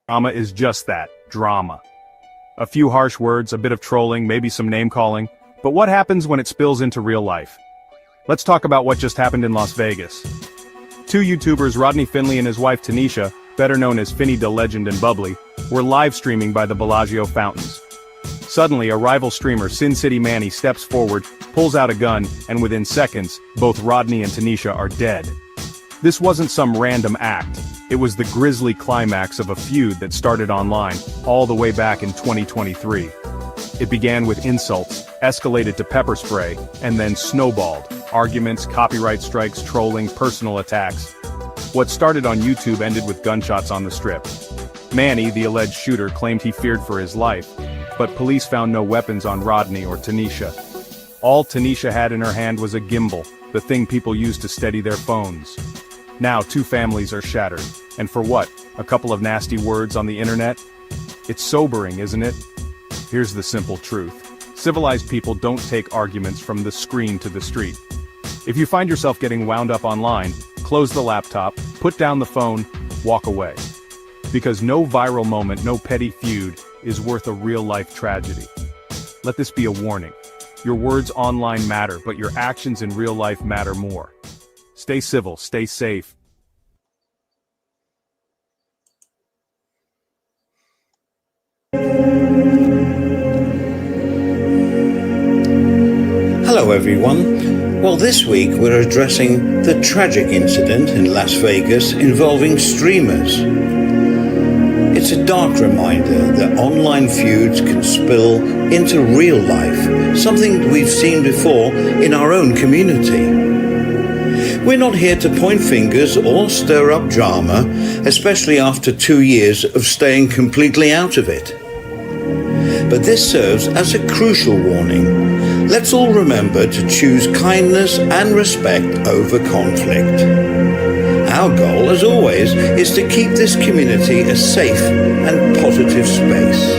Drama is just that, drama. A few harsh words, a bit of trolling, maybe some name-calling, but what happens when it spills into real life? Let's talk about what just happened in Las Vegas. Two YouTubers, Rodney Finley and his wife Tanisha, better known as Finny the Legend and Bubbly, were live streaming by the Bellagio fountains. Suddenly, a rival streamer, Sin City Manny, steps forward, pulls out a gun, and within seconds, both Rodney and Tanisha are dead. This wasn't some random act. It was the grisly climax of a feud that started online, all the way back in 2023. It began with insults, escalated to pepper spray, and then snowballed. Arguments, copyright strikes, trolling, personal attacks. What started on YouTube ended with gunshots on the strip. Manny, the alleged shooter, claimed he feared for his life, but police found no weapons on Rodney or Tanisha. All Tanisha had in her hand was a gimbal, the thing people use to steady their phones. Now two families are shattered, and for what? A couple of nasty words on the internet? It's sobering, isn't it? Here's the simple truth. Civilized people don't take arguments from the screen to the street. If you find yourself getting wound up online, close the laptop, put down the phone, walk away. Because no viral moment, no petty feud, is worth a real-life tragedy. Let this be a warning. Your words online matter, but your actions in real life matter more. Stay civil, stay safe. Hello everyone. Well, this week we're addressing the tragic incident in Las Vegas involving streamers. It's a dark reminder that online feuds can spill into real life, something we've seen before in our own community. We're not here to point fingers or stir up drama, especially after 2 years of staying completely out of it. But this serves as a crucial warning. Let's all remember to choose kindness and respect over conflict. Our goal, as always, is to keep this community a safe and positive space.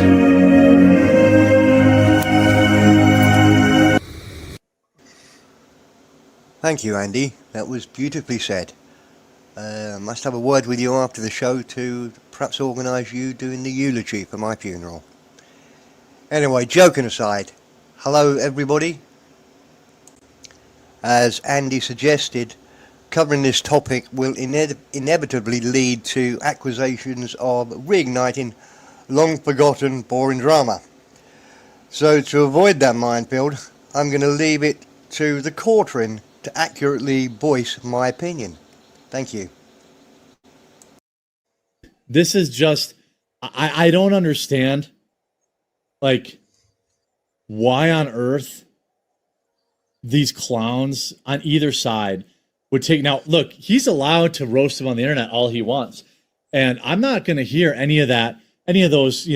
Thank you, Andy. That was beautifully said. Must have a word with you after the show to perhaps organise you doing the eulogy for my funeral. Anyway, joking aside, hello everybody. As Andy suggested, covering this topic will inevitably lead to accusations of reigniting long-forgotten boring drama. So to avoid that minefield, I'm going to leave it to the courtroom to accurately voice my opinion. Thank you. This is just, I don't understand, like, why on earth these clowns on either side would take. Now, look, he's allowed to roast him on the internet all he wants. And I'm not going to hear any of that, any of those,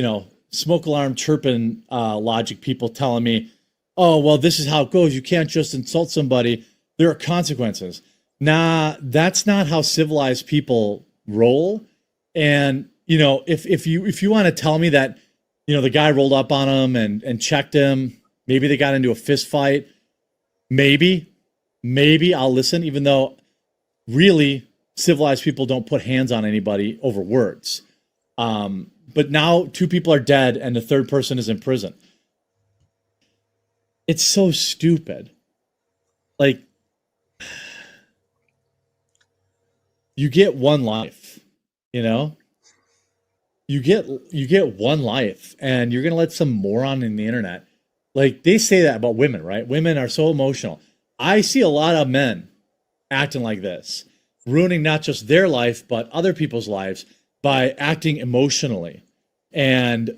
smoke alarm chirping logic people telling me, oh, well, this is how it goes. You can't just insult somebody. There are consequences. Nah, that's not how civilized people roll. And, if you want to tell me that, the guy rolled up on him and checked him, maybe they got into a fist fight, maybe I'll listen, even though really civilized people don't put hands on anybody over words. But now 2 people are dead and the third person is in prison. It's so stupid. Like, you get one life, you get one life, and you're going to let some moron in the internet. Like, they say that about women, right? Women are so emotional. I see a lot of men acting like this, ruining not just their life, but other people's lives by acting emotionally and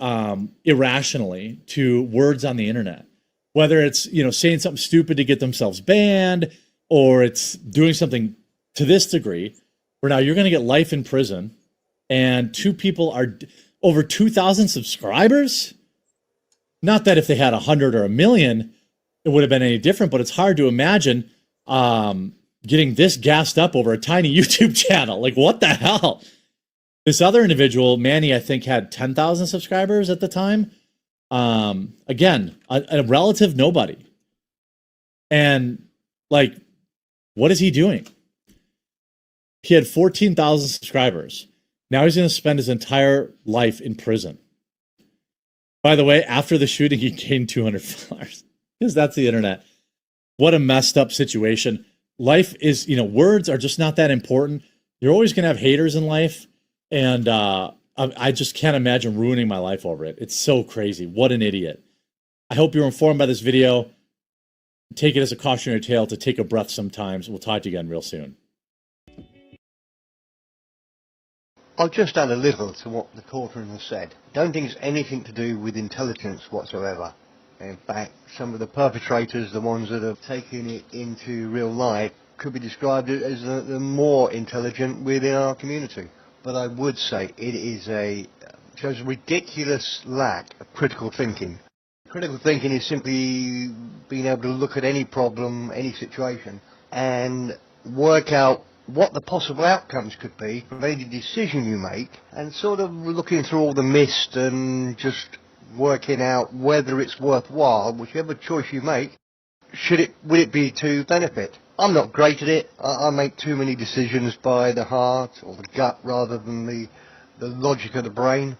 irrationally to words on the internet. Whether it's, saying something stupid to get themselves banned, or it's doing something to this degree, where now you're going to get life in prison, and 2 people are over 2,000 subscribers. Not that if they had 100 or 1 million, it would have been any different, but it's hard to imagine getting this gassed up over a tiny YouTube channel. Like, what the hell? This other individual, Manny, I think had 10,000 subscribers at the time. Again, a relative nobody. And, like, what is he doing? He had 14,000 subscribers. Now he's going to spend his entire life in prison. By the way, after the shooting, he gained 200 followers because that's the internet. What a messed up situation. Life is, words are just not that important. You're always going to have haters in life. And I just can't imagine ruining my life over it. It's so crazy. What an idiot. I hope you're informed by this video. Take it as a cautionary tale to take a breath sometimes. We'll talk to you again real soon. I'll just add a little to what the courtroom has said. Don't think it's anything to do with intelligence whatsoever. In fact, some of the perpetrators, the ones that have taken it into real life, could be described as the more intelligent within our community. But I would say it shows a ridiculous lack of critical thinking. Critical thinking is simply being able to look at any problem, any situation, and work out what the possible outcomes could be from any decision you make, and sort of looking through all the mist and just working out whether it's worthwhile, whichever choice you make, would it be to benefit. I'm not great at it. I make too many decisions by the heart or the gut rather than the logic of the brain.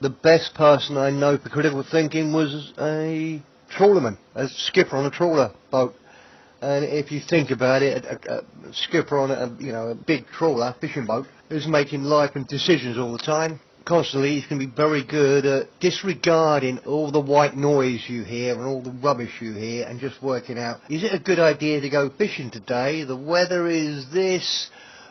The best person I know for critical thinking was a trawlerman, a skipper on a trawler boat. And if you think about it, a skipper on a big trawler, fishing boat, who's making life and decisions all the time, constantly, he's going to be very good at disregarding all the white noise you hear and all the rubbish you hear and just working out, is it a good idea to go fishing today? The weather is this,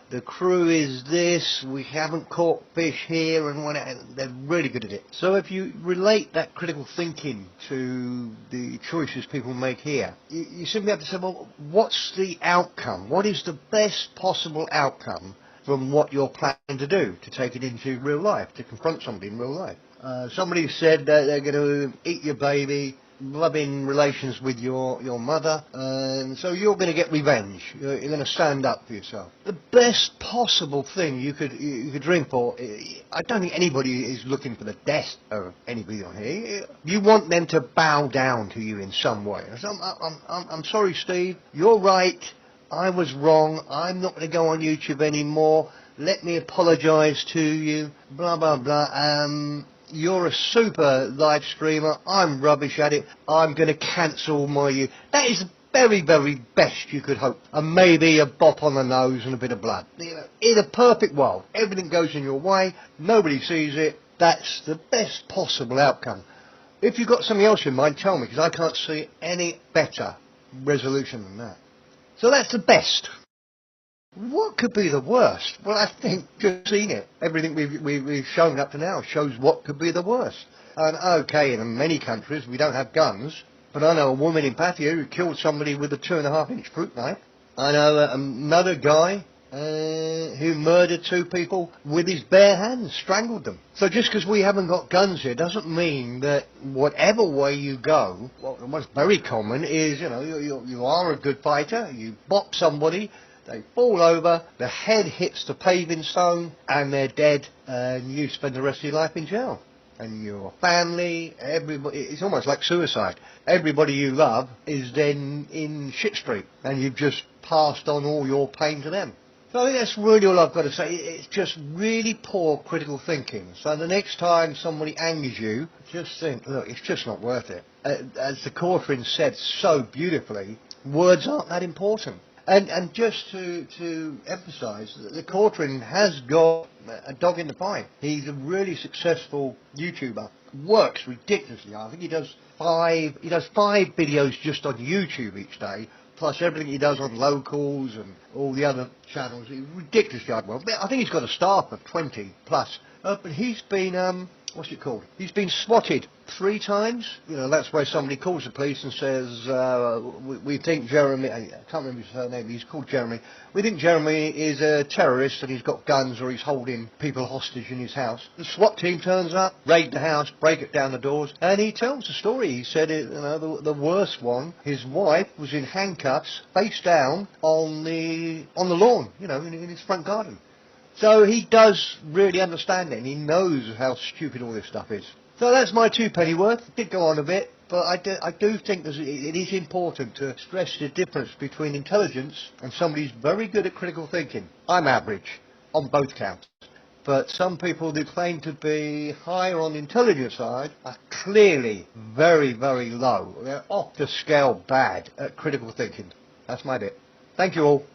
the crew is this, we haven't caught fish here, and they're really good at it. So if you relate that critical thinking to the choices people make here, you simply have to say, well, what's the outcome? What is the best possible outcome from what you're planning to do, to take it into real life, to confront somebody in real life? Somebody said that they're going to eat your baby, rub in relations with your mother, and so you're going to get revenge. You're going to stand up for yourself. The best possible thing you could dream for, I don't think anybody is looking for the death of anybody on here. You want them to bow down to you in some way. So I'm sorry, Steve, you're right. I was wrong. I'm not going to go on YouTube anymore. Let me apologise to you. Blah, blah, blah. You're a super live streamer. I'm rubbish at it. I'm going to cancel my... That is the very, very best you could hope. And maybe a bop on the nose and a bit of blood. In a perfect world, everything goes in your way. Nobody sees it. That's the best possible outcome. If you've got something else in mind, tell me, because I can't see any better resolution than that. So that's the best. What could be the worst? Well, I think just seeing it, everything we've shown up to now shows what could be the worst. And okay, in many countries we don't have guns, but I know a woman in Pattaya who killed somebody with a 2.5-inch fruit knife. I know another guy who murdered 2 people with his bare hands, strangled them. So just because we haven't got guns here doesn't mean that whatever way you go, what's very common is, you are a good fighter, you bop somebody, they fall over, the head hits the paving stone, and they're dead, and you spend the rest of your life in jail. And your family, everybody, it's almost like suicide. Everybody you love is then in shit street, and you've just passed on all your pain to them. So I think that's really all I've got to say. It's just really poor critical thinking. So the next time somebody angers you, just think, look, it's just not worth it. As the courtroom said so beautifully, words aren't that important. And just to emphasise, the courtroom has got a dog in the fight. He's a really successful YouTuber. Works ridiculously. I think he does 5 videos just on YouTube each day, plus everything he does on locals and all the other channels. He's ridiculously hard work. I think he's got a staff of 20 plus. But he's been, what's it called? He's been swatted 3 times. That's where somebody calls the police and says, we think Jeremy, I can't remember his name, he's called Jeremy. We think Jeremy is a terrorist and he's got guns or he's holding people hostage in his house. The SWAT team turns up, raid the house, break it down the doors, and he tells the story. He said, the worst one, his wife was in handcuffs, face down, on the lawn, in his front garden. So he does really understand it, and he knows how stupid all this stuff is. So that's my 2 penny worth. It did go on a bit, but I do think it is important to stress the difference between intelligence and somebody who's very good at critical thinking. I'm average, on both counts. but some people who claim to be higher on the intelligence side are clearly very, very low. They're off the scale bad at critical thinking. That's my bit. Thank you all.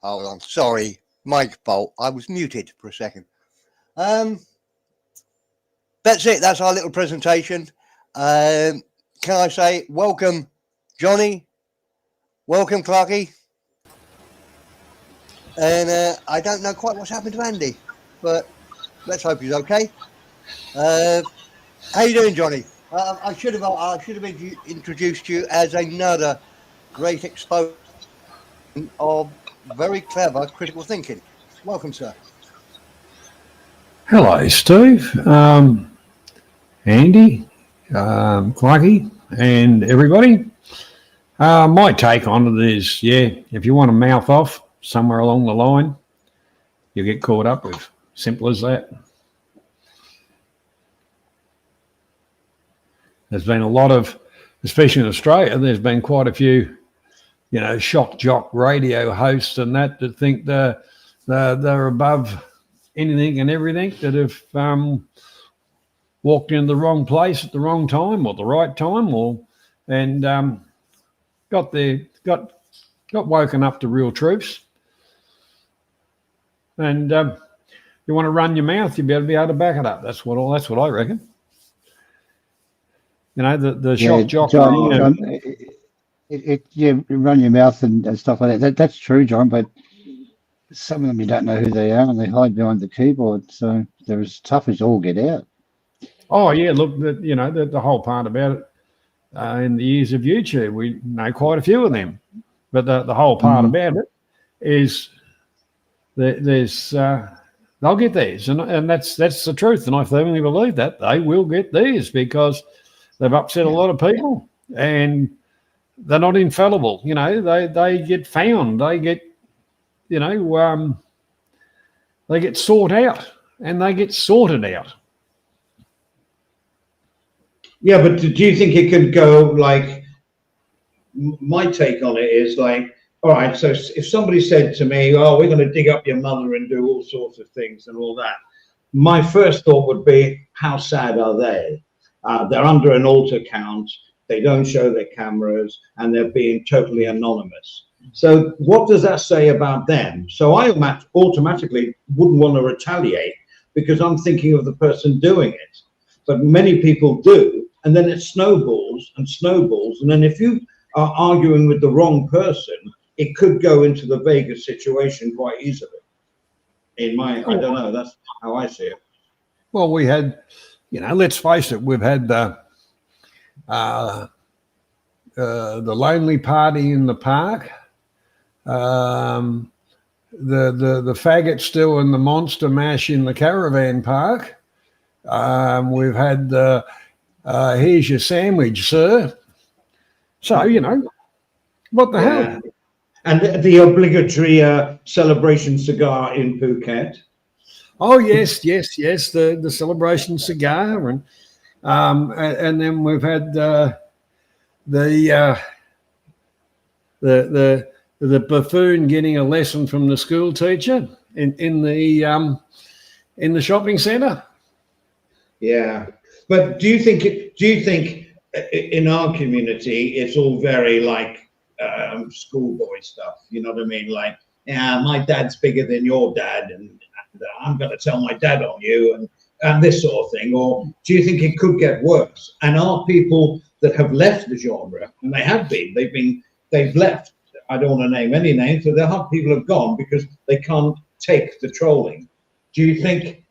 Hold on, sorry, Mike Bolt. I was muted for a second. That's it. That's our little presentation. Can I say welcome, Johnny? Welcome, Clarky. And I don't know quite what's happened to Andy, but let's hope he's okay. How you doing, Johnny? I should have introduced you as another great exponent of very clever critical thinking. Welcome, sir. Hello, Steve, Andy, Clarky, and everybody. My take on it is, if you want to mouth off somewhere along the line, you get caught up with. Simple as that. There's been a lot of, especially in Australia, there's been quite a few, shock jock radio hosts and that think they're above anything and everything, that have walked in the wrong place at the wrong time or the right time, and got woken up to real truths. And you want to run your mouth, you better be able to back it up. That's what I reckon. The shock jock. John, you run your mouth and stuff like that. That's true, John. But some of them you don't know who they are, and they hide behind the keyboard. So they're as tough as all get out. Oh yeah, look, the whole part about it. In the years of YouTube, we know quite a few of them. But the whole part about it is there's they'll get theirs, and that's the truth. And I firmly believe that they will get theirs because they've upset a lot of people, and they're not infallible. They get found. They get, they get sought out, and they get sorted out. Yeah, but do you think it could go like? My take on it is like, all right, so if somebody said to me, "Oh, we're going to dig up your mother and do all sorts of things and all that," my first thought would be, how sad are they? They're under an alt account, they don't show their cameras, and they're being totally anonymous. So what does that say about them? So I automatically wouldn't want to retaliate because I'm thinking of the person doing it. But many people do, and then it snowballs and snowballs. And then if you are arguing with the wrong person, it could go into the Vegas situation quite easily. I don't know, that's how I see it. Well, we had, let's face it, we've had the lonely party in the park, the faggot still in the monster mash in the caravan park. We've had here's your sandwich, sir. So, what the hell? And the obligatory celebration cigar in Phuket. Oh yes, the celebration cigar, and then we've had the buffoon getting a lesson from the school teacher in the shopping centre. Yeah, but do you think in our community it's all very like schoolboy stuff? You know what I mean? Like, yeah, my dad's bigger than your dad, and I'm going to tell my dad on you, and this sort of thing. Or do you think it could get worse? And are people that have left the genre, and they have been, they've left. I don't want to name any names, but there are people have gone because they can't take the trolling. Do you think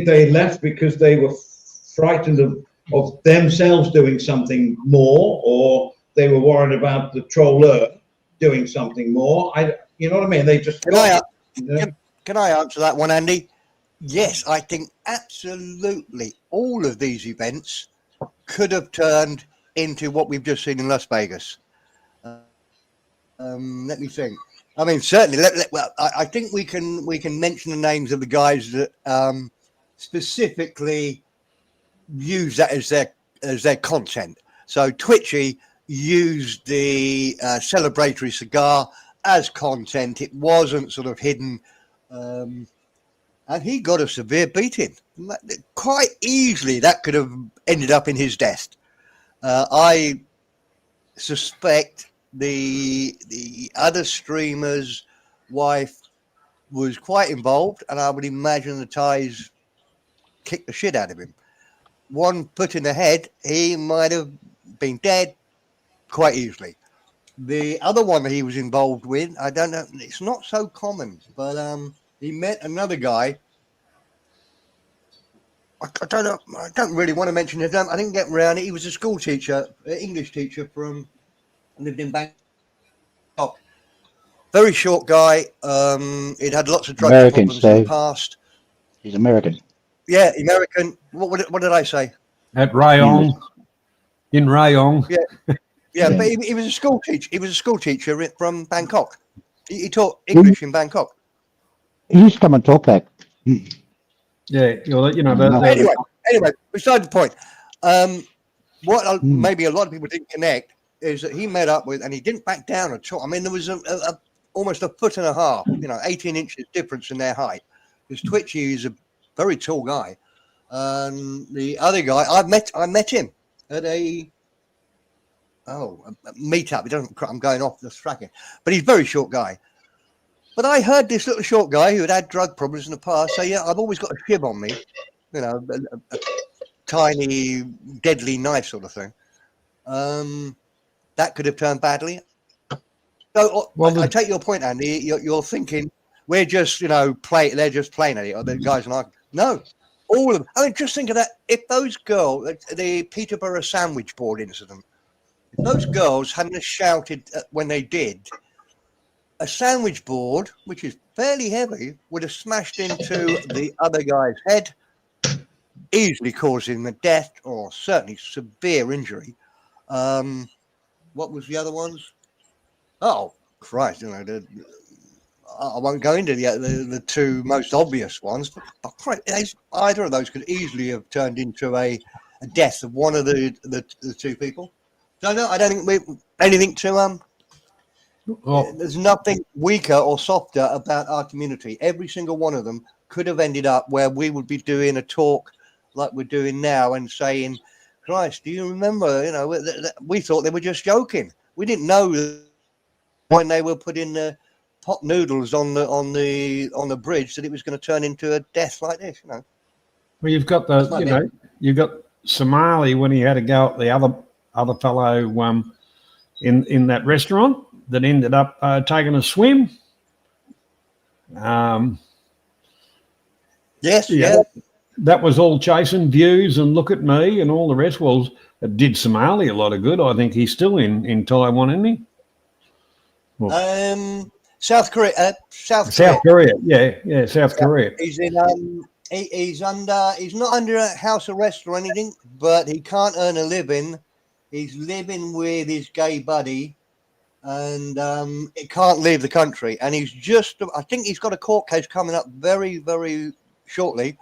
they left because they were frightened of themselves doing something more, or they were worried about the troller doing something more? You know what I mean? They just Can I answer that one, Andy? Yes, I think absolutely all of these events could have turned into what we've just seen in Las Vegas. Let me think. I mean, certainly. Well, I think we can mention the names of the guys that specifically use that as their content. So Twitchy used the celebratory cigar as content. It wasn't sort of hidden, and he got a severe beating. Quite easily, that could have ended up in his desk. I suspect the other streamer's wife was quite involved, and I would imagine the Thais kicked the shit out of him. One put in the head, he might have been dead quite easily. The other one that he was involved with, I don't know, it's not so common, but he met another guy. I don't know, I don't really want to mention his name. I didn't get around it. He was a school teacher, English teacher lived in Bangkok. Very short guy. He'd had lots of drug American, problems in the Steve. past. He's American. Yeah, American. What did I say? At Rayong, in Rayong. Yeah, but he was a school teacher. He was a school teacher from Bangkok. He taught English in Bangkok. He used to come and talk back. Yeah, Anyway, beside the point. What maybe a lot of people didn't connect is that he met up with, and he didn't back down at all. I mean, there was almost a foot and a half, 18 inches difference in their height. Because Twitchy is a very tall guy. The other guy, I met him at a meetup. I'm going off the tracking, but he's a very short guy. But I heard this little short guy who had drug problems in the past say, "Yeah, I've always got a shib on me, a tiny, deadly knife sort of thing." That could have turned badly. So I take your point, Andy. You're thinking we're just, they're just playing at it, or the guys like, no, all of them. I mean, just think of that. If those girls, the Peterborough sandwich board incident, if those girls hadn't have shouted when they did, a sandwich board, which is fairly heavy, would have smashed into the other guy's head, easily causing the death or certainly severe injury. What was the other ones? Oh, Christ, I won't go into the two most obvious ones, but Christ, either of those could easily have turned into a death of one of the two people. So no, I don't think anything to there's nothing weaker or softer about our community. Every single one of them could have ended up where we would be doing a talk like we're doing now and saying, Christ, do you remember, we thought they were just joking. We didn't know when they were putting the pot noodles on the bridge that it was going to turn into a death like this, Well, you've got you've got Somali when he had to go at the other fellow in that restaurant that ended up taking a swim. Yes, that was all chasing views and look at me and all the rest. Well, it did Somali a lot of good. I think he's still in Taiwan, isn't he? Well, South Korea. South Korea. Yeah, South Korea. He's in. He's not under house arrest or anything, but he can't earn a living. He's living with his gay buddy, and he can't leave the country. And I think he's got a court case coming up very, very shortly.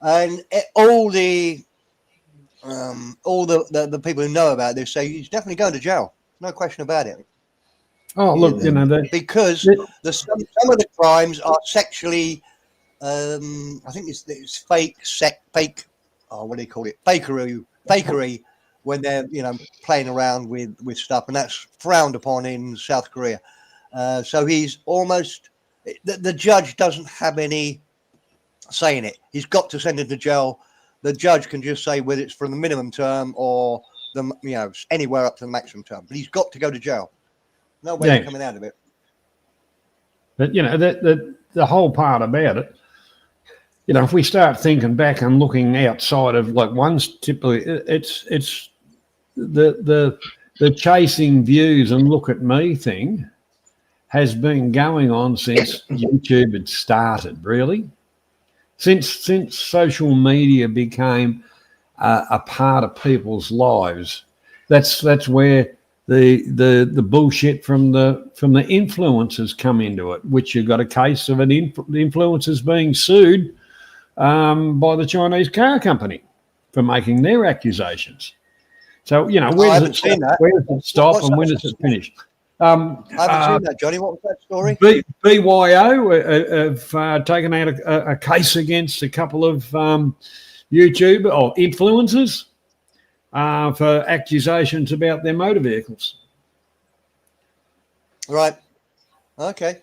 And all the people who know about this say he's definitely going to jail. No question about it. Oh, look, because some of the crimes are sexually. I think it's fake. Oh, what do you call it? Fakery. When they're playing around with stuff, and that's frowned upon in South Korea. So he's almost the judge doesn't have any say in it. He's got to send him to jail. The judge can just say whether it's for the minimum term or anywhere up to the maximum term. But he's got to go to jail. No way of coming out of it. But the whole part about it, if we start thinking back and looking outside of one's typically, it's the chasing views and look at me thing has been going on since YouTube had started, really. Since social media became a part of people's lives, that's where the bullshit from the influencers come into it, which you've got a case of the influencers being sued by the Chinese car company for making their accusations. So, where does it stop and when does it finish? I haven't seen that, Johnny. What was that story? BYO have taken out a case against a couple of YouTube or influencers for accusations about their motor vehicles. Right. Okay.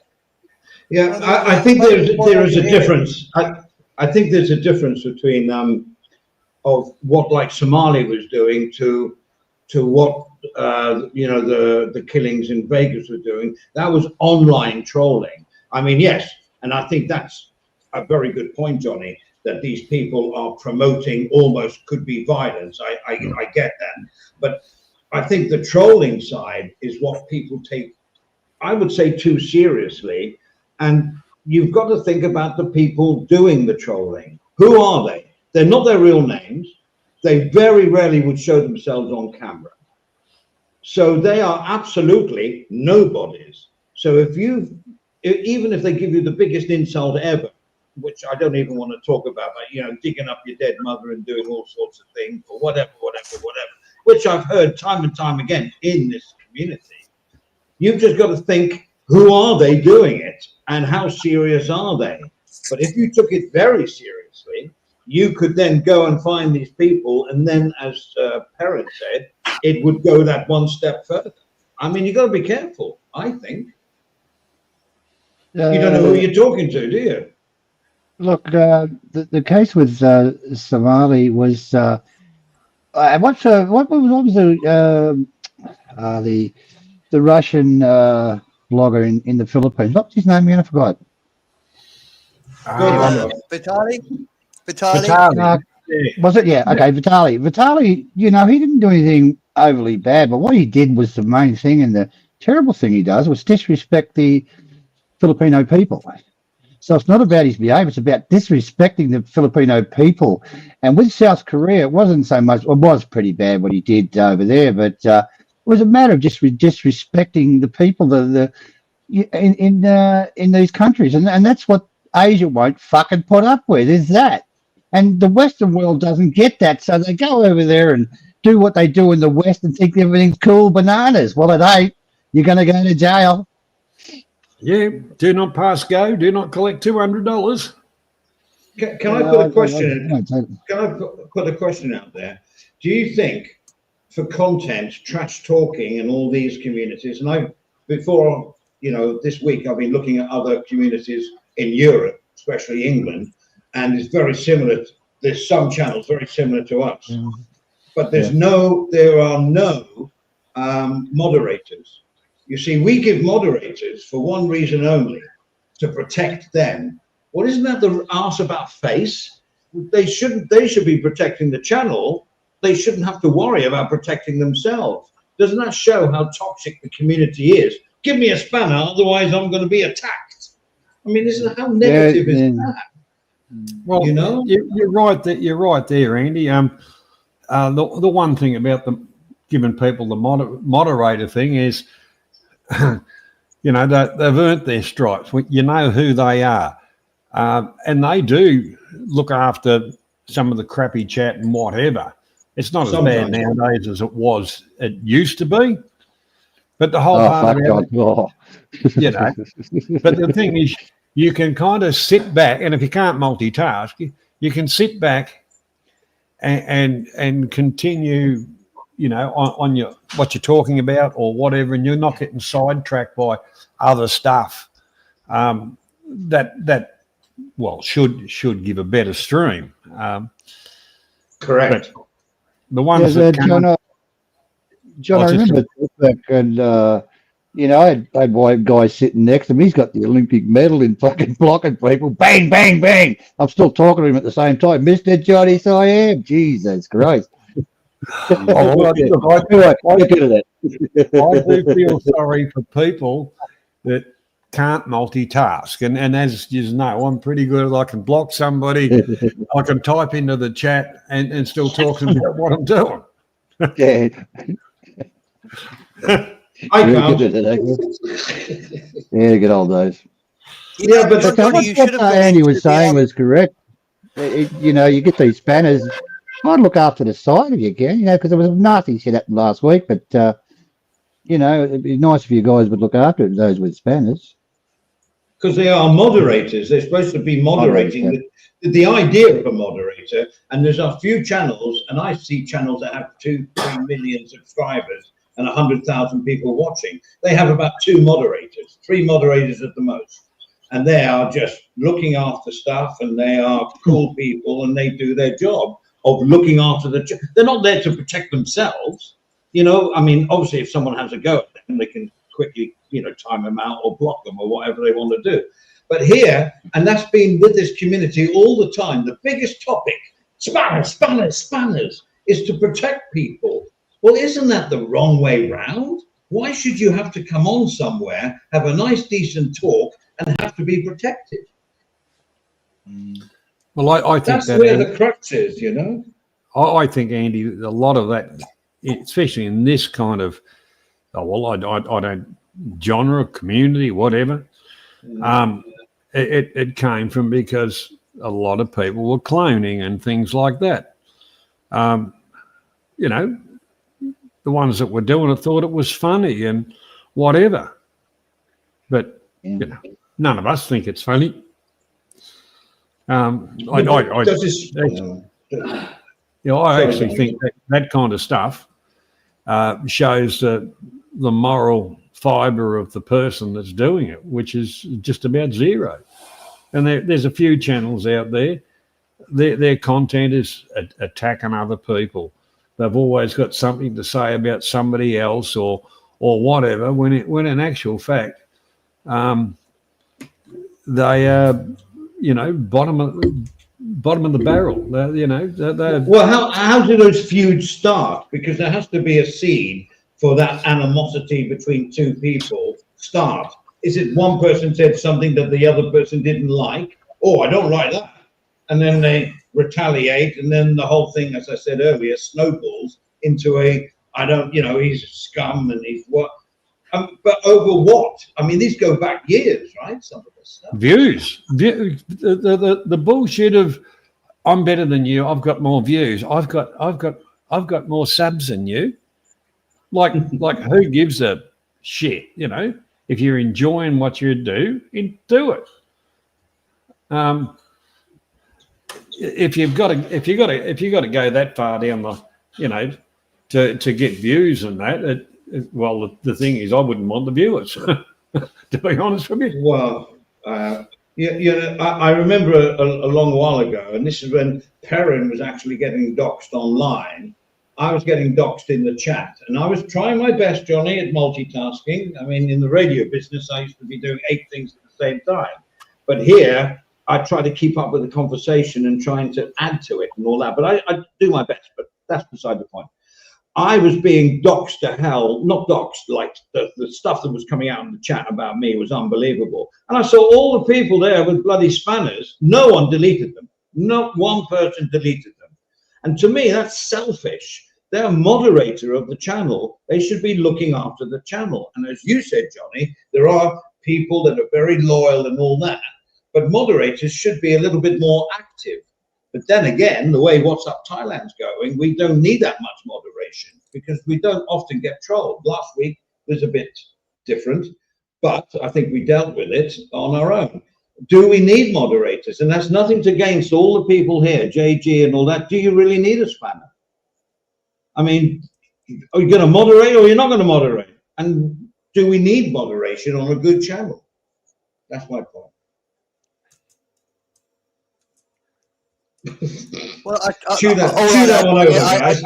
Yeah, I think there is a difference. I think there's a difference between of what like Somali was doing to what the killings in Vegas were doing. That was online trolling. I mean, yes, and I think that's a very good point, Johnny, that these people are promoting almost could be violence. I get that, but I think the trolling side is what people take, I would say, too seriously. And you've got to think about the people doing the trolling. Who are they? They're not their real names. They very rarely would show themselves on camera. So they are absolutely nobodies. So even if they give you the biggest insult ever, which I don't even want to talk about, but digging up your dead mother and doing all sorts of things or whatever, which I've heard time and time again in this community, you've just got to think, who are they doing it and how serious are they? But if you took it very seriously, you could then go and find these people, and then, as Perrin said, it would go that one step further. I mean, you've got to be careful, I think. You don't know who you're talking to, do you? Look, the case with Somali was what was the Russian blogger in the Philippines? What's his name again? I forgot. Vitaly? Was it? Yeah. Okay, Vitaly. Vitaly, he didn't do anything overly bad, but what he did was the main thing, and the terrible thing he does was disrespect the Filipino people. So it's not about his behavior, it's about disrespecting the Filipino people. And with South Korea, it wasn't so much, it was pretty bad what he did over there, but it was a matter of just disrespecting the people in these countries. And that's what Asia won't fucking put up with, is that. And the Western world doesn't get that, so they go over there and do what they do in the West and think everything's cool bananas. Well, it ain't. You're going to go to jail. Yeah, do not pass go, do not collect $200. Can I put a question? Can I put a question out there? Do you think, for content, trash talking, and all these communities, and this week I've been looking at other communities in Europe, especially England, and it's very similar. There's some channels very similar to us, but there are no moderators. You see, we give moderators for one reason only, to protect them. Well, isn't that the arse about face? They should be protecting the channel. They shouldn't have to worry about protecting themselves. Doesn't that show how toxic the community is? Give me a spanner, otherwise I'm going to be attacked. I mean, how negative is that? Well, you're right. You're right there, Andy. The one thing about giving people the moderator thing is, they've earned their stripes. You know who they are, and they do look after some of the crappy chat and whatever. It's not as bad nowadays as it used to be. But the whole part about it, but the thing is, you can kind of sit back, and if you can't multitask, you can sit back and continue, on your what you're talking about or whatever, and you're not getting sidetracked by other stuff. That should give a better stream. Correct. The ones that John, I remember back, and I had one guy sitting next to me. He's got the Olympic medal in fucking blocking people. Bang, bang, bang. I'm still talking to him at the same time. Mr. Johnny, so I am. Jesus Christ. I do feel sorry for people that can't multitask. And as you know, I'm pretty good. I can block somebody. I can type into the chat and still talk about what I'm doing. Yeah. I Very can't. good at that. Yeah, good old days. Yeah, but Johnny, you should have gone Andy was into the saying was correct. You get these spanners. Try to look after the site if you can, because there was nasty shit happened last week. But it'd be nice if you guys would look after those with spanners. because they are moderators. They're supposed to be moderating. The idea of a moderator, and there's a few channels, and I see channels that have 2-3 million subscribers and 100,000 people watching. They have about 2 moderators, 3 moderators at the most. And they are just looking after stuff, and they are cool people, and they do their job of looking after they're not there to protect themselves. I mean, obviously if someone has a go at them, they can quickly, time them out or block them or whatever they want to do. But here, and that's been with this community all the time, the biggest topic, spanners, is to protect people. Well, isn't that the wrong way round? Why should you have to come on somewhere, have a nice, decent talk, and have to be protected? Well, I think that's that where the crux is, I think, Andy, a lot of that, especially in this kind of, I don't, genre, community, whatever, it came from because a lot of people were cloning and things like that. The ones that were doing it thought it was funny and whatever. But, none of us think it's funny. I actually think that kind of stuff shows the moral fibre of the person that's doing it, which is just about zero. And there's a few channels out there. Their content is attacking other people. They've always got something to say about somebody else or whatever. When in actual fact, they are, bottom of the barrel. Well, how do those feuds start? Because there has to be a seed for that animosity between 2 people start. Is it one person said something that the other person didn't like? Oh, I don't like that. And then they retaliate, and then the whole thing, as I said earlier, snowballs into he's a scum and he's what. But over what? I mean, these go back years, right? Some of this stuff. Views. The bullshit of I'm better than you. I've got more views. I've got more subs than you. Like who gives a shit? If you're enjoying what you do it. If you've got to go that far down the, to get views and that. Well, the thing is, I wouldn't want the viewers, to be honest with you. Well, I remember a long while ago, and this is when Perrin was actually getting doxed online. I was getting doxed in the chat, and I was trying my best, Johnny, at multitasking. I mean, in the radio business, I used to be doing 8 things at the same time. But here, I try to keep up with the conversation and trying to add to it and all that. But I do my best, but that's beside the point. I was being doxed to hell, not doxed, like the stuff that was coming out in the chat about me was unbelievable. And I saw all the people there with bloody spanners. No one deleted them. Not one person deleted them. And to me, that's selfish. They're a moderator of the channel. They should be looking after the channel. And as you said, Johnny, there are people that are very loyal and all that. But moderators should be a little bit more active. But then again, the way What's Up Thailand's going, we don't need that much moderation because we don't often get trolled. Last week was a bit different, but I think we dealt with it on our own. Do we need moderators? And that's nothing against all the people here, JG and all that. Do you really need a spanner? I mean, are you going to moderate or you're not going to moderate? And do we need moderation on a good channel? That's my point. Well, chew that one over, guys.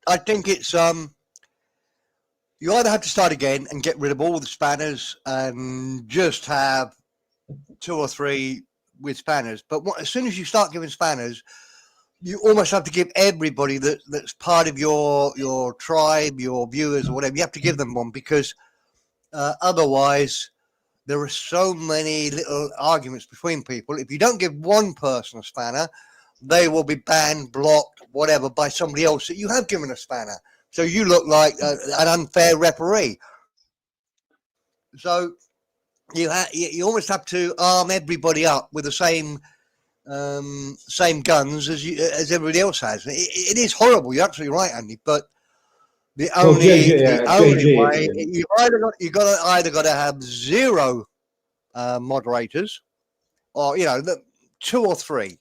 I think it's you either have to start again and get rid of all the spanners and just have 2 or 3 with spanners. But as soon as you start giving spanners, you almost have to give everybody that's part of your tribe, your viewers or whatever, you have to give them one because otherwise there are so many little arguments between people. If you don't give one person a spanner, they will be banned, blocked, whatever, by somebody else that you have given a spanner. So you look like an unfair referee. So you almost have to arm everybody up with the same guns as everybody else has. It is horrible. You're absolutely right, Andy. But the Well, only JG, way you got to have zero moderators, or the 2 or 3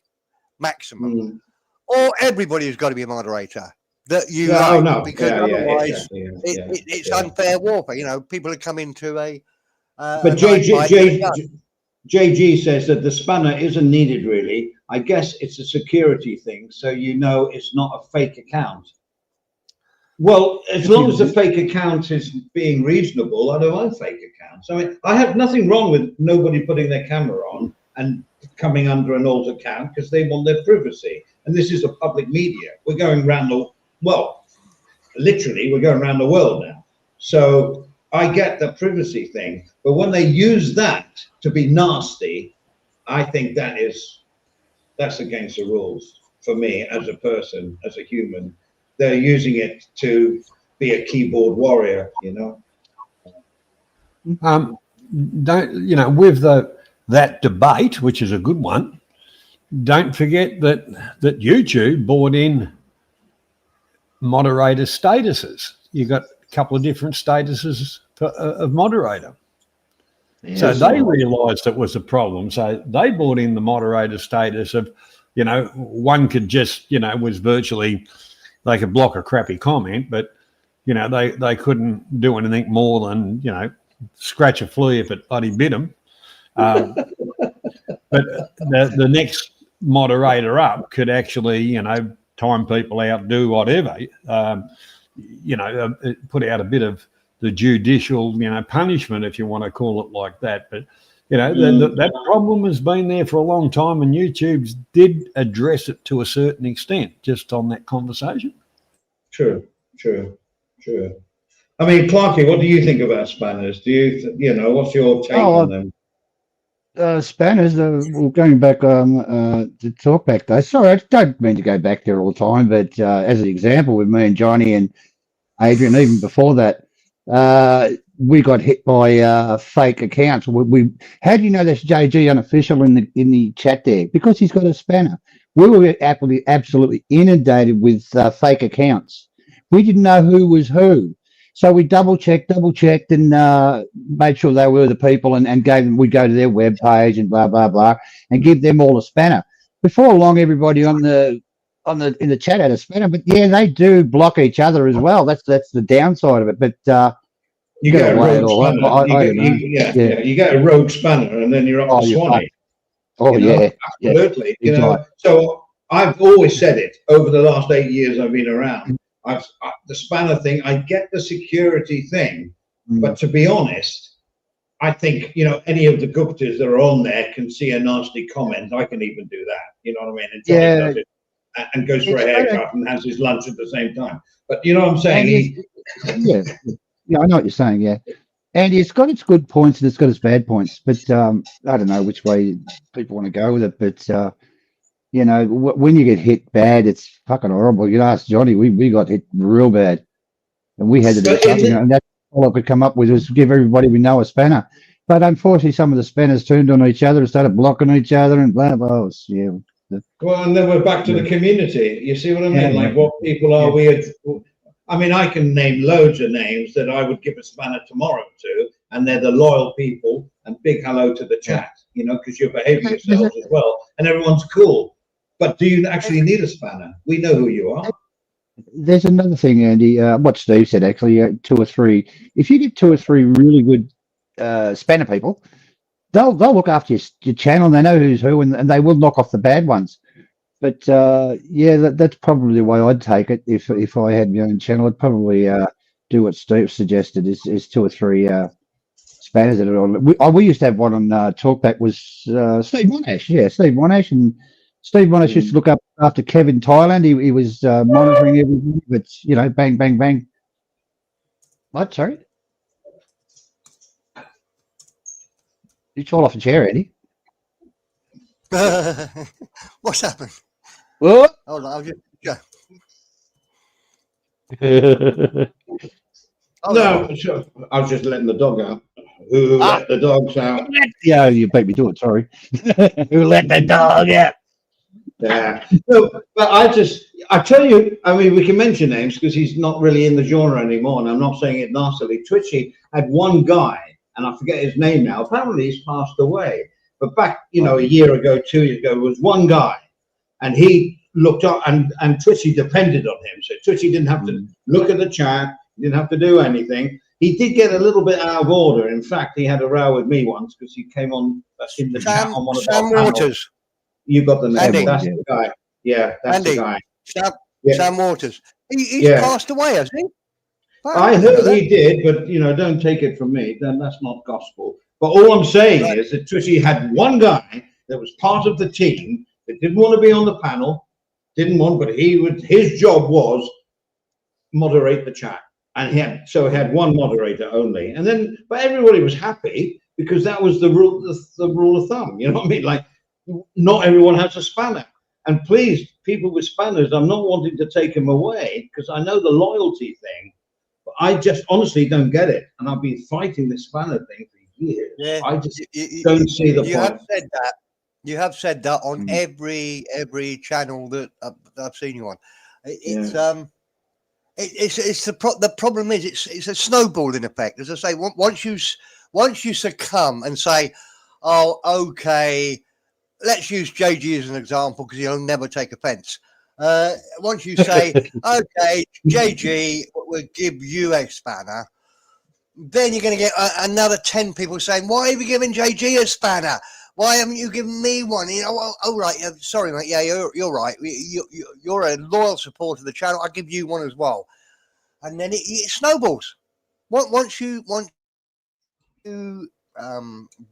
maximum, or everybody's got to be a moderator that you like, no, because otherwise exactly, it's unfair warfare. People have come into a but JG says that the spanner isn't needed really. I guess it's a security thing, so it's not a fake account. Well, as long as the fake account is being reasonable, I don't mind fake accounts. I mean, I have nothing wrong with nobody putting their camera on and coming under an alt account because they want their privacy. And this is a public media. We're going around literally, we're going around the world now. So I get the privacy thing, but when they use that to be nasty, I think that's against the rules for me as a person, as a human. They're using it to be a keyboard warrior, With that debate, which is a good one, don't forget that YouTube brought in moderator statuses. You got a couple of different statuses of moderator. So they realised it was a problem. So they brought in the moderator status of, one could just, was virtually, they could block a crappy comment, but, they couldn't do anything more than, scratch a flea if it bloody bit them. But the next moderator up could actually, time people out, do whatever, put out a bit of the judicial, punishment, if you want to call it like that. But, that problem has been there for a long time, and YouTube's did address it to a certain extent just on that conversation. True. I mean, Clarky, what do you think about spanners? Do you, what's your take on them? Spanners, going back to talk back though. Sorry, I don't mean to go back there all the time, but as an example, with me and Johnny and Adrian, even before that, we got hit by fake accounts. How do you know that's JG unofficial in the chat there? Because he's got a spanner. We were absolutely inundated with fake accounts. We didn't know who was who. So we double checked and made sure they were the people and gave them, we'd go to their web page and blah, blah, blah, and give them all a spanner. Before long, everybody in the chat had a spanner, but yeah, they do block each other as well. That's the downside of it. But you get a rogue spanner. You get a rogue spanner and then you're up to Swanee. Absolutely. Exactly. So I've always said it over the last 8 years I've been around. The spanner thing, I get the security thing, but to be honest, I think, any of the Guptas that are on there can see a nasty comment. I can even do that. You know what I mean? And Johnny does it and goes for a haircut and has his lunch at the same time. But you know what I'm saying? Yeah, I know what you're saying, yeah. And it's got its good points and it's got its bad points, but I don't know which way people want to go with it. But, when you get hit bad, it's fucking horrible. You ask Johnny, we got hit real bad. And we had to do something. And that's all I could come up with was give everybody we know a spanner. But unfortunately, some of the spanners turned on each other and started blocking each other and blah, blah, blah. Well, and then we're back to the community. You see what I mean? Like what people are weird. I mean, I can name loads of names that I would give a spanner tomorrow to, and they're the loyal people. And big hello to the chat, because you're behaving yourselves as well, and everyone's cool. But do you actually need a spanner? We know who you are. There's another thing, Andy. What Steve said, actually, 2 or 3. If you get 2 or 3 really good spanner people, they'll look after your channel. And they know who's who, and they will knock off the bad ones. But that's probably the way I'd take it. If I had my own channel, I'd probably do what Steve suggested: is 2 or 3 spanners that are on. We used to have one on Talkback. Was Steve Monash? Yeah, Steve Monash, and Steve Monash used to look up after Kevin Thailand. He was monitoring everything. But bang, bang, bang. What? Sorry. You fall off a chair, Andy. What's happened? What? Hold on, Oh, No, sure. I was just letting the dog out. Who let the dogs out? Yeah, you beat me to it. Sorry. Who let the dog out? Yeah. No, but I tell you, I mean, we can mention names because he's not really in the genre anymore, and I'm not saying it nastily. Twitchy had one guy, and I forget his name now. Apparently, he's passed away. But back, a year ago, 2 years ago, was one guy, and he looked up, and Twitchy depended on him. So Twitchy didn't have to look at the chat, didn't have to do anything. He did get a little bit out of order. In fact, he had a row with me once because he came on in the chat on one of Sam our panels. Waters. You got the name. Andy. That's the guy. Yeah, that's Andy. the guy. Sam, Sam Waters. He's Yeah. passed away, hasn't he? I heard he did, but don't take it from me. Then that's not gospel. But all I'm saying is that Twitchy had one guy that was part of the team that didn't want to be on the panel, but his job was moderate the chat, and he had one moderator only, but everybody was happy because that was the rule of thumb. You know what I mean? Like, not everyone has a spanner, and please, people with spanners, I'm not wanting to take them away because I know the loyalty thing, but I just honestly don't get it, and I've been fighting this spanner thing for years. Yeah, I just don't see the point. Have said that. You have said that on every channel that I've seen you on. It's the problem is it's a snowballing effect. As I say, once you succumb and say, oh, okay, let's use JG as an example because he'll never take offence. Once you say, okay, JG, we'll give you a spanner, then you're going to get another 10 people saying, why are you giving JG a spanner? Why haven't you given me one? Right. Sorry, mate. Yeah, you're right. You're a loyal supporter of the channel. I'll give you one as well. And then it snowballs. Once you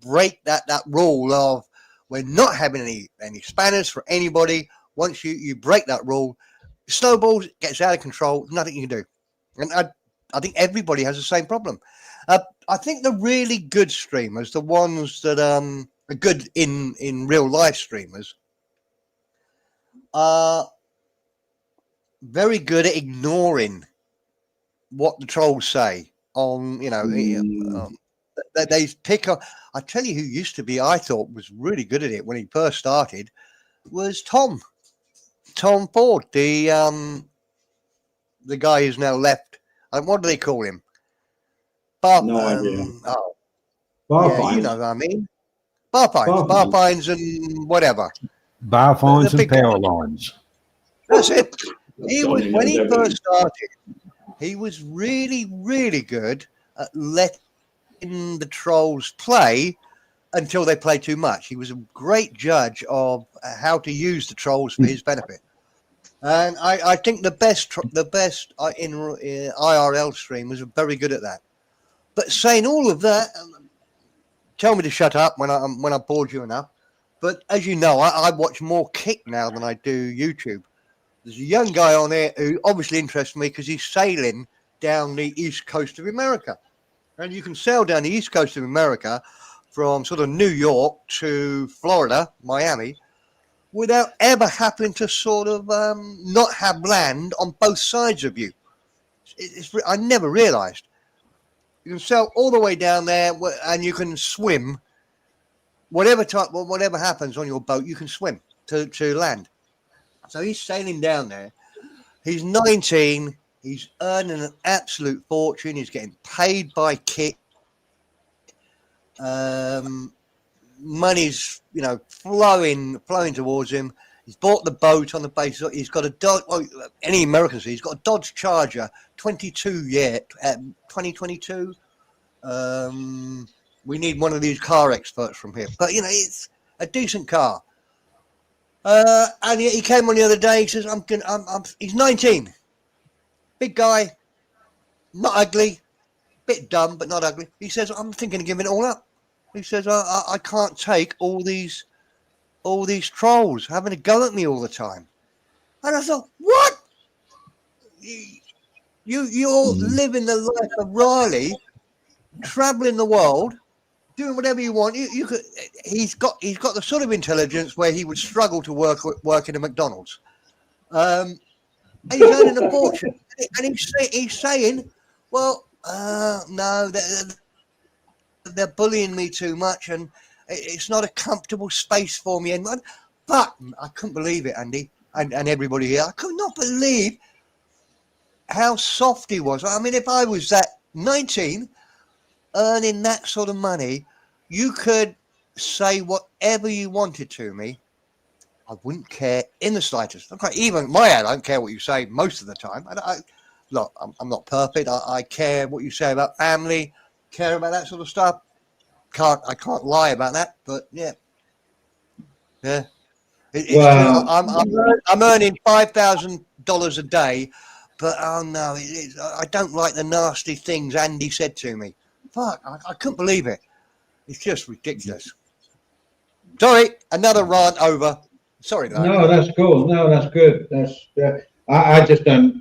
break that rule of we're not having any spanners for anybody. Once you break that rule, snowballs, gets out of control. Nothing you can do. And I think everybody has the same problem. I think the really good streamers, the ones that are good in real life streamers, are very good at ignoring what the trolls say on, they pick up. I tell you who used to be, I thought was really good at it when he first started, was Tom Ford, the guy who's now left. What do they call him? No idea. Bar yeah, fines. you know what I mean. Bar fines and whatever. Bar fines and power lines. That's it. When he first started, he was really, really good at letting the trolls play until they play too much. He was a great judge of how to use the trolls for his benefit. And I think the best in IRL streamers are very good at that. But saying all of that, tell me to shut up when I bored you enough. But as you know, I watch more Kick now than I do YouTube. There's a young guy on there who obviously interests me because he's sailing down the east coast of America. And you can sail down the east coast of America from sort of New York to Florida, Miami, without ever having to sort of not have land on both sides of you. I never realized. You can sail all the way down there and you can swim. Whatever happens on your boat, you can swim to land. So he's sailing down there. He's 19. He's earning an absolute fortune. He's getting paid by Kick. Money's flowing towards him. He's bought the boat on the basis. He's got a Dodge. Well, any Americans, he's got a Dodge Charger, 2022. We need one of these car experts from here, but it's a decent car. And he came on the other day. He says, he's 19, big guy, not ugly, bit dumb, but not ugly. He says, I'm thinking of giving it all up. He says, I can't take all these trolls having a go at me all the time. And I thought, what? You're living the life of Riley, traveling the world, doing whatever you want. You could. He's got the sort of intelligence where he would struggle to work in a McDonald's. And he's earning a fortune. he's saying, well, no, they're bullying me too much, and it's not a comfortable space for me. And but I couldn't believe it, Andy, and everybody here. I could not believe how soft he was. I mean, if I was that 19, earning that sort of money, you could say whatever you wanted to me. I wouldn't care in the slightest. Okay, even my head, I don't care what you say most of the time. Look, I'm not perfect. I care what you say about family, care about that sort of stuff. I can't lie about that. But yeah. It's true. Well, I'm earning $5,000 a day, but oh no, I don't like the nasty things Andy said to me. Fuck, I couldn't believe it. It's just ridiculous. Sorry, another rant over. Sorry, lad. no, that's cool. No, that's good. That's I just don't.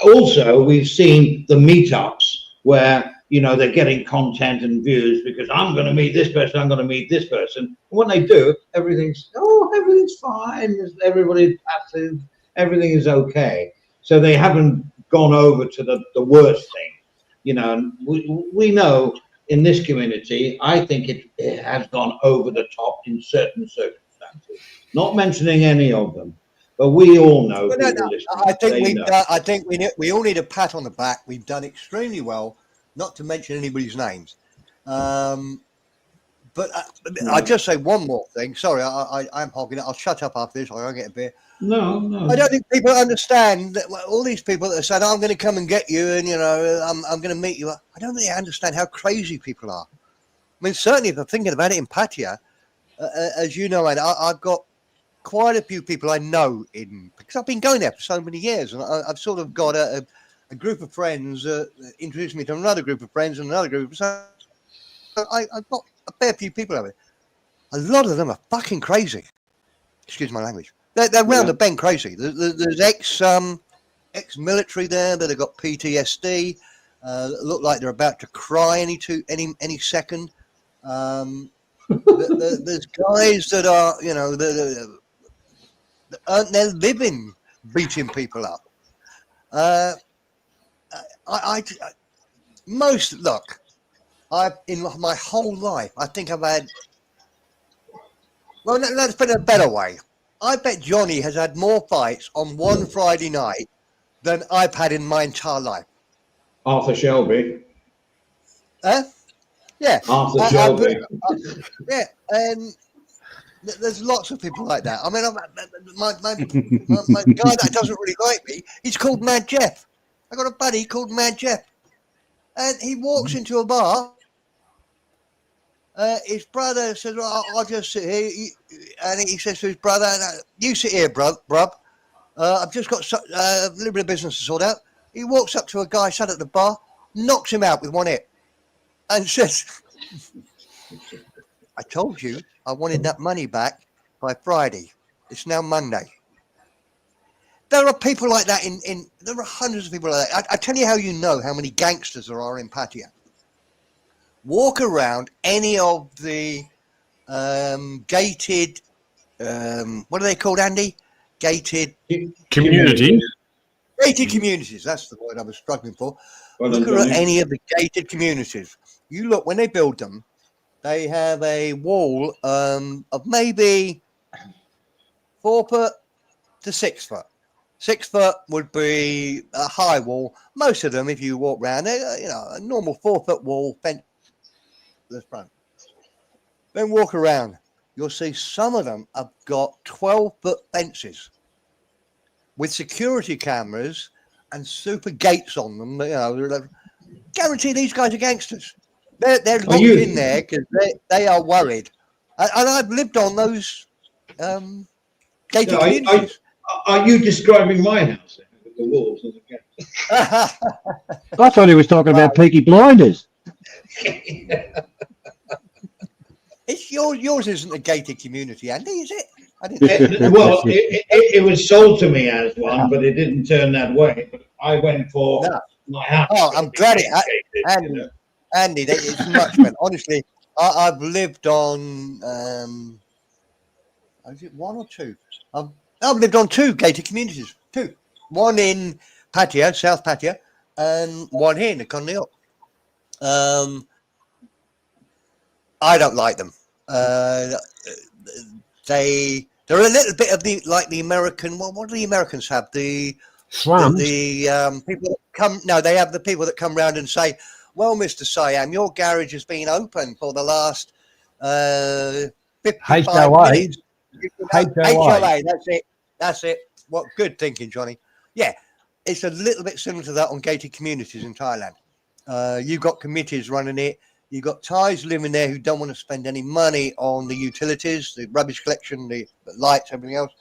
Also, we've seen the meetups where they're getting content and views because I'm going to meet this person. I'm going to meet this person. And when they do, everything's fine. Everybody's passive. Everything is okay. So they haven't gone over to the worst thing. And we know in this community, I think it has gone over the top in certain circumstances. Not mentioning any of them, but we all know. No. I think we all need a pat on the back. We've done extremely well, not to mention anybody's names. But I'll just say one more thing. Sorry, I'm hogging it. I'll shut up after this. I'll get a beer. No. I don't think people understand that all these people that said, I'm going to come and get you and, I'm going to meet you. I don't think they understand how crazy people are. I mean, certainly if I'm thinking about it in Pattaya, as you know, and I've got quite a few people I know because I've been going there for so many years. And I've sort of got a group of friends introduced me to another group of friends and another group. So I've got a fair few people over there. A lot of them are fucking crazy. Excuse my language. They're round the bend crazy. There's ex-military there that have got PTSD. Look like they're about to cry any second. There's guys that are, that earn their living beating people up. In my whole life, I think I've had. Well, let's put it a better way. I bet Johnny has had more fights on one Friday night than I've had in my entire life. Arthur Shelby. Huh? Yeah. Arthur Shelby. Yeah, and there's lots of people like that. I mean, my guy that doesn't really like me, he's called Mad Jeff. I got a buddy called Mad Jeff, and he walks into a bar. His brother says, well, I'll just sit here. And he says to his brother, you sit here, brub. I've just got a little bit of business to sort out. He walks up to a guy sat at the bar, knocks him out with one hit, and says, I told you I wanted that money back by Friday. It's now Monday. There are people like that there are hundreds of people like that. I tell you how you know how many gangsters there are in Pattaya. Walk around any of the gated, what are they called, Andy? Gated Community. Gated communities. That's the word I was struggling for. Well look done, at Johnny. any of the gated communities. You look, when they build them, they have a wall of maybe 4 foot to 6 foot. 6 foot would be a high wall. Most of them, if you walk around, a normal 4 foot wall fence. The front. Then walk around. You'll see some of them have got 12-foot fences with security cameras and super gates on them. Guarantee these guys are gangsters. They're locked in there because they are worried. And I've lived on those gated communities. Are you describing my house with the walls and the gates? I thought he was talking about Peaky Blinders. It's yours isn't a gated community, Andy, is it? Well, it was sold to me as one, but it didn't turn that way. But I went for my house. Oh, I'm glad it. Andy, it's much better. Honestly, I've lived on. Is it one or two? I've lived on 2 gated communities. 2. One in patio, south patio, and one here in the Conneaut. I don't like them. They're a little bit of the American. What do the Americans have? Slums. People that come. No, they have the people that come round and say, "Well, Mr. Siam, your garage has been open for the last 55 HOA. minutes." HOA. HOA. That's it. What good thinking, Johnny. Yeah, it's a little bit similar to that on gated communities in Thailand. You've got committees running it. You've got Thais living there who don't want to spend any money on the utilities, the rubbish collection, the lights, everything else.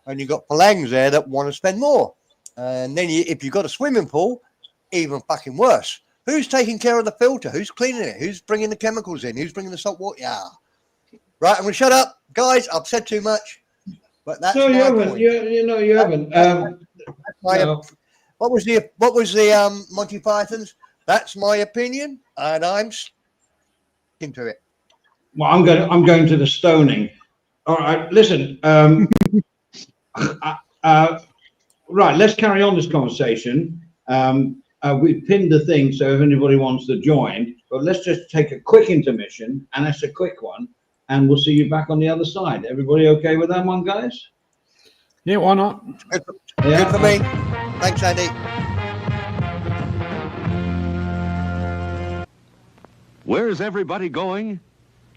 And you've got Palangs there that want to spend more. And then if you've got a swimming pool, even fucking worse. Who's taking care of the filter? Who's cleaning it? Who's bringing the chemicals in? Who's bringing the salt water? Yeah. Right, I'm going to shut up. Guys, I've said too much. But that's No, you my haven't. point. You haven't. No. What was the Monty Python's? That's my opinion, and I'm sticking to it. Well, I'm going to the stoning. All right, listen. Right, let's carry on this conversation. We pinned the thing, so if anybody wants to join, but let's just take a quick intermission, and that's a quick one, and we'll see you back on the other side. Everybody okay with that one, guys? Yeah, why not? Good for me. Thanks, Andy. Where's everybody going?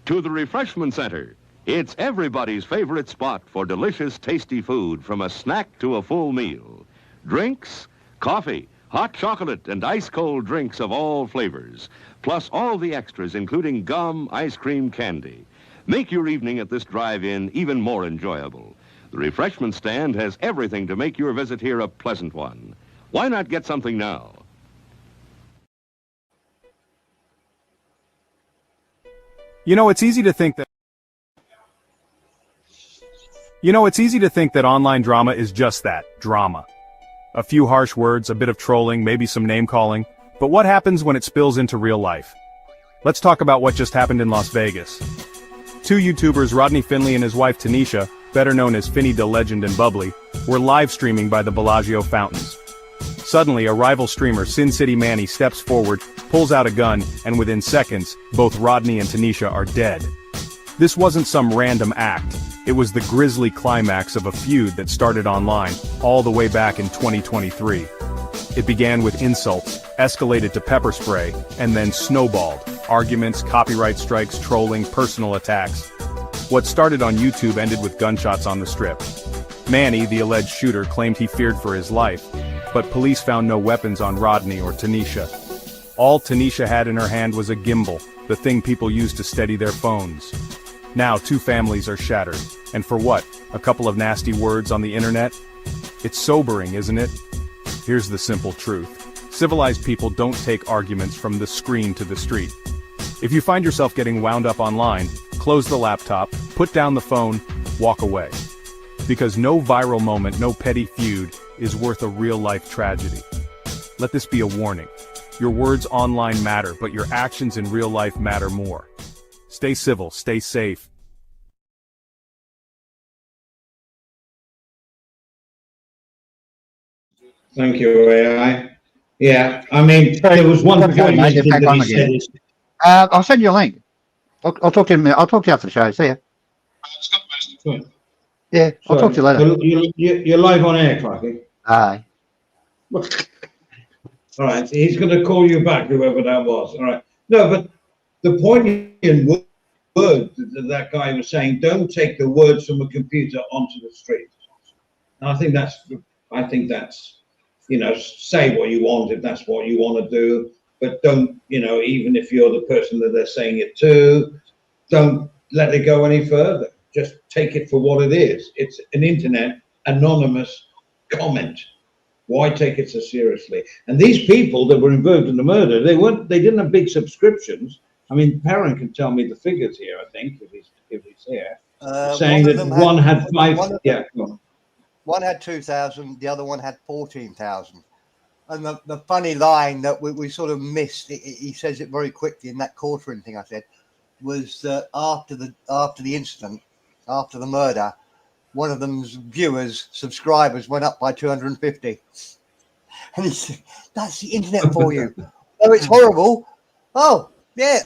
To the refreshment center. It's everybody's favorite spot for delicious, tasty food, from a snack to a full meal. Drinks, coffee, hot chocolate, and ice-cold drinks of all flavors, plus all the extras, including gum, ice cream, candy. Make your evening at this drive-in even more enjoyable. The refreshment stand has everything to make your visit here a pleasant one. Why not get something now? You know, it's easy to think that online drama is just that, drama. A few harsh words, a bit of trolling, maybe some name-calling. But what happens when it spills into real life? Let's talk about what just happened in Las Vegas. Two YouTubers, Rodney Finley and his wife Tanisha, better known as Finny the Legend and Bubbly, were live streaming by the Bellagio fountains. Suddenly, a rival streamer, Sin City Manny, steps forward, pulls out a gun, and within seconds, both Rodney and Tanisha are dead. This wasn't some random act. It was the grisly climax of a feud that started online, all the way back in 2023. It began with insults, escalated to pepper spray, and then snowballed. Arguments, copyright strikes, trolling, personal attacks. What started on YouTube ended with gunshots on the strip. Manny, the alleged shooter, claimed he feared for his life, but police found no weapons on Rodney or Tanisha. All Tanisha had in her hand was a gimbal, the thing people use to steady their phones. Now two families are shattered. And for what? A couple of nasty words on the internet? It's sobering, isn't it? Here's the simple truth. Civilized people don't take arguments from the screen to the street. If you find yourself getting wound up online, close the laptop, put down the phone, walk away. Because no viral moment, no petty feud is worth a real-life tragedy. Let this be a warning. Your words online matter, but your actions in real life matter more. Stay civil, stay safe. Thank you, AI. Yeah, I mean, there was one Gotta go, point mate. Get back that on he said again. is, I'll send you a link. I'll talk to you. I'll talk to you after the show. See ya. Yeah, I'll talk to you later. You're live on air, Clarky. Aye. All right, he's going to call you back, whoever that was. All right. No, but the poignant word that guy was saying, don't take the words from a computer onto the street. And I think that's, you know, say what you want if that's what you want to do, but don't, you know, even if you're the person that they're saying it to, don't let it go any further. Just take it for what it is. It's an internet anonymous comment. Why take it so seriously? And these people that were involved in the murder, they didn't have big subscriptions. I mean, Perrin can tell me the figures here, I think, if he's here, saying that one had five. Yeah. One had 2,000, the other one had 14,000. And the funny line that we sort of missed, he says it very quickly in that quartering thing I said, was that after the incident, after the murder, one of them's viewers, subscribers went up by 250. And he said, that's the internet for you. Oh, it's horrible. Oh, yeah.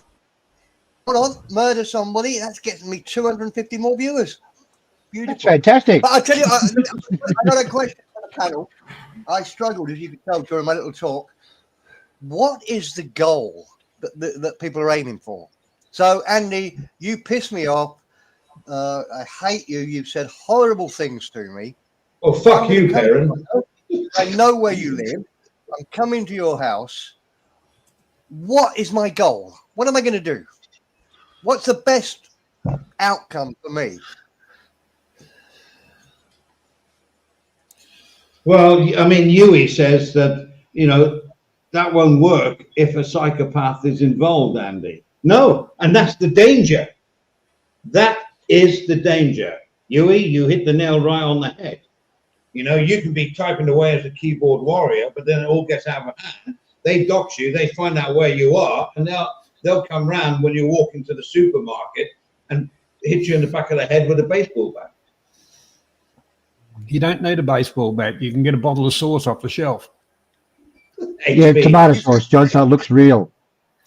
Hold on, murder somebody. That gets me 250 more viewers. Beautiful. That's fantastic. But I'll tell you, I got a question for the panel. I struggled, as you could tell during my little talk. What is the goal that people are aiming for? So, Andy, you piss me off. I hate you. You've said horrible things to me. Oh, fuck you, Karen. I know where you live. I'm coming to your house. What is my goal? What am I going to do? What's the best outcome for me? Well, I mean, Yui says that, you know, that won't work if a psychopath is involved, Andy. No, and that's the danger. That is the danger. Yui, you hit the nail right on the head. You know, you can be typing away as a keyboard warrior, but then it all gets out of hand. They dox you, they find out where you are, and they'll come round when you walk into the supermarket and hit you in the back of the head with a baseball bat. You don't need a baseball bat. You can get a bottle of sauce off the shelf. Yeah, HP. tomato sauce, John, so it looks real.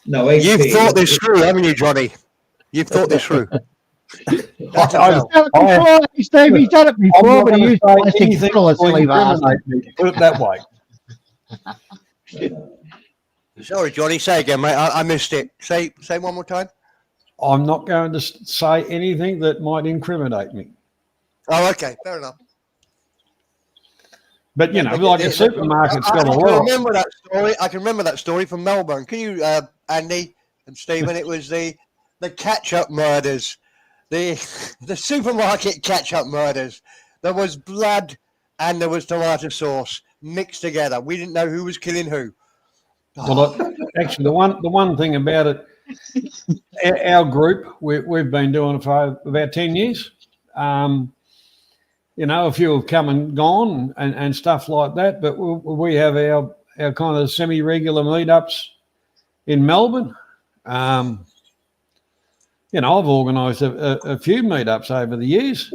No, HP. You've thought this through, haven't you, Johnny? You've thought this through. That's I- He's done it before, but he used plastic anything bottle, a to silly bastard. incriminate me, put it that way. Sorry, Johnny. Say again, mate. I missed it. Say one more time. I'm not going to say anything that might incriminate me. Oh, okay. Fair enough. But, you know, like a supermarket's got a I can lot. remember that story. I can remember that story from Melbourne. Can you, Andy and Stephen? It was the catch-up murders, the supermarket catch-up murders. There was blood and there was tomato sauce mixed together. We didn't know who was killing who. Well, actually, the one thing about it, our group, we've been doing it for about 10 years. You know, a few have come and gone and stuff like that, but we have our kind of semi-regular meetups in Melbourne. You know, I've organised a few meetups over the years.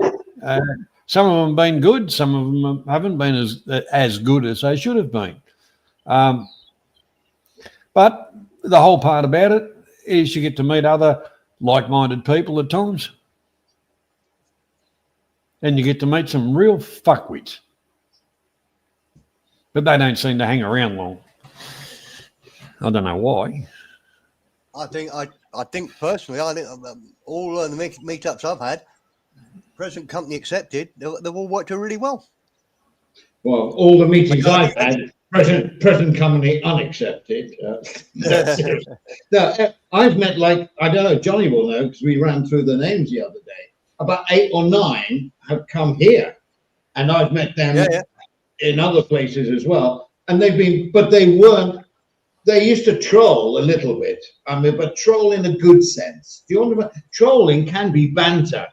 Some of them have been good, some of them haven't been as good as they should have been. But the whole part about it is you get to meet other like-minded people at times. And you get to meet some real fuckwits. But they don't seem to hang around long. I don't know why. I think personally, all the meetups I've had, present company accepted, they've all worked out really well. Well, all the meetings I've had, present company unaccepted. That's it. No, I've met, like, I don't know, Johnny will know because we ran through the names the other day. About 8 or 9 have come here, and I've met them in other places as well. And they've been, but they weren't. They used to troll a little bit. I mean, but troll in a good sense. Do you understand? Trolling can be banter.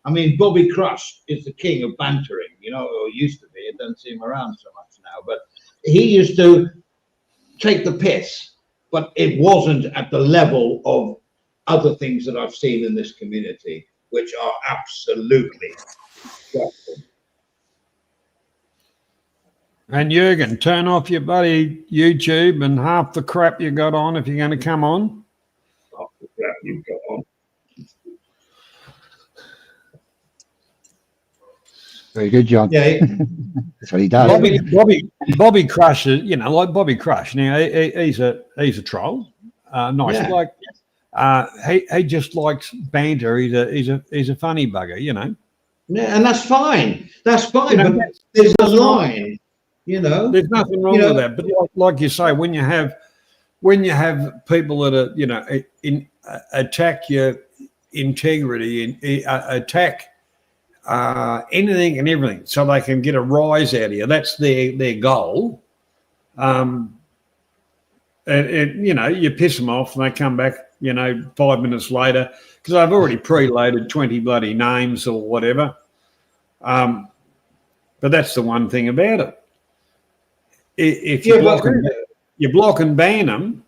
I mean, Bobby Crush is the king of bantering, you know, or used to be. It doesn't see him around so much now, but he used to take the piss, but it wasn't at the level of other things that I've seen in this community, which are absolutely dreadful. And Jurgen, turn off your bloody YouTube and half the crap you got on if you're going to come on. Half the crap you've got on. Very good, John. Yeah, That's what he does. Bobby Crush is, you know, like Bobby Crush. Now he's a troll, nice Yeah. bloke. He just likes banter. He's a funny bugger, you know. yeah, and that's fine. That's fine. You know, but there's a line, you know. There's nothing wrong with that. But like you say, when you have people that are, you know, attack your integrity and attack anything and everything, so they can get a rise out of you. That's their goal. And you know, you piss them off, and they come back, you know, 5 minutes later because I've already preloaded 20 bloody names or whatever. But that's the one thing about it. If you block and ban them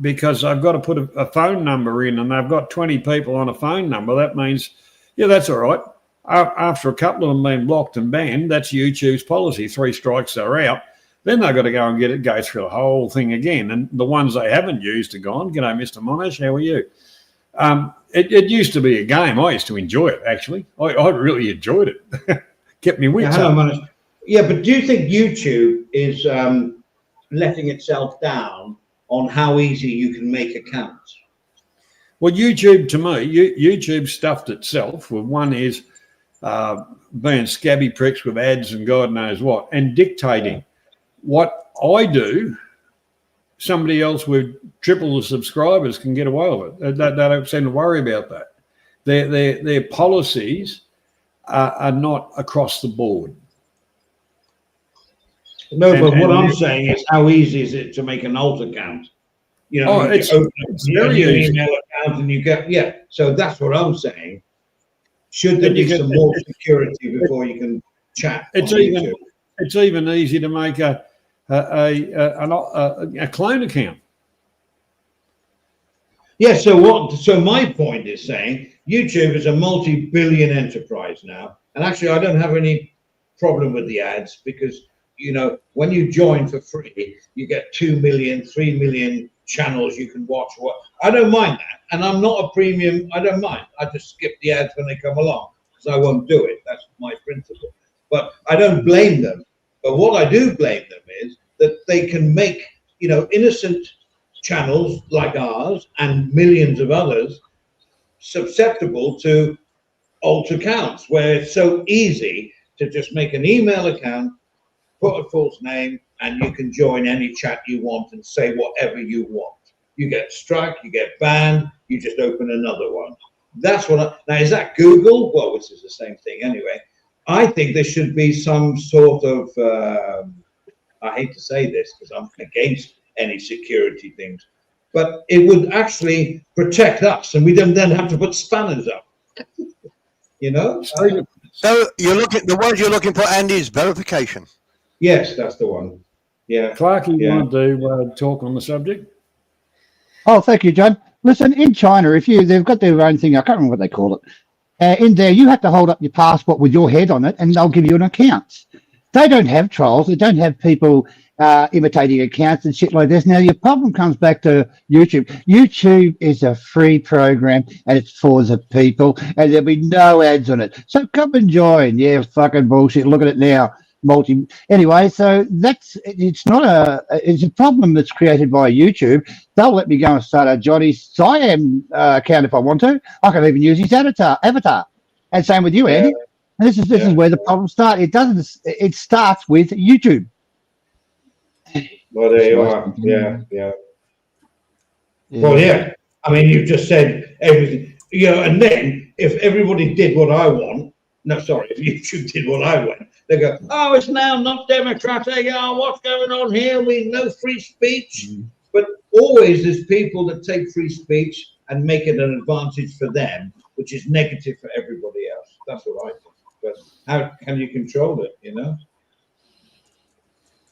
because I've got to put a phone number in, and they've got 20 people on a phone number, that means, yeah, that's all right. After a couple of them being blocked and banned, that's YouTube's policy. 3 strikes, they're out. Then they've got to go and go through the whole thing again. And the ones they haven't used are gone. G'day, Mr. Monash, how are you? It used to be a game. I used to enjoy it, actually. I really enjoyed it. Kept me wits Hello, up. Monash. Yeah, but do you think YouTube is letting itself down on how easy you can make accounts? Well, YouTube, to me, YouTube stuffed itself. Well, one is being scabby pricks with ads and God knows what, and dictating what I do. Somebody else with triple the subscribers can get away with it. They don't seem to worry about that. Their policies are not across the board. No, but what I'm saying is, how easy is it to make an alt account? You know, it's very easy. Email account and you get, so that's what I'm saying. Should there be some more security before you can chat? It's even easy to make a clone account. Yeah. So my point is saying YouTube is a multi-billion enterprise now, and actually I don't have any problem with the ads because when you join for free, you get 2 million, 3 million channels you can watch. I don't mind that, and I'm not a premium. I don't mind. I just skip the ads when they come along because I won't do it. That's my principle. But I don't blame them. But what I do blame them is that they can make innocent channels like ours and millions of others susceptible to alt accounts, where it's so easy to just make an email account, put a false name, and you can join any chat you want and say whatever you want. You get struck, you get banned, you just open another one. That's what now, is that Google? Well, which is the same thing anyway. I think there should be some sort of, I hate to say this because I'm against any security things, but it would actually protect us and we don't then have to put spanners up. So the word you're looking for, Andy, is verification. Yes, that's the one. Yeah. Clark, you want to talk on the subject? Oh, thank you, John. Listen, in China, they've got their own thing. I can't remember what they call it. In there, you have to hold up your passport with your head on it, and they'll give you an account. They don't have trolls. They don't have people imitating accounts and shit like this. Now, your problem comes back to YouTube. YouTube is a free program, and it's for the people, and there'll be no ads on it. So come and join. Yeah, fucking bullshit. Look at it now. Anyway, so it's a problem that's created by YouTube. They'll let me go and start a Johnny Siam account if I want to. I can even use his avatar, and same with you, Andy. And this is where the problem starts. It starts with YouTube. Well, there you are. Yeah. Well, yeah. I mean, you've just said everything. And then if everybody did what I want, if YouTube did what I want, they go, oh, it's now not democratic. Oh, what's going on here? We no free speech. But always there's people that take free speech and make it an advantage for them, which is negative for everybody else. That's what I think. But how can you control it,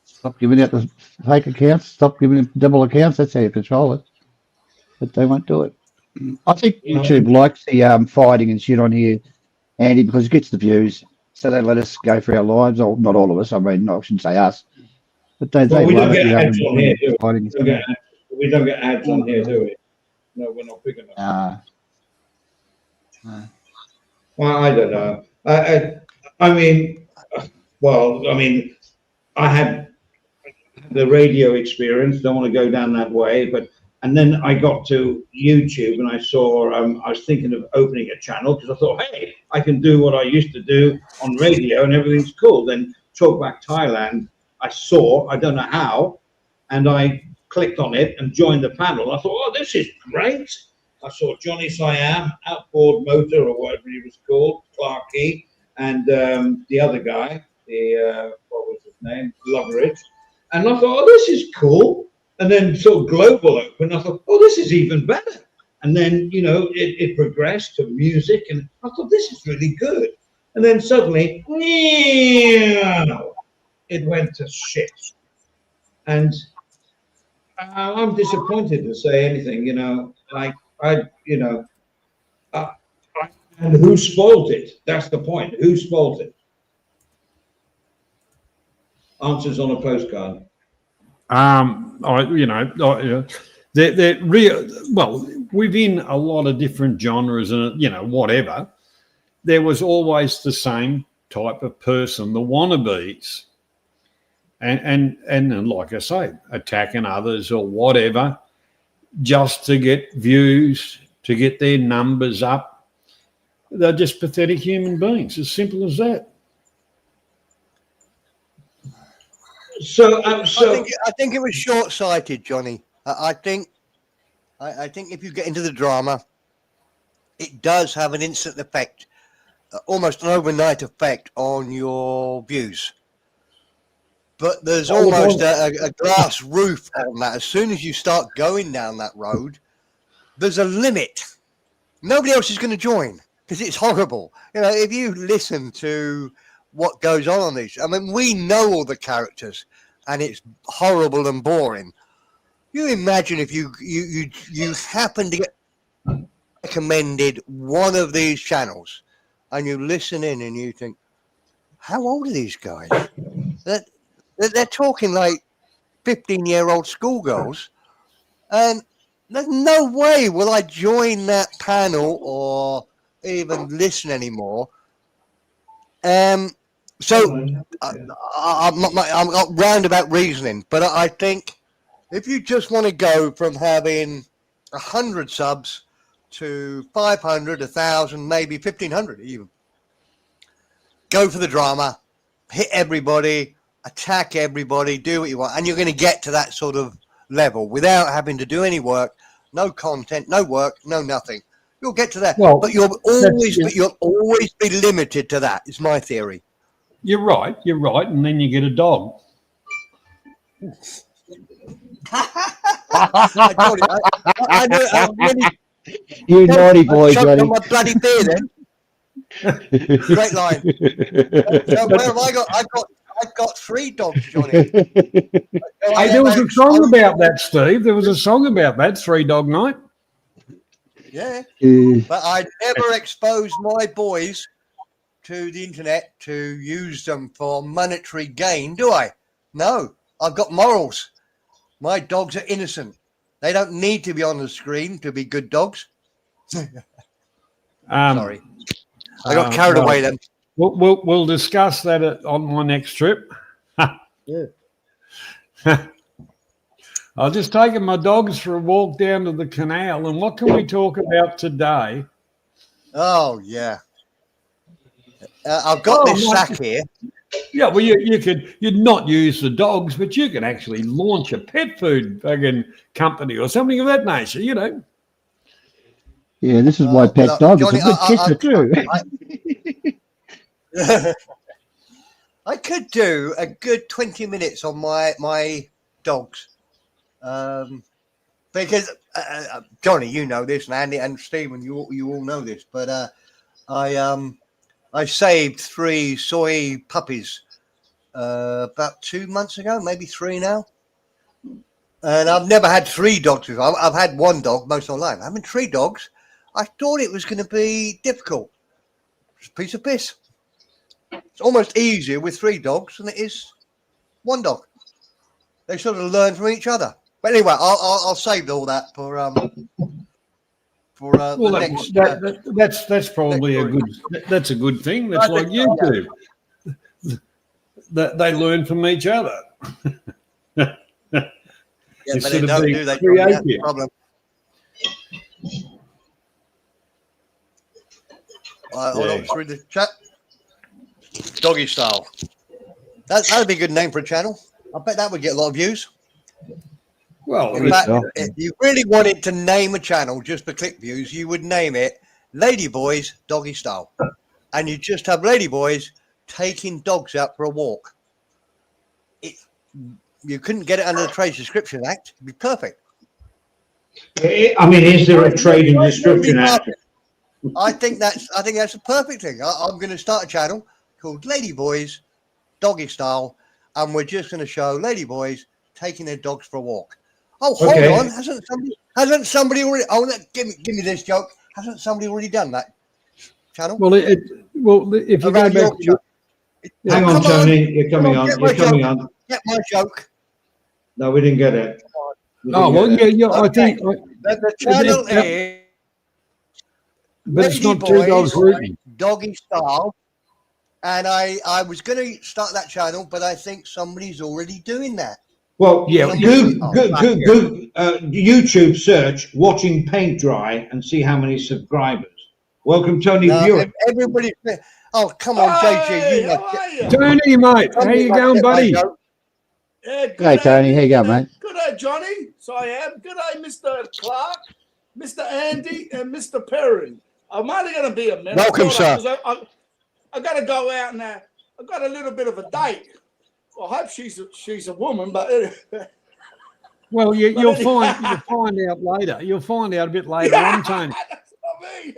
Stop giving out the fake accounts. Stop giving them double accounts. That's how you control it. But they won't do it. I think YouTube likes the fighting and shit on here, Andy, because it gets the views. So they let us go for our lives. Or not all of us. I mean, I shouldn't say us. But we don't get ads on here, do we? We don't get ads on here, do we? No, we're not big enough. Well, I don't know. I mean, I had the radio experience. Don't want to go down that way, and then I got to YouTube and I saw. I was thinking of opening a channel because I thought, hey, I can do what I used to do on radio and everything's cool. Then Talkback Thailand, I don't know how, and I clicked on it and joined the panel. I thought, oh, this is great. I saw Johnny Siam, Outboard Motor, or whatever he was called, Clarkey, and the other guy, what was his name, Loveridge. And I thought, oh, this is cool. And then sort of Global opened. I thought, oh, this is even better. And then, it progressed to music, and I thought, this is really good. And then suddenly, it went to shit. And I'm disappointed to say anything, and who spoiled it? That's the point. Who spoiled it? answers on a postcard? They're real. Well, within a lot of different genres and whatever, there was always the same type of person, the wannabes, and like I say, attacking others or whatever, just to get views, to get their numbers up. They're just pathetic human beings, as simple as that. So, I think it was short-sighted, Johnny. I think if you get into the drama, it does have an instant effect, almost an overnight effect on your views. But there's almost a glass roof on that. As soon as you start going down that road, there's a limit. Nobody else is going to join because it's horrible. If you listen to what goes on these, I mean, we know all the characters, and it's horrible and boring. You imagine if you happen to get recommended one of these channels, and you listen in and you think, how old are these guys? They're talking like 15-year-old schoolgirls, and there's no way will I join that panel or even listen anymore. So I'm not roundabout reasoning, but I think if you just want to go from having 100 subs to 500, 1,000, maybe 1,500 even, go for the drama, hit everybody, attack everybody, do what you want, and you're going to get to that sort of level without having to do any work, no content, no work, no nothing. You'll get to that, but you'll always be limited to that. Is my theory. You're right, and then you get a dog. I know. You naughty boy, Johnny. Johnny. My bloody beer then. Great line. So where have I got? I've got 3 dogs, Johnny. Hey, there was a song about that, Steve. There was a song about that, 3 Dog Night. Yeah. But I never exposed my boys to the internet to use them for monetary gain, do I? No. I've got morals. My dogs are innocent. They don't need to be on the screen to be good dogs. Sorry. I got carried away then. We'll discuss that on my next trip. Yeah. I've just taken my dogs for a walk down to the canal, and what can we talk about today? Oh, yeah. I've got this sack here. Yeah, well, you'd not use the dogs, but you can actually launch a pet food fucking company or something of that nature, Yeah, this is my pet dog. Johnny, it's a good kisser too. I could do a good 20 minutes on my dogs. Because Johnny, you know this, and Andy and Stephen, you all know this, but I saved 3 soy puppies about 2 months ago, maybe 3 now. And I've never had 3 dogs before. I've had 1 dog most of my life. Having 3 dogs, I thought it was going to be difficult. It's a piece of piss. It's almost easier with 3 dogs than it is 1 dog. They sort of learn from each other. But anyway, I'll save all that for the next. That's probably that's a good thing. That's like you do. They learn from each other. Yeah, but they don't do that. That's the problem. Hold on, through the chat. Doggy style. That'd be a good name for a channel. I bet that would get a lot of views. Well, in fact, if you really wanted to name a channel just for click views, you would name it Ladyboys Doggy Style. And you just have Ladyboys taking dogs out for a walk. You couldn't get it under the Trade Description Act. It'd be perfect. I mean, is there a Trade and Description Act? I think that's a perfect thing. I'm going to start a channel called Ladyboys Doggy Style, and we're just going to show Ladyboys taking their dogs for a walk. Oh, hold on! Hasn't somebody already? Oh, give me this joke. Hasn't somebody already done that channel? Well, if you go back, Hang on, come Tony. You're coming Come on. get You're my coming joke. on. Get my joke. No, we didn't get it. We Oh didn't well, get yeah, it. yeah. I Okay. think, The channel is but it's Lady not two dogs Boys rooting. Doggy Style. And I was going to start that channel, but I think somebody's already doing that. Well, Yeah, YouTube search "watching paint dry" and see how many subscribers. Welcome, Tony No, Buick. everybody's. Oh, come on, JJ. Hey, You how must are you? Tony, mate, how somebody you must going, get my buddy? joke. Yeah, good Hey, Tony, how you going, mate? Good day, Johnny. So I am. Good day, Mr. Clark, Mr. Andy, and Mr. Perrin. I'm only going to be a minute. Welcome, sir. I got to go out and I've got a little bit of a date. Well, I hope she's a woman, but Well, But you'll anyway. find out later. You'll find out a bit later on, Tony. That's what I mean.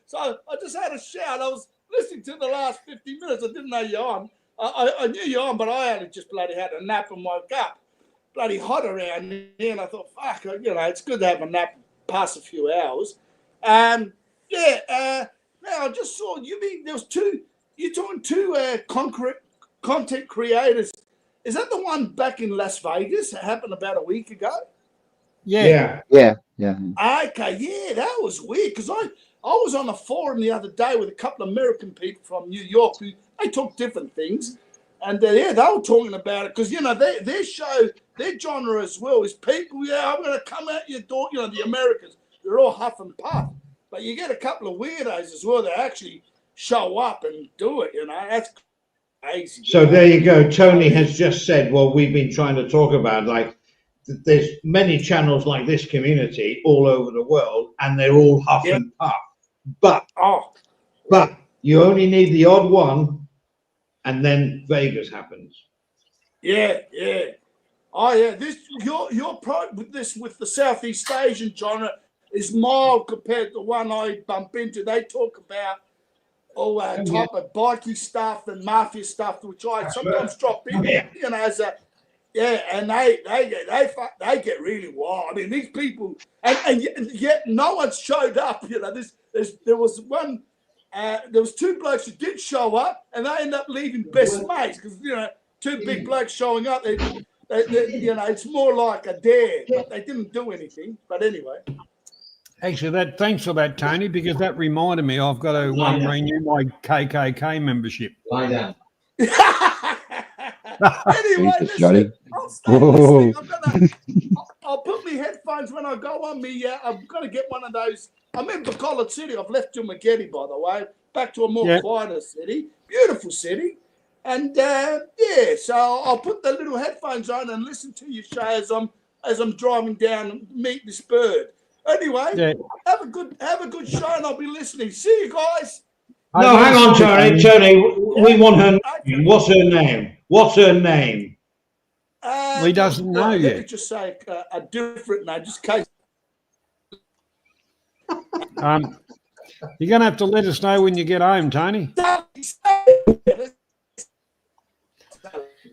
So I just had a shout. I was listening to the last 50 minutes. I didn't know you're on. I knew you're on, but I only just bloody had a nap and woke up. Bloody hot around here, and I thought, fuck, it's good to have a nap past a few hours. Now I just saw you're talking two content creators. Is that the one back in Las Vegas that happened about a week ago? Yeah. Yeah. Okay, yeah, that was weird because I was on a forum the other day with a couple of American people from New York who they talk different things, and they were talking about it because their show, their genre as well is people. Yeah, I'm going to come out your door. The Americans, they're all huff and puff, but you get a couple of weirdos as well that actually show up and do it. That's crazy. So there you go. Tony has just said what we've been trying to talk about. Like, there's many channels like this community all over the world, and they're all huff and puff. But you only need the odd one, and then Vegas happens. Yeah. Oh yeah, your problem with the Southeast Asian genre is mild compared to the one I bump into. They talk about all type of bikey stuff and mafia stuff, which I sometimes drop in, as a and they get really wild. I mean, these people and yet no one showed up. There was one. There was two blokes who did show up, and they ended up leaving best mates because two big blokes showing up. They it's more like a dare, but they didn't do anything. But anyway. Actually, thanks for that, Tony, because that reminded me I've got to renew my KKK membership. Lie down. Anyway, Jesus, Johnny. I'll stay listening. I'll put my headphones when I go on me. I'm going to get one of those. I'm in Bacolod City. I've left Jumageddon, by the way, back to a more quieter city. Beautiful city. And so I'll put the little headphones on and listen to your show as I'm driving down and meet this bird. Anyway, have a good show, and I'll be listening. See you guys. No, hang on, Tony. We want her name. What's her name? What's her name? He doesn't know Let yet. me just say a different name, just in case. You're going to have to let us know when you get home, Tony.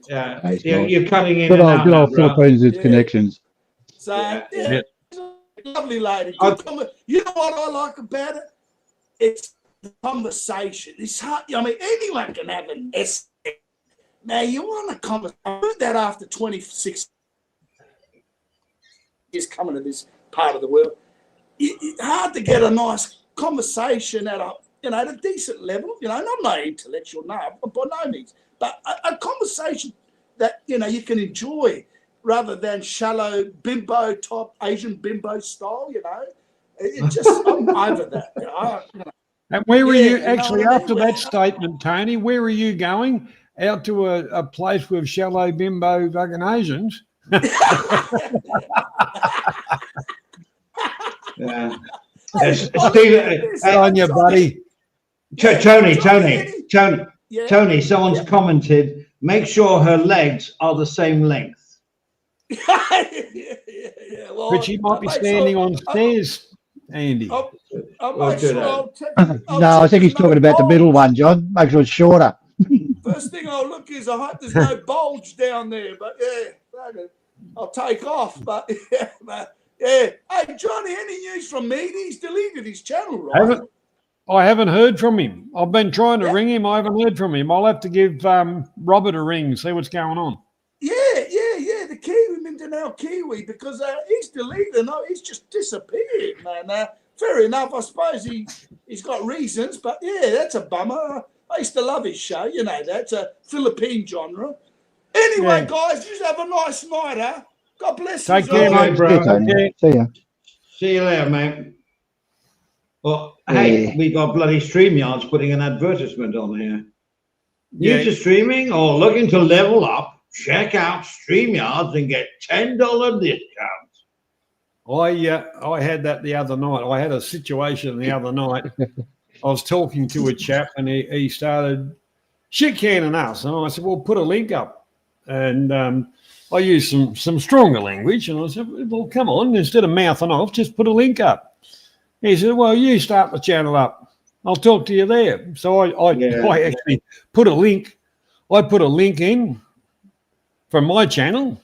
Yeah, you're cutting in Good and old, out. good old now, bro. Philippines connections. So, lovely lady. You know what I like about it? It's the conversation. It's hard. I mean, anyone can have an essay. Now, you want a conversation. I heard that after 26 years coming to this part of the world. It's hard to get a nice conversation at a decent level. I'm not intellectual, no, by no means. But a conversation that, you can enjoy rather than shallow bimbo type, Asian bimbo style, It just, I'm over that. And where were you actually what I mean? after that statement, Tony? Where were you going? Out to a place with shallow bimbo fucking Asians? Yeah. Steve, on you, buddy. Tony, someone's commented, make sure her legs are the same length. Well, But she might be standing on stairs, Andy. I'll We'll make do sure that. I'll check. No, I think he's talking about the middle one, John. Make sure it's shorter. First thing I'll look is I hope there's no bulge down there. But I'll take off. But Hey, Johnny, any news from me? He's deleted his channel, right? I haven't heard from him. I've been trying to ring him. I haven't heard from him. I'll have to give Robert a ring, see what's going on. Yeah, the Kiwi Mindanao Kiwi, because he's deleted. No, he's just disappeared, man. Fair enough, I suppose he's got reasons, but yeah, that's a bummer. I used to love his show, you know, that's a Philippine genre. Anyway, guys, you have a nice night, huh? God bless you. Take care, Okay, mate. bro. Okay. See ya. See you later, mate. Well, hey, we got bloody StreamYards putting an advertisement on here. New to streaming or looking to level up? Check out StreamYards and get $10 discount. I had that the other night. I had a situation the other night. I was talking to a chap and he started shit-canning us. And I said, well, put a link up. And I used some stronger language. And I said, well, come on, instead of mouthing off, just put a link up. He said, well, you start the channel up. I'll talk to you there. So I actually put a link. I put a link in from my channel,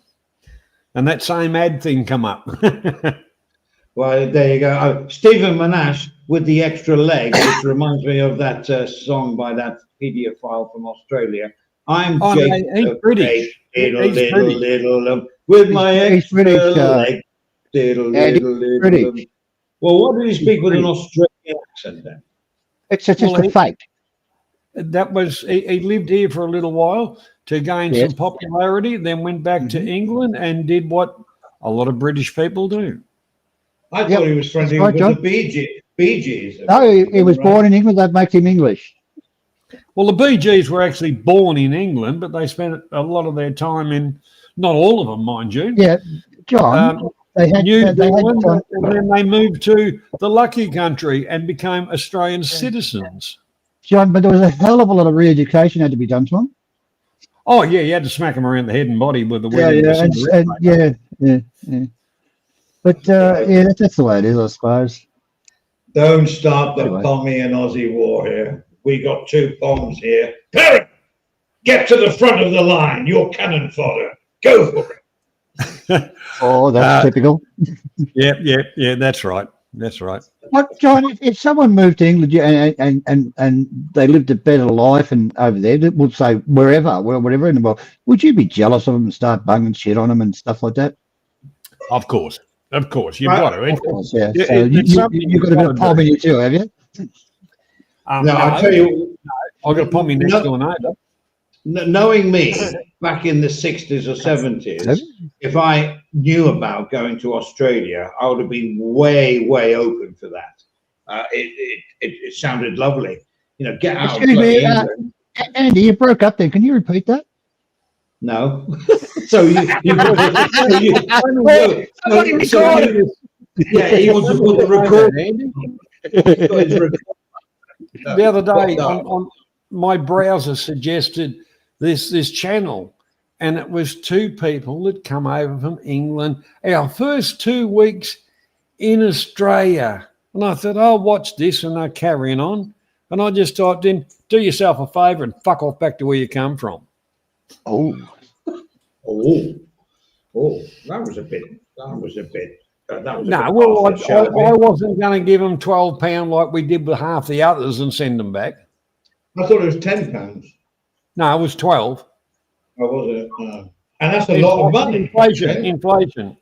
and that same ad thing come up. Well, there you go. Stephen Monash with the extra leg, which reminds me of that song by that paedophile from Australia. I'm Jake, he's British. Little, with my extra leg. Little. Well, what did he speak with an Australian accent then? It's just a fake. That was he lived here for a little while to gain some popularity, then went back to England and did what a lot of British people do. I thought he was friendly with the Bee Gees. No, he was born in England. That makes him English. Well, the Bee Gees were actually born in England, but they spent a lot of their time in, not all of them, mind you. Yeah, John. New Zealand, and then they moved to the lucky country and became Australian citizens. John, but there was a hell of a lot of re-education had to be done to them. Oh, yeah, you had to smack them around the head and body with the yeah. But that's the way it is, I suppose. Don't start the Pommy and Aussie war here. We got two Poms here. Parrot, get to the front of the line. You're cannon fodder. Go for it. Oh, that's typical. Yeah, that's right. That's right. What, John, if someone moved to England and they lived a better life and over there, we'll say whatever in the world, would you be jealous of them and start bunging shit on them and stuff like that? Of course. You've got to. Of course, yeah. So you've got a bit of pom in you too, have you? No, I'll tell you. I've got a pommy next door neighbour. Knowing me back in the 60s or 70s, if I knew about going to Australia, I would have been way open for that. It sounded lovely. You know, get out of England. Andy, you broke up there. Can you repeat that? No. So he wants to put the record. The other day on my browser suggested this channel, and it was two people that come over from England. Our first 2 weeks in Australia, and I thought, I'll watch this, and they're carrying on. And I just typed in, do yourself a favour and fuck off back to where you come from. Oh, that was a bit. I wasn't going to give them £12 like we did with half the others and send them back. I thought it was £10. No, it was 12. Oh, was it? And that's a lot of money. Inflation.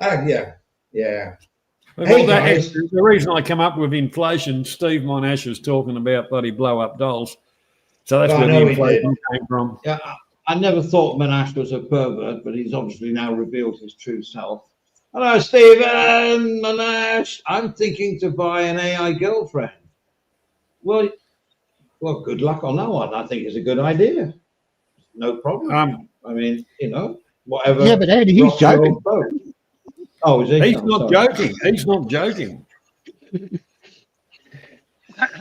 Yeah. Well, the reason I come up with inflation, Steve Monash was talking about bloody blow-up dolls. So that's where the inflation came from. Yeah, I never thought Monash was a pervert, but he's obviously now revealed his true self. Hello, Stephen Monash. I'm thinking to buy an AI girlfriend. Well, good luck on that one. I think it's a good idea. No problem. I mean, whatever. Yeah, but Andy, he's joking. Oh, is he? He's not joking. He's not joking.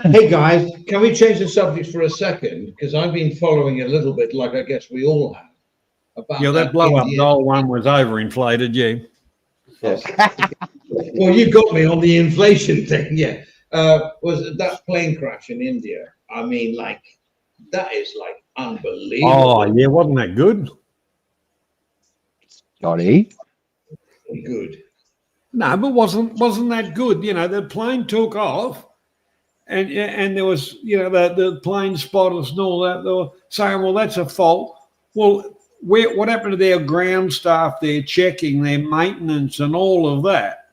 Hey guys, can we change the subject for a second? Because I've been following a little bit, like I guess we all have. About that blow-up doll one was overinflated, yeah. Yes. Well, you got me on the inflation thing, yeah. Was that plane crash in India? I mean, that is unbelievable. Oh, yeah, wasn't that good? Johnny? Good. No, but wasn't that good? You know, the plane took off, and there was, you know, the plane spotters and all that. They were saying, well, that's a fault. Well, what happened to their ground staff, their checking, their maintenance, and all of that?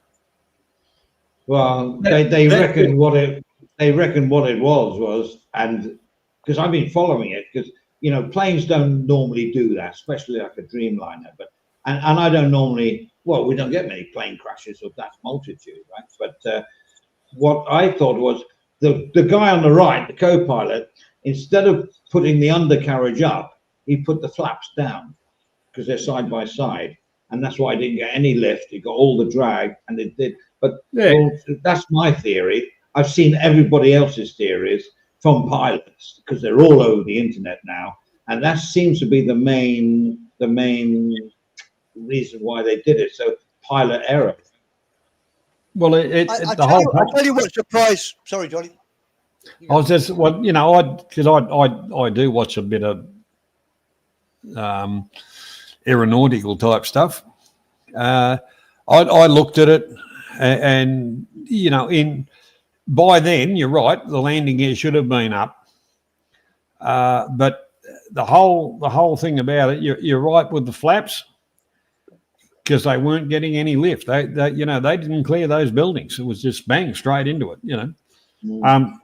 Well, they reckon what it was, and because I've been following it, because you know planes don't normally do that, especially like a Dreamliner. But and I don't normally. Well, we don't get many plane crashes of that multitude, right? But what I thought was the guy on the right, the co-pilot, instead of putting the undercarriage up, he put the flaps down because they're side by side, and that's why I didn't get any lift. He got all the drag, and it did. But well, that's my theory. I've seen everybody else's theories from pilots because they're all over the internet now, and that seems to be the main reason why they did it. So pilot error. Well, I'll tell you what surprised. Sorry, Johnny. I was just, well, you know, I do watch a bit of aeronautical type stuff. I looked at it, and you know, by then you're right, the landing gear should have been up, but the whole thing about it, you're right with the flaps, because they weren't getting any lift. They you know, they didn't clear those buildings. It was just bang straight into it. You know,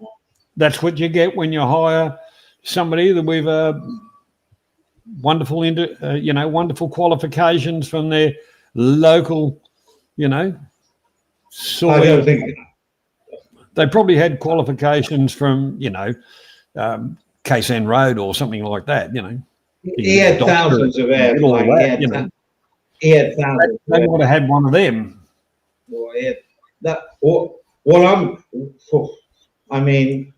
that's what you get when you hire somebody that with wonderful wonderful qualifications from their local, you know, soil. I don't think they probably had qualifications from, you know, KSN Road or something like that. You know, he had thousands of airplanes. He had thousands. They would have had one of them. Well, I mean,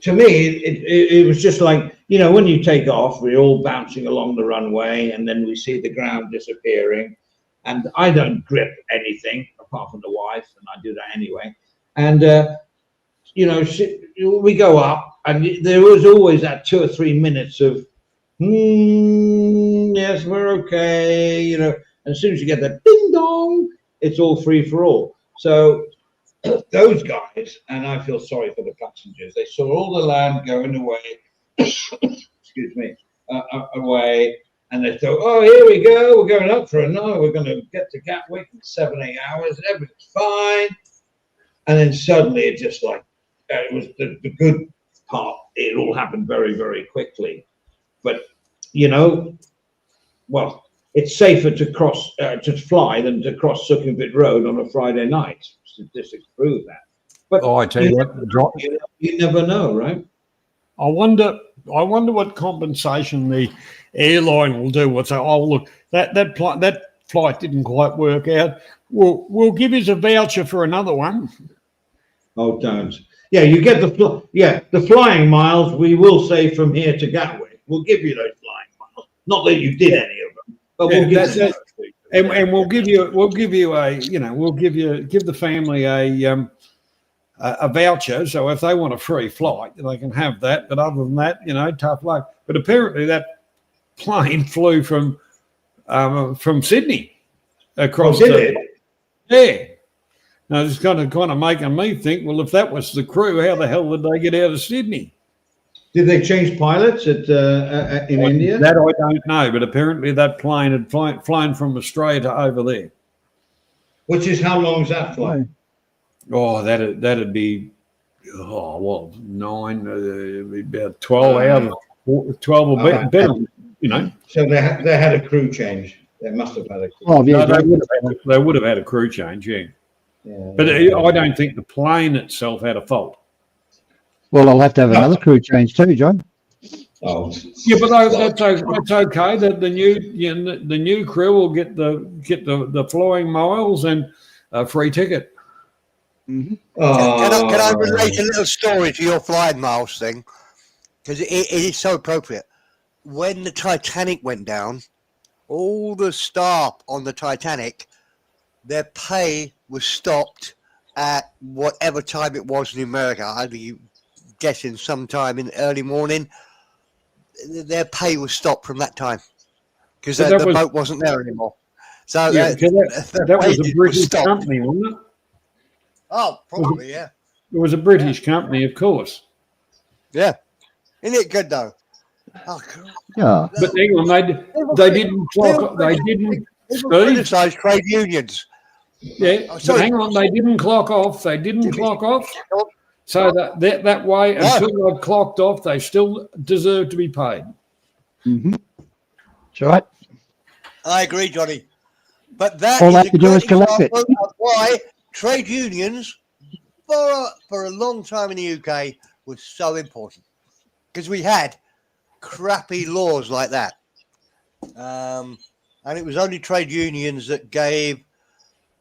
to me, it was just like, you know, when you take off, we're all bouncing along the runway, and then we see the ground disappearing. And I don't grip anything apart from the wife, and I do that anyway. And you know, we go up, and there was always that 2 or 3 minutes of, yes, we're okay, you know. And as soon as you get that ding dong, it's all free for all. So those guys, and I feel sorry for the passengers, they saw all the land going away, excuse me, away, and they thought, oh, here we go, we're going up for a night, we're going to get to Gatwick in 7-8 hours, and everything's fine. And then suddenly it just like, it was the good part, it all happened very, very quickly. But, you know, well, it's safer to fly than to cross Sukhumvit Road on a Friday night. Statistics prove that. But I tell you what, you never know, right? I wonder what compensation the airline will do. We'll say, oh look, that flight didn't quite work out. We'll give you a voucher for another one. Oh, don't. Yeah, you get the flying miles. We will say from here to Gatwick. We'll give you those flying miles. Not that you did any of them, but we'll give you. And we'll give you give the family a voucher. So if they want a free flight, they can have that. But other than that, you know, tough luck. But apparently that plane flew from Sydney across. Yeah. Now it's kind of making me think. Well, if that was the crew, how the hell did they get out of Sydney? Did they change pilots in India? That I don't know, but apparently that plane had flown from Australia to over there. Which is how long is that flight? Oh, that'd be, about 12 hours, 12 or better, you know. So they had a crew change. They must have had a crew. Oh, yeah, they would have had a crew change, yeah. But I don't think the plane itself had a fault. Well, I'll have to have another crew change too, John. Oh, yeah, but that's okay. The new crew will get the flying miles and a free ticket. Mm-hmm. Can I relate a little story to your flying miles thing? Because it is so appropriate. When the Titanic went down, all the staff on the Titanic, their pay was stopped at whatever time it was in America. I'm guessing sometime in the early morning. Their pay was stopped from that time because the boat wasn't there anymore. So Yeah, because that was a wages British stopped. company, wasn't it? Oh, probably, yeah. It was a British company, of course. Yeah. Isn't it good, though? Oh, God. Yeah. But hang on, they didn't clock. They didn't. People Steve, criticise trade unions. yeah, Oh, but sorry. hang on, they didn't clock off. They didn't clock off. So that way, No. until they've clocked off, they still deserve to be paid. Mm-hmm. That's right. I agree, Johnny. But that All is they a have to do great is collect it. example of why trade unions for a long time in the UK was so important. Because we had crappy laws like that. And it was only trade unions that gave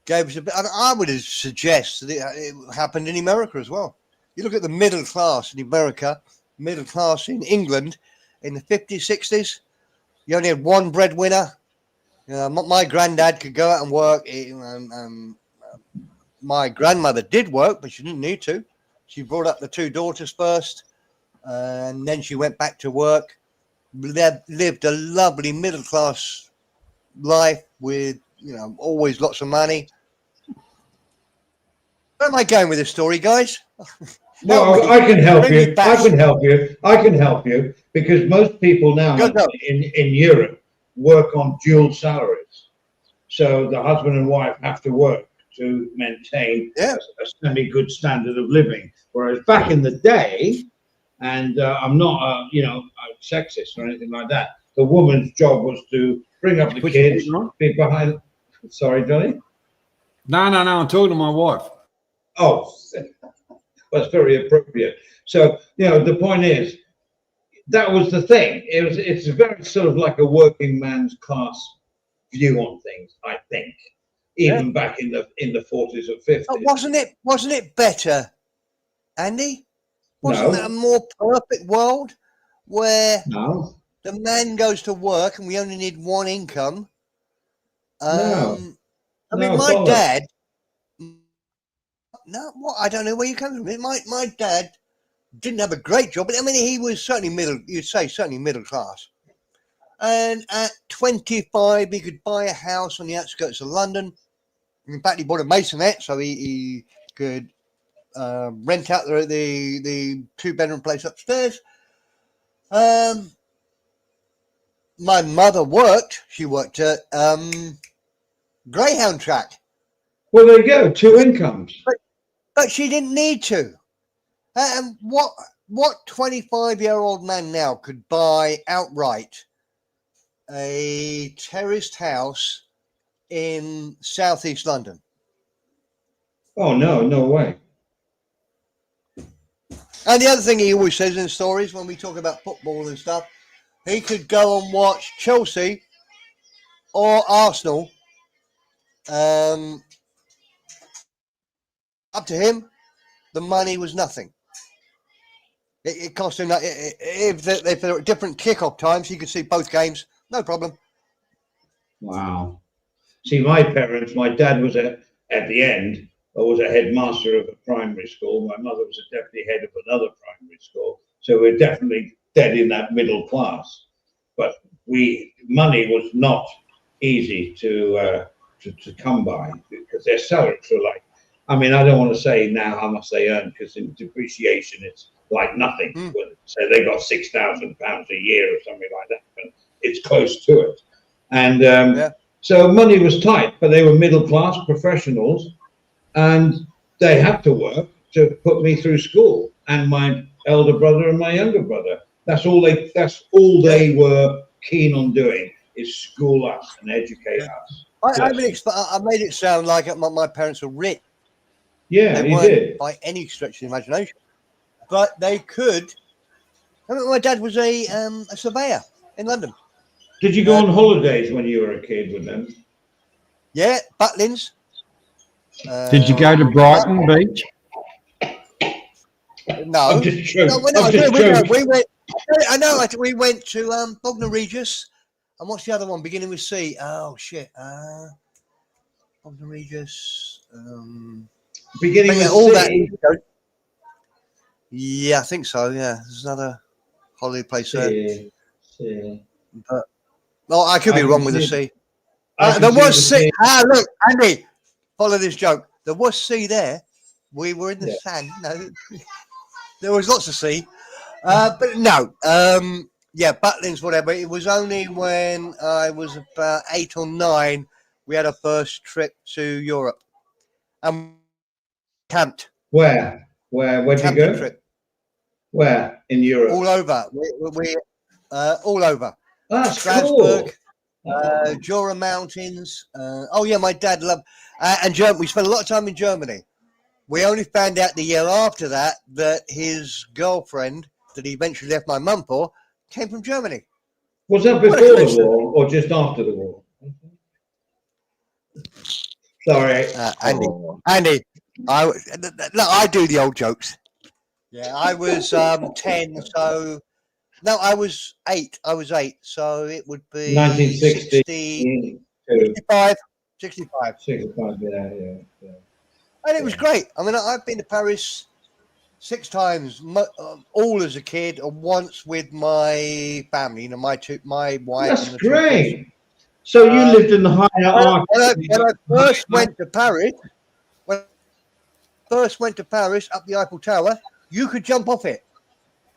us a bit. And I would suggest that it happened in America as well. You look at the middle class in America, middle class in England in the 50s, 60s, you only had one breadwinner. My granddad could go out and work. My grandmother did work, but she didn't need to. She brought up the two daughters first, and then she went back to work. Lived a lovely middle class life with, always lots of money. Where am I going with this story, guys? Well, I can help Bring me you. back. I can help you because most people now Go. in Europe work on dual salaries. So the husband and wife have to work to maintain a semi-good standard of living. Whereas back in the day, and I'm not, sexist or anything like that, the woman's job was to bring up the kids, be behind. Sorry, Johnny? No, I'm talking to my wife. Oh, that's very appropriate. So, the point is, that was the thing. It's very sort of like a working man's class view on things, I think, even back in the 40s or 50s. But wasn't it better, Andy? Wasn't that a No, more perfect world where no, the man goes to work and we only need one income? no, I mean, no, my bollocks. dad. No, what? I don't know where you come from. My dad didn't have a great job, but I mean, he was certainly middle. You'd say certainly middle class. And at 25, he could buy a house on the outskirts of London. In fact, he bought a masonette, so he could rent out the 2-bedroom place upstairs. My mother worked. She worked at Greyhound track. Well, there you go, two incomes. But she didn't need to. And what 25-year-old man now could buy outright a terraced house in southeast London? Oh, no way. And the other thing he always says in stories when we talk about football and stuff, he could go and watch Chelsea or Arsenal. Up to him, the money was nothing. It cost him that. If there were different kickoff times, he could see both games, no problem. Wow. See, my parents, my dad was at the end, was a headmaster of a primary school. My mother was a deputy head of another primary school. So we're definitely dead in that middle class. But money was not easy to come by because their salaries were like, I mean, I don't want to say now how much they earn because in depreciation it's like nothing. So they got £6,000 a year or something like that, but it's close to it. And so money was tight, but they were middle class professionals, and they had to work to put me through school, and my elder brother and my younger brother. That's all they were keen on doing is school us and educate us. I made it sound like my parents were rich. Yeah, they you weren't did. by any stretch of the imagination, but they could. I mean, my dad was a surveyor in London. Did you go on holidays when you were a kid with them? Yeah, Butlins. Did you go to Brighton Beach? No. I'm just joking. We went. I know. We went to Bognor Regis, and what's the other one beginning with C? Oh shit. Bognor Regis. Beginning with all C. that. Yeah, I think so. Yeah, there's another holiday place there. C. But I could be wrong with the C. There was sea. Look, Andy, follow this joke. There was sea there. We were in the sand. No, there was lots of sea. But no, yeah, Butlins, whatever. It was only when I was about 8 or 9 we had our first trip to Europe and camped. Where? Where'd you go? Trip. Where in Europe? All over. We all over. That's Strasbourg, cool. Jura Mountains. Oh yeah, my dad loved and Germany. We spent a lot of time in Germany. We only found out the year after that his girlfriend that he eventually left my mum for came from Germany. Was that before the war or just after the war? Sorry, Andy, I do the old jokes. Yeah, I was 10, so no, I was 8. I was 8, so it would be 1960, 65. 65, yeah. And it was great. I mean, I've been to Paris 6 times, all as a kid, and once with my family. You know, my wife. That's and the great. So you lived in the higher arc. When I first went to Paris, up the Eiffel Tower, you could jump off it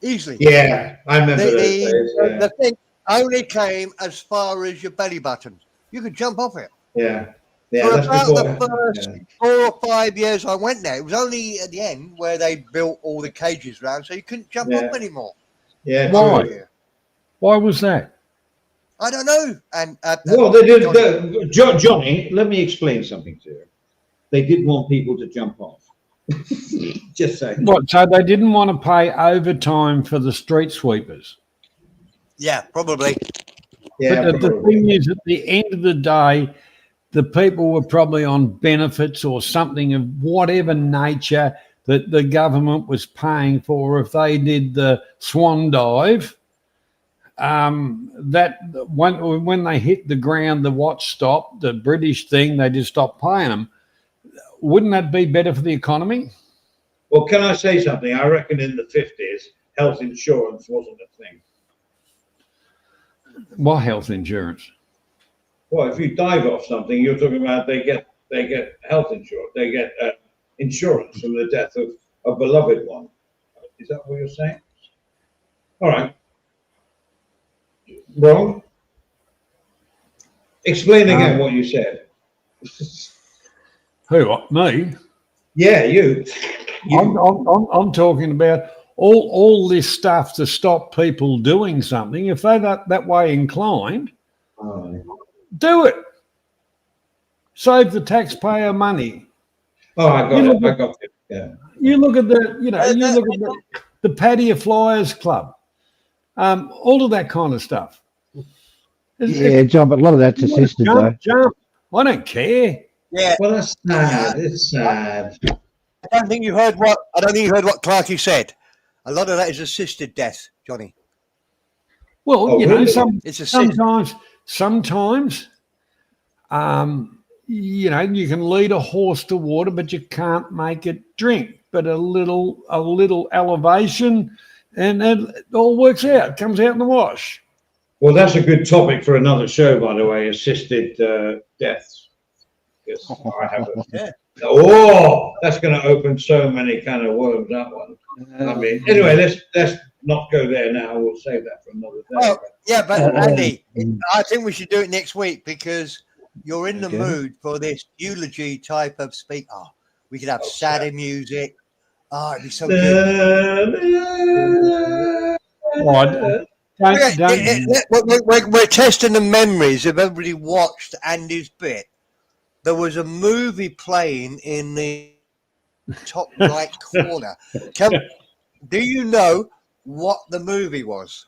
easily. Yeah, I remember those days. The thing only came as far as your belly button. You could jump off it. Yeah. For That's about before. the first 4 or 5 years I went there, it was only at the end where they built all the cages around, so you couldn't jump off anymore. Yeah. Why? Why was that? I don't know. And well, they did. Johnny, let me explain something to you. They did want people to jump off. Just saying. What? So they didn't want to pay overtime for the street sweepers. Yeah, probably. Yeah. But the thing is, at the end of the day, the people were probably on benefits or something of whatever nature that the government was paying for. If they did the swan dive, that when they hit the ground, the watch stopped. The British thing, they just stopped paying them. Wouldn't that be better for the economy? Well, can I say something? I reckon in the 50s, health insurance wasn't a thing. What health insurance? Well, if you dive off something, you're talking about they get health insurance. They get insurance from the death of a beloved one. Is that what you're saying? All right. Wrong. Explain again what you said. Who? Me? Yeah, you. I'm talking about all this stuff to stop people doing something. If they're that way inclined, do it. Save the taxpayer money. Oh, I got it. Yeah. You look at the Patio Flyers Club, all of that kind of stuff. Yeah, John, but a lot of that's assisted though. Jump. I don't care. Yeah. Well, that's sad. It's sad. I don't think you heard what Clarkey said. A lot of that is assisted death, Johnny. Well, really? sometimes, you can lead a horse to water, but you can't make it drink. But a little elevation, and it all works out. It comes out in the wash. Well, that's a good topic for another show, by the way, assisted deaths. Yes, I have it. Oh, that's going to open so many kind of worms, that one. I mean, anyway, let's not go there now. We'll save that for another day. Oh, yeah, but Andy, I think we should do it next week because you're in the mood for this eulogy type of speak. Oh, we could have sad music. Oh, it'd be so good. We're testing the memories of everybody watched Andy's bit. There was a movie playing in the top right corner. Do you know what the movie was?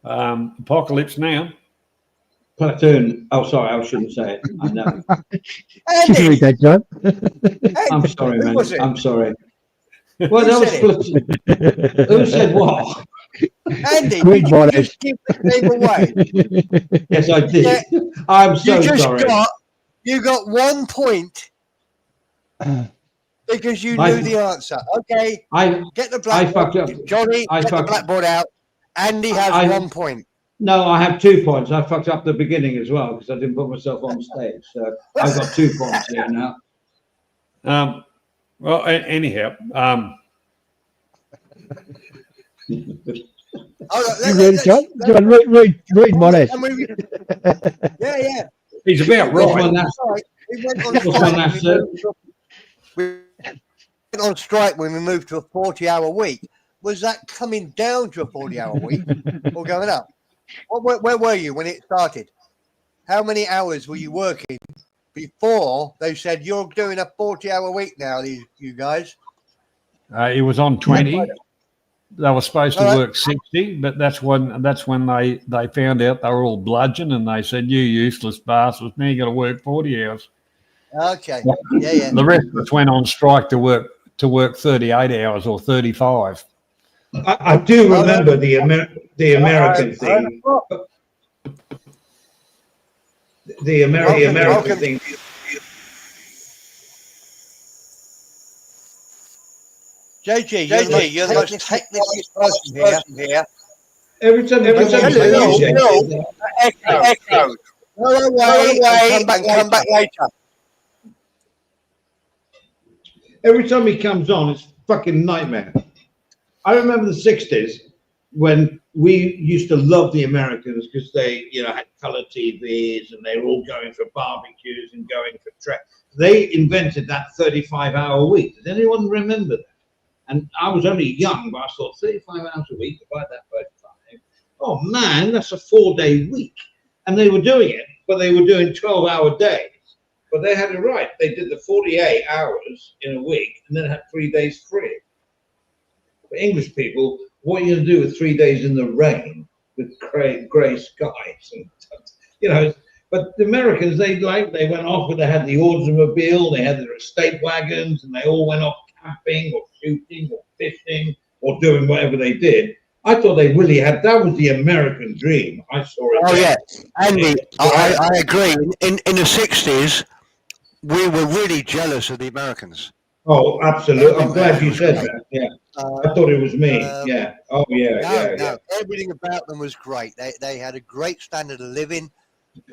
Apocalypse Now. Platoon. Oh, sorry, I shouldn't say it. I know. Andy, read that, John. I'm sorry, man. I'm sorry. Well, that was Platoon. Who said what? Andy, did you just give the game away? Yes, I did. Yeah. I'm so sorry. You got 1 point because you knew the answer. Okay, get the blackboard. Johnny, get the blackboard out. Andy has 1 point. No, I have 2 points. I fucked up the beginning as well because I didn't put myself on stage. So I've got 2 points here now. Well, anyhow, Oh, You read it, John? John, read Monash. yeah. he's about right. We went on What's strike. on that, sir? We went on strike when we moved to a 40-hour week. Was that coming down to a 40-hour week or going up? Where were you when it started? How many hours were you working before they said you're doing a 40-hour week now, you guys? He was on 20. They were supposed to work 60, but that's when they found out they were all bludgeon, and they said, "You useless bastards! Now you got to work 40 hours." Okay. Yeah. The rest of us went on strike to work 38 hours or 35. I do remember the American thing. The American thing. JG, you're the most technical person here. Every time you Echo. Go away and come back later. Every time he comes on, it's fucking nightmare. I remember the 60s when we used to love the Americans because they, had color TVs and they were all going for barbecues and going for trek. They invented that 35-hour week. Does anyone remember that? And I was only young, but I thought 35 hours a week, divide that by 5. Oh man, that's a 4-day week. And they were doing it, but they were doing 12-hour days. But they had it right. They did the 48 hours in a week and then had 3 days free. For English people, what are you going to do with 3 days in the rain with grey skies? And, but the Americans, they went off and they had the automobile, they had their estate wagons, and they all went off camping or shooting or fishing or doing whatever they did. I thought they really had, that was the American dream. I saw it. Oh, yeah. Andy, I agree. In the 60s, we were really jealous of the Americans. Oh, absolutely. I'm glad you said that. Yeah. I thought it was me. Yeah. Oh, yeah. No. Everything about them was great. They had a great standard of living.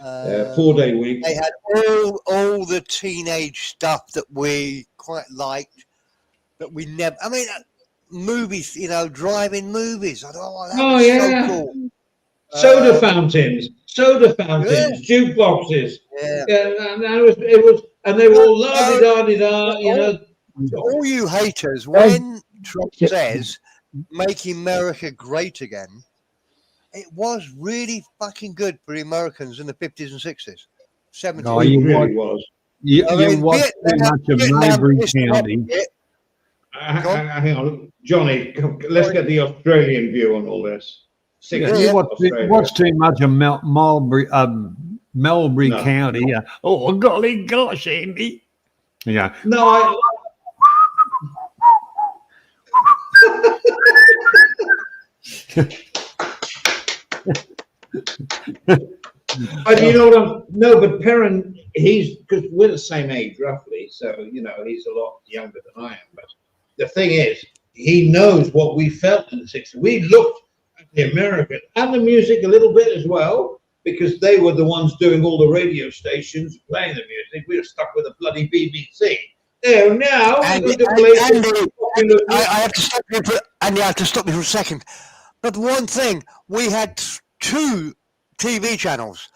4-day week. They had all the teenage stuff that we quite liked, that we never. I mean, movies. Drive-in movies. I thought, that was so cool. Soda fountains, jukeboxes. Yeah. And it was, and they were all la-di-da-di-da. To all you haters, when Trump says "Make America Great Again," it was really fucking good for the Americans in the 50s and 60s, 70s. No, it really was. You watched too much of Maybury County. Hang on, Johnny. Let's get the Australian view on all this. You watch too much of Mulberry County. Oh, golly gosh, Andy. Yeah. No, but Perrin, because we're the same age roughly, so he's a lot younger than I am. But the thing is, he knows what we felt in the 60s. We looked at the American and the music a little bit as well, because they were the ones doing all the radio stations playing the music. We were stuck with a bloody BBC. There now, I have to stop you for a second. But one thing, we had 2 TV channels.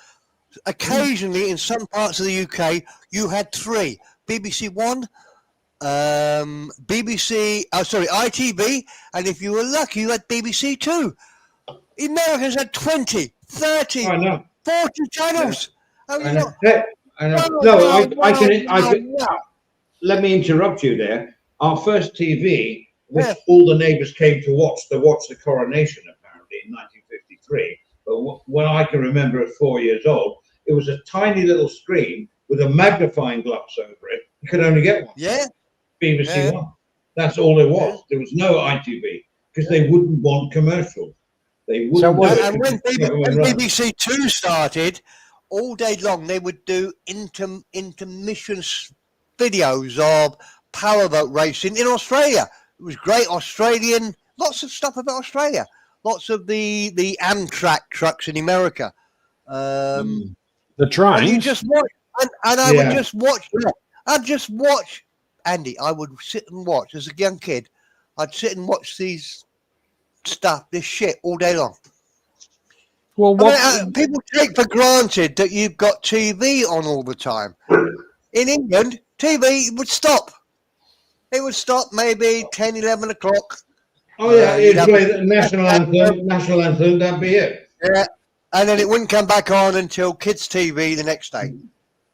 Occasionally, in some parts of the UK, you had 3. BBC One, ITV, and if you were lucky, you had BBC Two. The Americans had 20, 30, 40 channels. I can. Let me interrupt you there. Our first TV, which all the neighbours came to watch the coronation, apparently, in 1953. But when I can remember at 4 years old, it was a tiny little screen with a magnifying glass over it. You could only get one. Yeah. BBC One. That's all it was. There was no ITV because they wouldn't want commercials. They wouldn't. And when BBC Two started, all day long they would do intermission videos of powerboat racing in Australia. It was great. Lots of stuff about Australia. lots of the Amtrak trucks in America. The And you trains. just watch, and I would just watch. I'd just watch, Andy. I would sit and watch as a young kid. I'd sit and watch this shit all day long. Well, I mean, people take for granted that you've got TV on all the time. In England, TV would stop. It would stop maybe 10, 11 o'clock. Oh yeah, you'd you'd have- play the national anthem, that'd be it. Yeah, and then it wouldn't come back on until Kids TV the next day.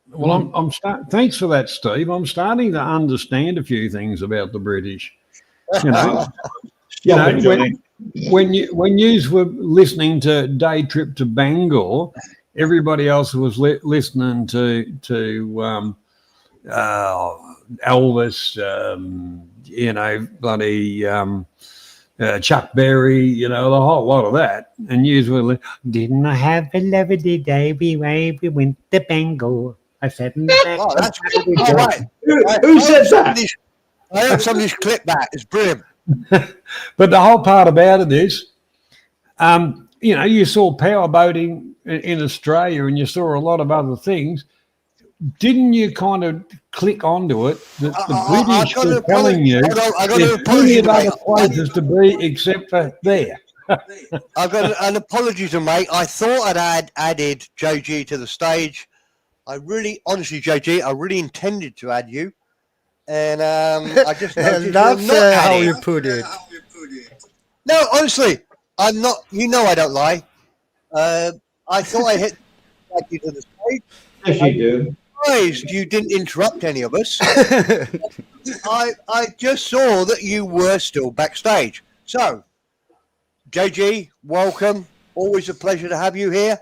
Well, thanks for that, Steve. I'm starting to understand a few things about the British. You know, Stop it, Johnny. when you were listening to Day Trip to Bangor, everybody else was listening to Elvis, you know, bloody Chuck Berry, you know, the whole lot of that. And you were, didn't I have a lovely day? We went to Bangor. I said, Oh, that's all right. Who said that? I heard somebody's clip that. It's brilliant. But the whole part about it is, you know, you saw powerboating in Australia and you saw a lot of other things. Didn't you kind of click onto it that the British were telling you there's plenty of other places to be except for there? I've got an apology to make. I thought I'd added JG to the stage. I really, honestly, JG, I really intended to add you. And I just noticed That's you're not how adding. you put it. No, honestly, I'm not. You know I don't lie. I thought I hit you to the stage. Yes, you do. Surprised you didn't interrupt any of us. I just saw that you were still backstage. So, JG, welcome. Always a pleasure to have you here.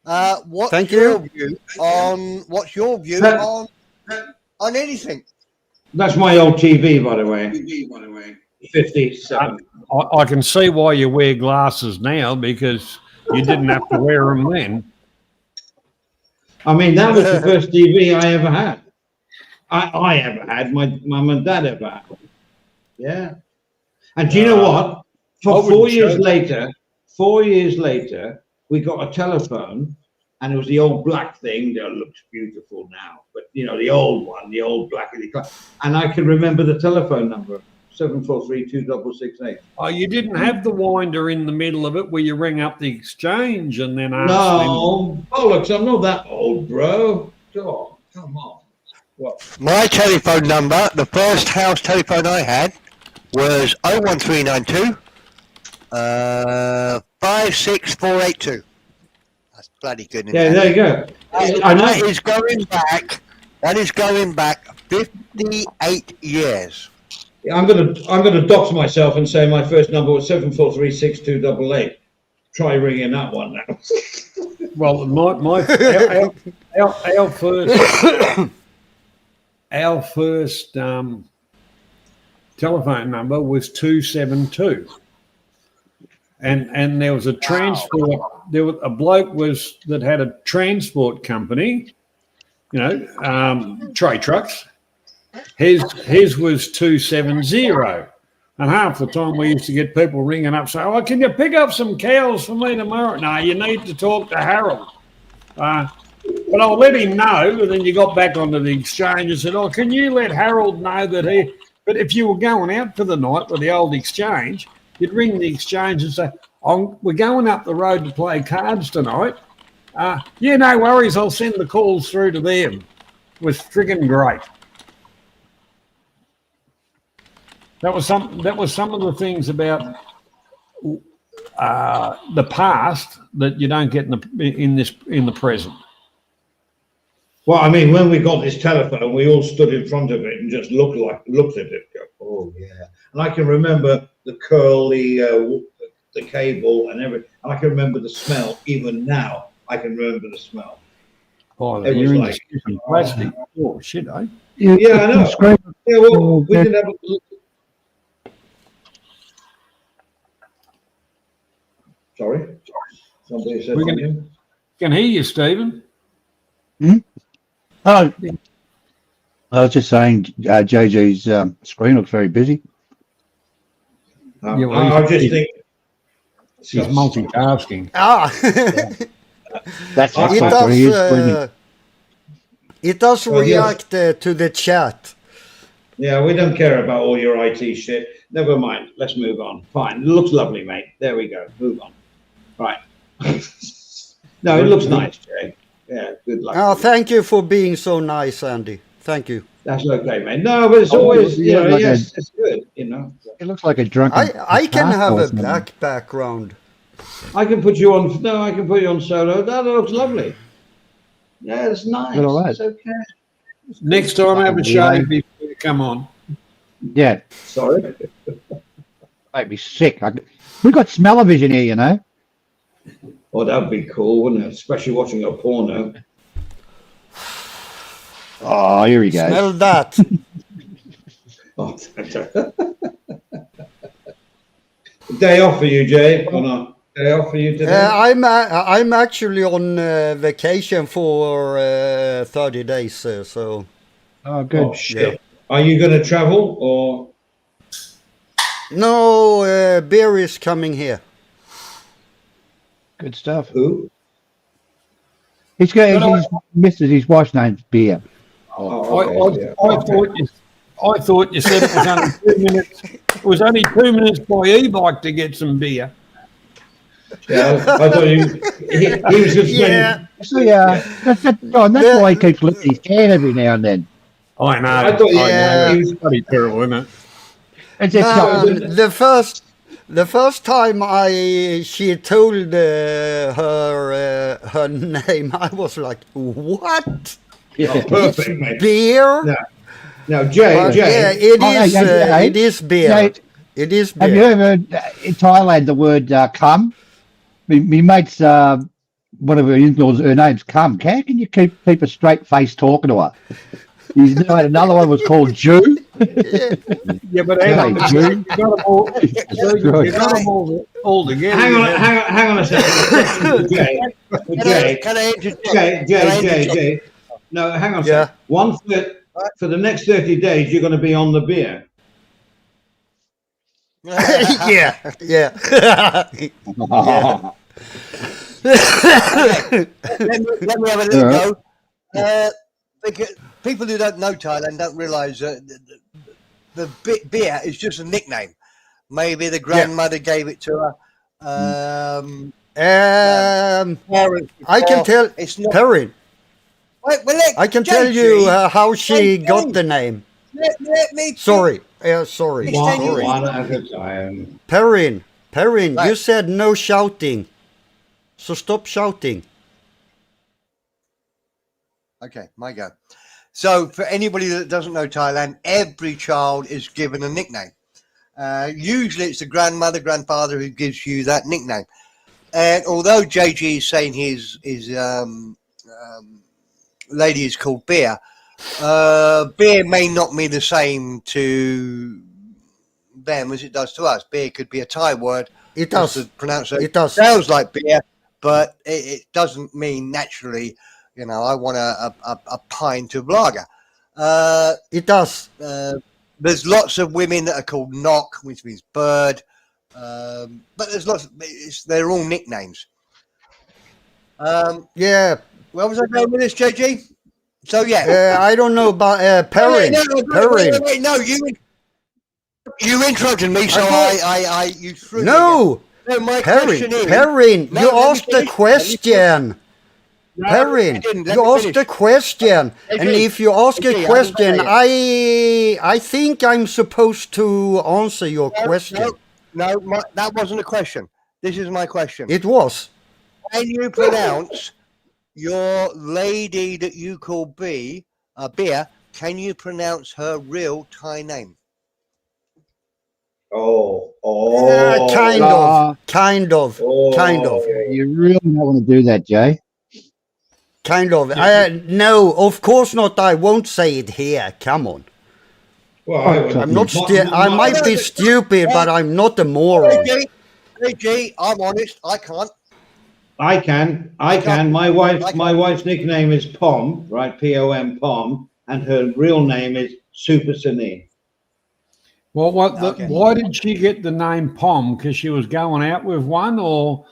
What's your view on anything? That's my old TV, by the way. 57. I can see why you wear glasses now, because you didn't have to wear them then. I mean, that was the first TV I ever had. I ever had. My mum and dad ever had. Yeah. And do you know what? For 4 years later, we got a telephone, and it was the old black thing that looks beautiful now. But, you know, the old one, the old black. And I can remember the telephone number, 743-2668. Oh, you didn't have the winder in the middle of it where you ring up the exchange and then ask No, bollocks, I'm not that old, bro. God, come on. What? My telephone number, the first house telephone I had, was 01392 56482. That's bloody good. Yeah, there you go. That is going back 58 years. I'm gonna dox myself and say my first number was 7436288. Try ringing that one now. Well, our first telephone number was 272, and there was a transport. There was a bloke that had a transport company, you know, tray trucks. His was 270, and half the time we used to get people ringing up saying, "Oh, can you pick up some cows for me tomorrow?" No, you need to talk to Harold. But I'll let him know. And then you got back onto the exchange and said, "Oh, can you let Harold know that he?" But if you were going out for the night with the old exchange, you'd ring the exchange and say, "Oh, we're going up the road to play cards tonight. Yeah, no worries. I'll send the calls through to them." It was friggin' great. That was some of the things about the past that you don't get in the present. Well, I mean, when we got this telephone, we all stood in front of it and just looked at it. Go, oh yeah, and I can remember the curl, the cable, and everything. And I can remember the smell. Even now, I can remember the smell. Oh, it you're was in like plastic. Oh shit, eh? Yeah, I know. Yeah, well, we didn't have. Sorry, somebody said something. Can hear you, Stephen. Oh, I was just saying, JG's screen looks very busy. I just think She's multitasking. That's It what does, he is, Sweeney. it does Well, yes. react to the chat. Yeah, we don't care about all your IT shit. Never mind. Let's move on. Fine. It looks lovely, mate. There we go. Move on. Right. No, it looks nice, Jay. Yeah, good luck. Oh, thank you for being so nice, Andy. Thank you. That's okay, mate. No, but it's Oh, always, you yeah, know, like yes, it's good, you know. It looks like a drunken. I can have a or something. black background. I can put you on, no, I can put you on solo. That looks lovely. Yeah, it's nice. Good, all right. It's okay. Next time, have a shave before you come on. Yeah, Sorry. make me sick. We got smell-o-vision here, you know. Oh, that'd be cool, wouldn't it? Especially watching a porno. Oh, here he goes. Smell that. Oh, day off for you, Jay, or not? Day off for you today? I'm actually on vacation for 30 days, so Oh, good. Oh, shit. Are you going to travel or? no, beer is coming here. Good stuff. Who? He's got his wife's name's Beer. Oh, okay, yeah. I thought you said it was only 2 minutes. It was only 2 minutes by e-bike to get some beer. Yeah, I thought he was just Yeah. So that's why he keeps lifting his can every now and then. I know. I thought Yeah. he was. Bloody terrible, isn't it? It's just The first time she told her name, I was like, what? Oh, perfect, mate. Beer? No. Now, Jay, But Jay. yeah, it Oh, is. yeah, It is beer. Yeah, It is have you beer. ever heard in Thailand the word "cum"? Me mate's one of her in-laws. Her name's Cum. How can you keep a straight face talking to her? He's had another one was called Jew. Yeah, but hang on. Hey, You got them all, you got them all together. Hang on a second. Jay, Can I interject? Jay. No, hang on a Yeah. second. For the next 30 days, you're going to be on the beer. Yeah. Yeah. Let me have a little go. Because people who don't know Thailand don't realise that the beer is just a nickname. Maybe the grandmother gave it to her. Parents I can before. tell, It's not. Perrin, Well, I can JG, tell you how she JG. got the name. Let me. Sorry. Sorry. One- Sorry. One at a time. Perrin, you Right. said no shouting. So stop shouting. Okay, my go. So, for anybody that doesn't know Thailand, every child is given a nickname. Usually, it's the grandmother, grandfather who gives you that nickname. And although JG is saying his lady is called Beer, beer may not mean the same to them as it does to us. Beer could be a Thai word. It does. The pronunciation It does. sounds like beer, but it doesn't mean naturally. You know, I want a pint of lager. It does. There's lots of women that are called knock, which means bird. But there's lots. They're all nicknames. Yeah. Where was I going with this, JG? So yeah. I don't know about Perrin. Wait, no, you interrupted me, so you threw me No. again. No, my question is. Perrin, No, you let me asked the finish. question. No, Perrin, I didn't. Let you me asked finish. the question, I and did. if you ask I a did. I question, didn't I think I'm supposed to answer your question. No, that wasn't a question. This is my question. It was. Can you pronounce your lady that you call Beer? Can you pronounce her real Thai name? Kind of. You really don't want to do that, Jay. Kind of. No, of course not. I won't say it here. Come on. Well, I'm not. I might be stupid, but I'm not a moron. JG, I'm honest. I can't. I can. My wife's nickname is Pom, right? Pom, Pom, and her real name is Super Sine. Well, Okay. why did she get the name Pom? Because she was going out with one, or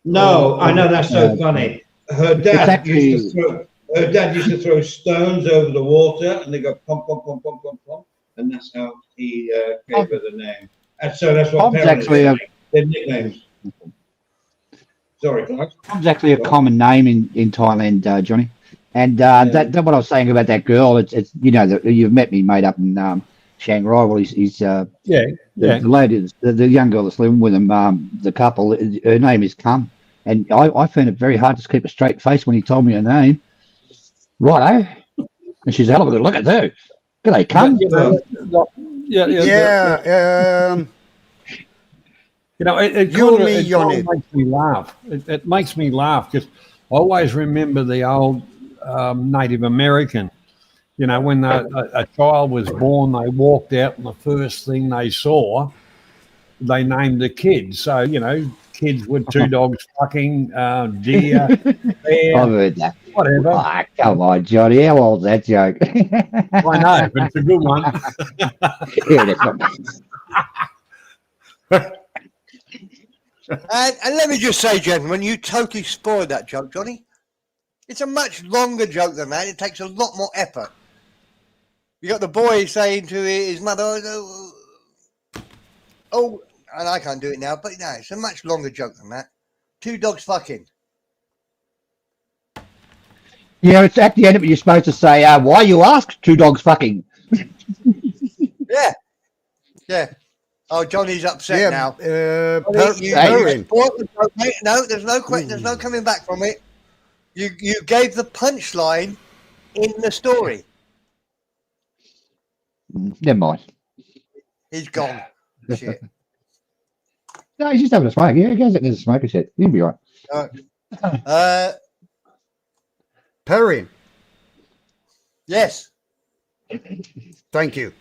No, I know that's so Uh, funny. Her it's dad used actually to throw. Her dad used to throw stones over the water, and they go pom pom pom pom pom pom, and that's how he gave her the name. And so that's what Pom's parents actually say. a Their nicknames. Sorry, Clark. Pom's actually a common name in Thailand, Johnny. And that what I was saying about that girl, it's you've met me, mate, up in Shanghai. Well, he's yeah, the lady, the young girl that's living with him, the couple. Her name is Cum, and I found it very hard to keep a straight face when he told me her name. Right, eh? And she's a hell of a good looker too. G'day, Cum. yeah. Yeah, You know, it you and kind me, of Johnny. makes me laugh. It makes me laugh because I always remember the old Native American. You know, when a child was born, they walked out, and the first thing they saw, they named the kid. So, you know, kids with two dogs fucking, deer, I've bear, heard that. whatever. Ah, come on, Johnny. How old's that joke? I know, but it's a good one. Yeah, that's not bad. And let me just say, gentlemen, you totally spoiled that joke, Johnny. It's a much longer joke than that. It takes a lot more effort. You got the boy saying to his mother, oh, and I can't do it now, but no, it's a much longer joke than that. Two dogs fucking. Yeah, it's at the end of it. You're supposed to say, "Why you ask? Two dogs fucking." Yeah, yeah. Oh, Johnny's upset now. You Perrin. spoiled the joke, mate. No, there's no there's no coming back from it. You gave the punchline in the story. Never mind. He's gone. Shit. No, he's just having a smoke. Yeah, he goes out and has a smoke. He said, "He'll be right." Perrin. Yes. Thank you.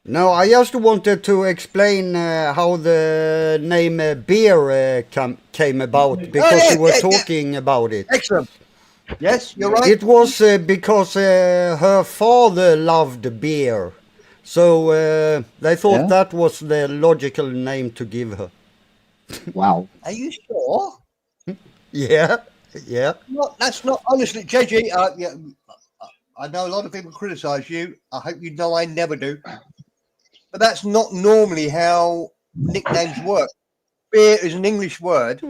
No, I just wanted to explain how the name beer came about because you were talking about it. Excellent. Yes, you're right. It was because her father loved beer. So they thought that was the logical name to give her. Wow. Are you sure? Yeah, yeah. No, that's not honestly, JG. Yeah, I know a lot of people criticise you. I hope you know I never do. But that's not normally how nicknames work. Beer is an English word.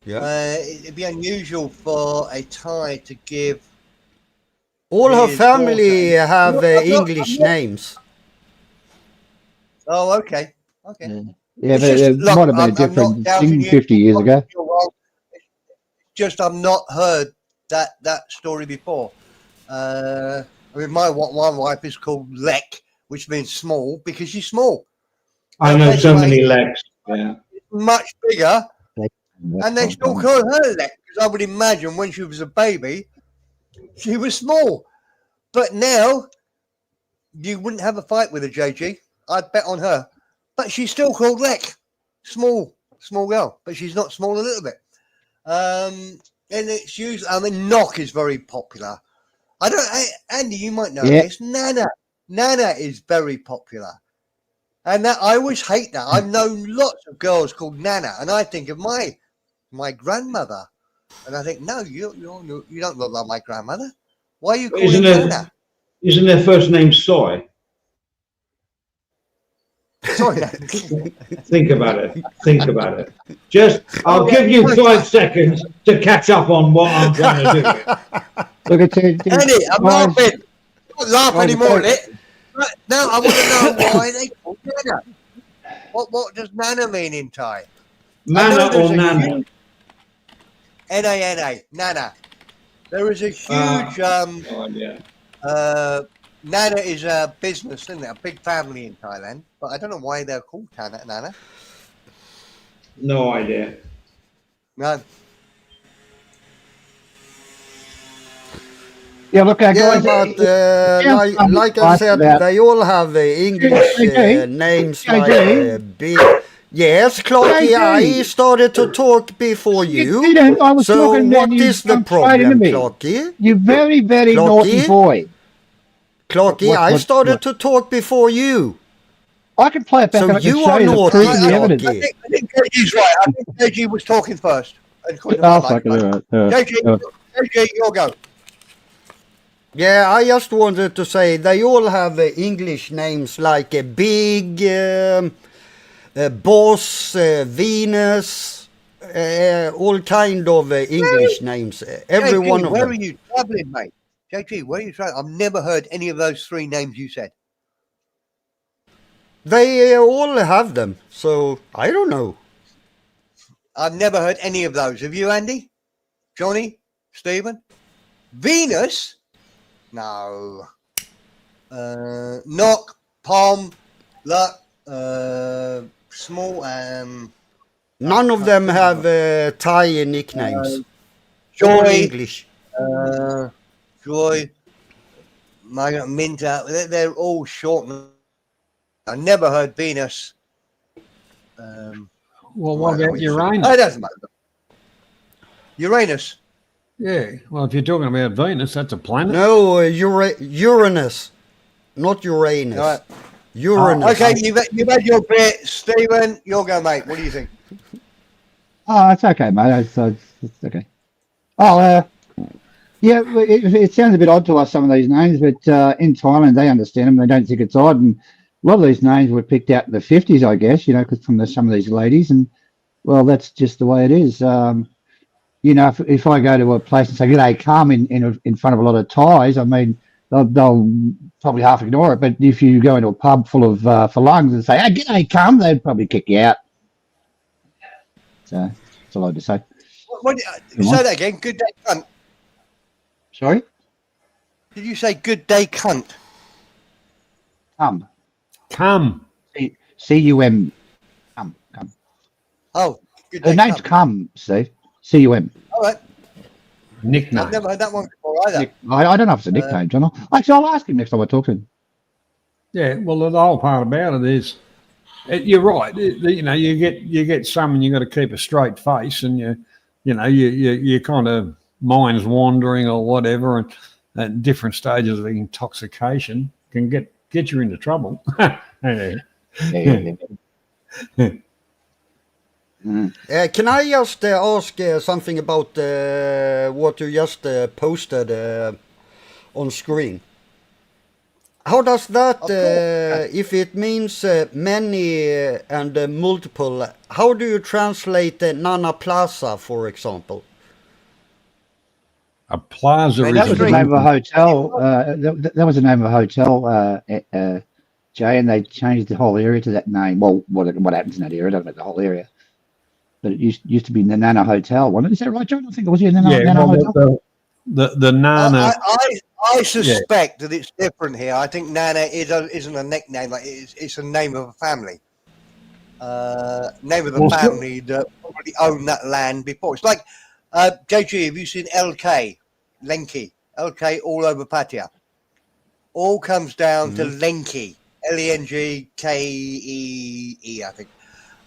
Yeah. It'd be unusual for a Thai to give. All her his family daughter- have I'm not- English names. Oh, okay. Okay. Yeah, It's but just- it look, might have been a I'm not different doubting thing you. 50 years ago. You're wrong. It's just I've not heard that story before. I mean, my one wife is called Lek, which means small because she's small. I know so many legs. Yeah. Much bigger, That's and they not still funny. call her Lek because I would imagine when she was a baby, she was small. But now, you wouldn't have a fight with her, JG. I'd bet on her. But she's still called Lek. Small girl, but she's not small a little bit. And it's usually, I mean, Knock is very popular. Andy, you might know this. Nana is very popular. And that I always hate that. I've known lots of girls called Nana, and I think of my grandmother. And I think, no, you don't look like my grandmother. Why are you calling Nana? Isn't their first name Soy? Sorry. Think about it. Think about it. I'll give you 5 seconds to catch up on what I'm trying to do. Look at you. Andy, I'm laughing. Don't laugh anymore at it. But now I want to know why they call Nana. What does Nana mean in Thai? Mana or Nana? Nana. Nana. There is a huge Nana is a business, isn't it? A big family in Thailand. But I don't know why they're called Nana. No idea. No. Yeah, look, Yeah, guys. but like I said, they all have English names like beer. Yes, Clarky, I started to talk before you. didn't. I was So talking, what then you is the jumped straight into problem, me. Clarky? You very, very Clocky? naughty boy. Clarky, I started to talk before you. I can play it back So and I can you show are you the naughty, proof and the evidence. Clarky. I think JG's right. I think JG was talking first. According to Oh, my fuck it, mate. all right. JG, you'll go. Yeah, I just wanted to say they all have English names like Big, Boss, Venus, all kind of English names. Every JG, one of where them. are you travelling, mate? JG, where are you travelling? I've never heard any of those three names you said. They all have them, so I don't know. I've never heard any of those. Have you, Andy? Johnny? Stephen? Venus? No. Knock, Palm, Luck, Small, None of them have Thai nicknames. All Joy, English. Joy, Margaret Minter. They're all short. I never heard Venus. Well, what about Oh, Uranus? it doesn't matter. Uranus. Yeah. Well, if you're talking about Venus, that's a planet. No, Uranus, not Uranus. All right. Uranus. Okay, you've had your bit, Stephen. You'll go, mate. What do you think? Oh, it's okay, mate. It's okay. Oh, yeah, it sounds a bit odd to us, some of these names, but in Thailand, they understand them. They don't think it's odd. And a lot of these names were picked out in the 50s, I guess, because from some of these ladies. And, well, that's just the way it is. If I go to a place and say, "G'day, come," in front of a lot of Thais, I mean, they'll probably half ignore it. But if you go into a pub full of Falungs and say, "Hey, g'day, come," they'd probably kick you out. So that's all I had to say. Say that again. Good day, cunt. Sorry? Did you say good day, cunt? Come. Come. C-U-M. Come. Oh, good day, The name's cunt. Come, Steve. C-U-M. All right. Nickname. I've never heard that one before either. I don't know if it's a nickname, John. Actually, I'll ask him next time I talk to him. Yeah. Well, the whole part about it is, you're right. You get some, and you got to keep a straight face, and you kind of mind's wandering or whatever, and at different stages of intoxication can get you into trouble. Yeah. Can I just ask something about what you just posted on screen? How does that, if it means many and multiple, how do you translate Nana Plaza, for example? A plaza Man, That is was the name of a hotel. That was the name of a hotel, Jay, and they changed the whole area to that name. Well, what happens in that area? Doesn't matter the whole area. But it used to be the Nana Hotel, wasn't it? Is that right, John? I think it was Nana Hotel. the Nana. I suspect that it's different here. I think Nana isn't a nickname. Like it's a name of a family. Name of the family that probably owned that land before. It's like JG. Have you seen LK? Lenki. LK all over Pattaya. All comes down to Lenki. Lenggkee, I think.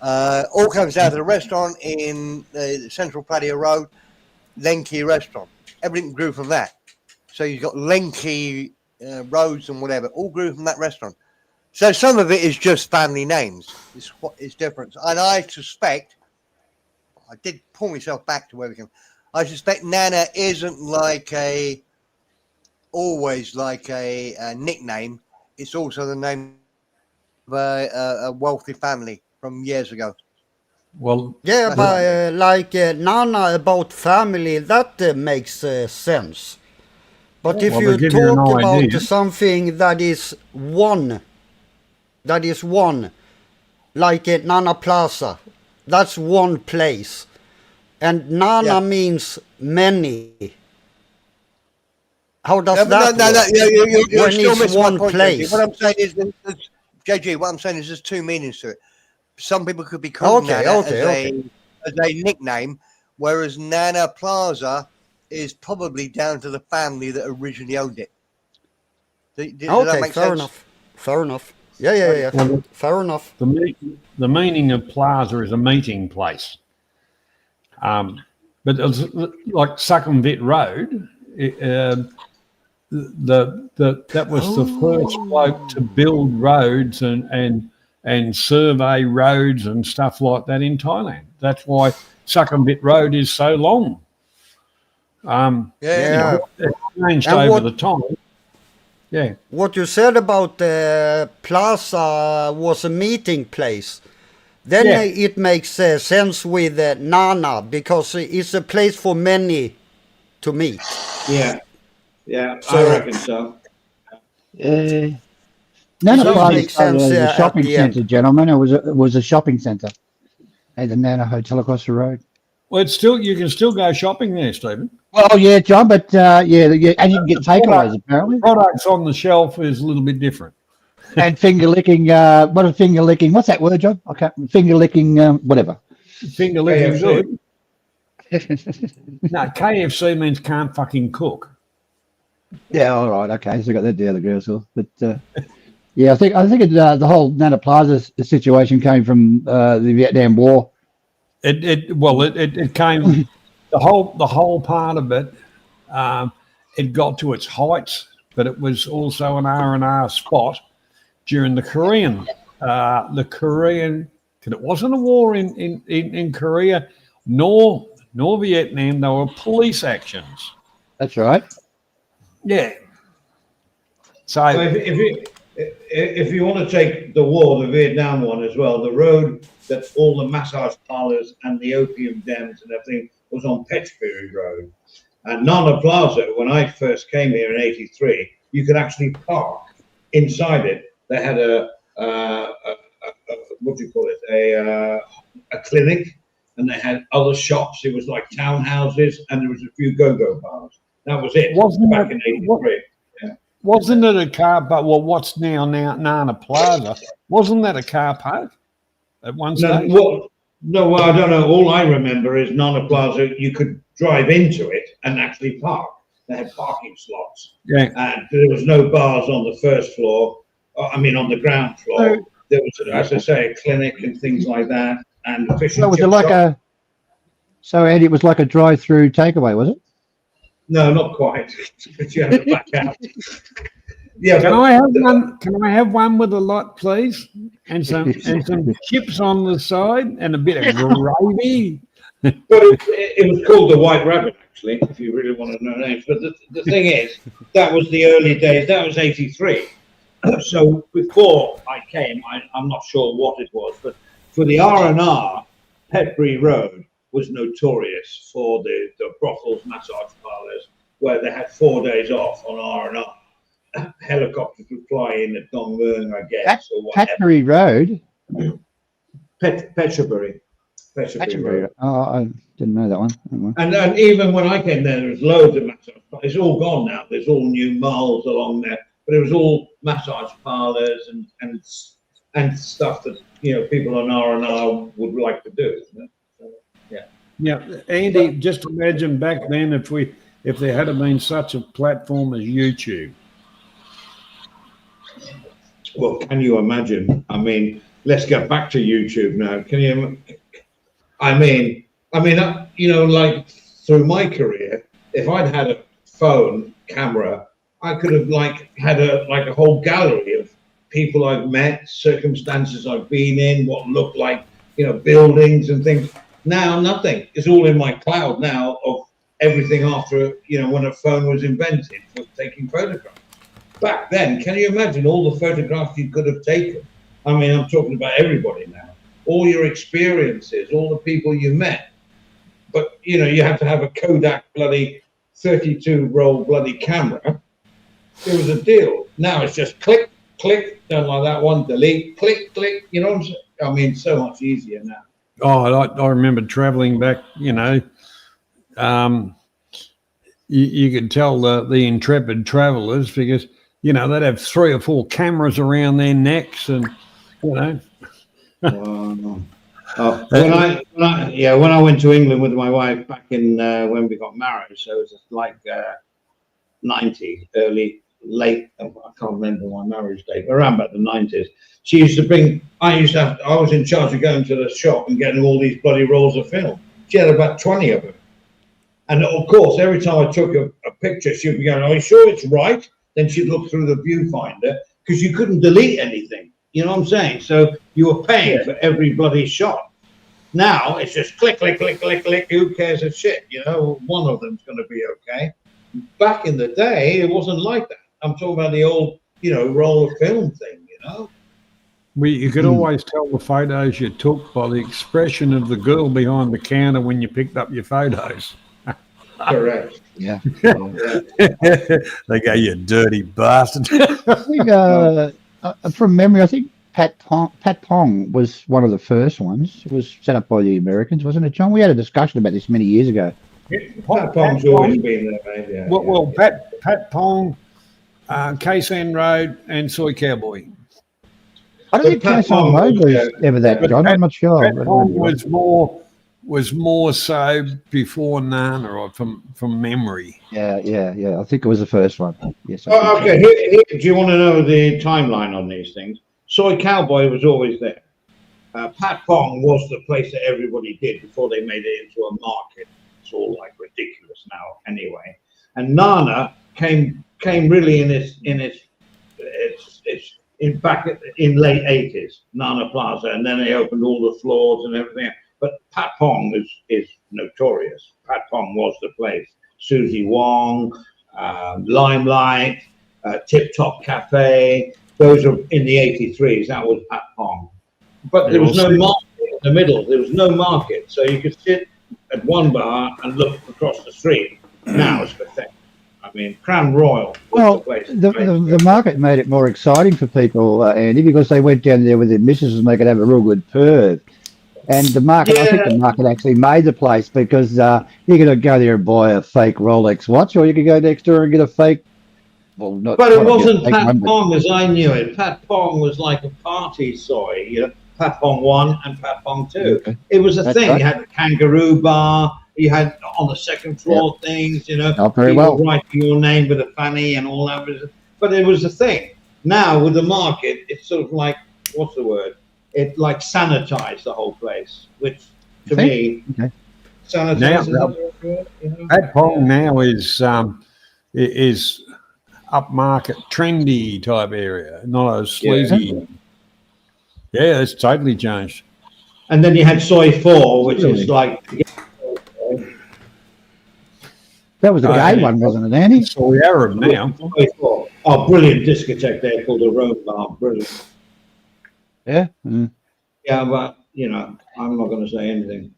All comes down to the restaurant in Central Pattaya Road, Lenki Restaurant. Everything grew from that. So you've got Lenki roads and whatever, all grew from that restaurant. So some of it is just family names. It's what is different. And I suspect, I did pull myself back to where we came. I suspect Nana isn't always like a nickname. It's also the name of a wealthy family from years ago. Well, Yeah, but Nana about family, that makes sense. But if Well, you to give you an talk about idea- something that is one, like Nana Plaza, that's one place. And Nana means many. How does that work? You're When still it's missing one my point, place. JG. What I'm saying is, JG, what I'm saying is there's two meanings to it. Some people could be called Nana as a nickname, whereas Nana Plaza is probably down to the family that originally owned it. Does that make sense? Fair enough. Yeah. Well, Fair enough. the meaning of plaza is a meeting place. But it's like Sukhumvit Road, that was the first bloke to build roads and survey roads and stuff like that in Thailand. That's why Sukhumvit Road is so long. Yeah. It changed And over what- the time. Yeah. What you said about the plaza was a meeting place. Then Yeah. it makes sense with Nana because it's a place for many to meet. Yeah, yeah, So- I reckon so. Nana So it Plaza makes started sense, as a at shopping the end. centre, gentlemen. It was a shopping centre. Had the Nana Hotel across the road. Well, it's still you can still go shopping there, Stephen. Well, yeah, John, but yeah, and you can get takeaways apparently. Products on the shelf is a little bit different. And finger licking. What a finger licking? What's that word, John? I can't. Finger licking. Whatever. Finger licking KFC. good. No, KFC means can't fucking cook. Yeah, all right, okay. So I got that the other girls will. But yeah, I think the whole Nana Plaza situation came from the Vietnam War. It came the whole part of it. It got to its heights, but it was also an R&R spot during the Korean. It wasn't a war in Korea, nor Vietnam. There were police actions. That's right. Yeah. So So if you want to take the war, the Vietnam one as well, the road that all the massage parlors and the opium dens and everything was on Petchbury Road. And Nana Plaza, when I first came here in '83, you could actually park inside it. They had a what do you call it? A clinic, and they had other shops. It was like townhouses, and there was a few go-go bars. That was it. Wasn't back it- in '83. wasn't it a car? But what's now Nana Plaza? Wasn't that a car park at one No, stage? well, I don't know. All I remember is Nana Plaza. You could drive into it and actually park. They had parking slots, Yeah. and there was no bars on the first floor. I mean, on the ground floor. There was, as I say, a clinic and things like that, and a fish So and was it chip like shop. So Andy, it was like a drive-through takeaway, was it? No, not quite. But you had to back out. Yeah, Can but I have one? Can I have one with a lot, please? And some chips on the side and a bit of gravy. But it was called the White Rabbit, actually, if you really want to know names. But the thing is, that was the early days. That was '83. So before I came, I'm not sure what it was, but for the R&R, Petbury Road was notorious for the brothels, massage parlours, where they had 4 days off on R&R. Helicopters would fly in at Dongmung, I guess, or whatever. Petbury Road. Petcherbury. Petbury. Oh, I didn't know that one. Oh, well. And even when I came there was loads of massage parlours. It's all gone now. There's all new malls along there, but it was all massage parlours and stuff that people on R&R would like to do. So, yeah. Yeah, Andy, just imagine back then if there had been such a platform as YouTube. Well, can you imagine? I mean, let's get back to YouTube now. Can you? I mean, like through my career, if I'd had a phone camera, I could have had a whole gallery of people I've met, circumstances I've been in, what looked like, buildings and things. Now nothing. It's all in my cloud now of everything after, when a phone was invented for taking photographs. Back then, can you imagine all the photographs you could have taken? I mean, I'm talking about everybody now. All your experiences, all the people you met. But, you have to have a Kodak bloody 32-roll bloody camera. It was a deal. Now it's just click, click, done like that one, delete, click, click. You know what I'm saying? I mean, so much easier now. Oh, I remember traveling back, you could tell the intrepid travelers because, they'd have 3 or 4 cameras around their necks and, Wow. When I went to England with my wife back in when we got married, so it was like 90, late, I can't remember my marriage date, around about the 90s. She used to bring, I was in charge of going to the shop and getting all these bloody rolls of film. She had about 20 of them. And of course, every time I took a picture, she'd be going, "Are you sure it's right?" Then she'd look through the viewfinder because you couldn't delete anything. You know what I'm saying? So you were paying for every bloody shot. Now it's just click, click, click, click, click. Who cares a shit? You know, one of them's going to be okay. Back in the day, it wasn't like that. I'm talking about the old, roll of film thing. You could always tell the photos you took by the expression of the girl behind the counter when you picked up your photos. Correct. Yeah. They go, "You dirty bastard." I think, from memory, I think Pat Pong was one of the first ones. It was set up by the Americans, wasn't it, John? We had a discussion about this many years ago. Pat Pong's always been there, mate. Yeah, well, Pat Pong, Kaysan Road, and Soy Cowboy. I don't think Kaysan Road was ever that, John. I'm not sure. Pat Pong was more so before Nana, or from memory. Yeah. I think it was the first one. Yes. Okay. Here, do you want to know the timeline on these things? Soy Cowboy was always there. Pat Pong was the place that everybody did before they made it into a market. It's all like ridiculous now, anyway. And Nana came really back in late 80s, Nana Plaza, and then they opened all the floors and everything. But Pat Pong is notorious. Pat Pong was the place. Susie Wong, Limelight, Tip Top Cafe. Those are in the 83s. That was Pat Pong. But there was no market in the middle. There was no market. So you could sit at one bar and look across the street. Now it's pathetic. I mean, Crown Royal was the place. The market made it more exciting for people, Andy, because they went down there with their missus and they could have a real good perv. And the market, I think the market actually made the place, because you could go there and buy a fake Rolex watch, or you could go next door and get a fake. But it wasn't Pat Pong as I knew it. Pat Pong was like a party soy, Pat Pong 1 and Pat Pong 2. Okay. It was a thing. Right. You had the Kangaroo Bar. You had on the second floor things, Not very well. Writing your name with a fanny and all that. But it was a thing. Now with the market, it's sort of like, what's the word? It like sanitized the whole place, which to me, sanitized. Now, Pat Pong now is upmarket, trendy type area, not a sleazy. Yeah, it's totally changed. And then you had Soy 4, which is like. That was a gay one, wasn't it, Andy? Soy Arab now. Soy 4. Oh, brilliant discotheque there called the Rome Bar. Brilliant. Yeah. Yeah, but I'm not going to say anything.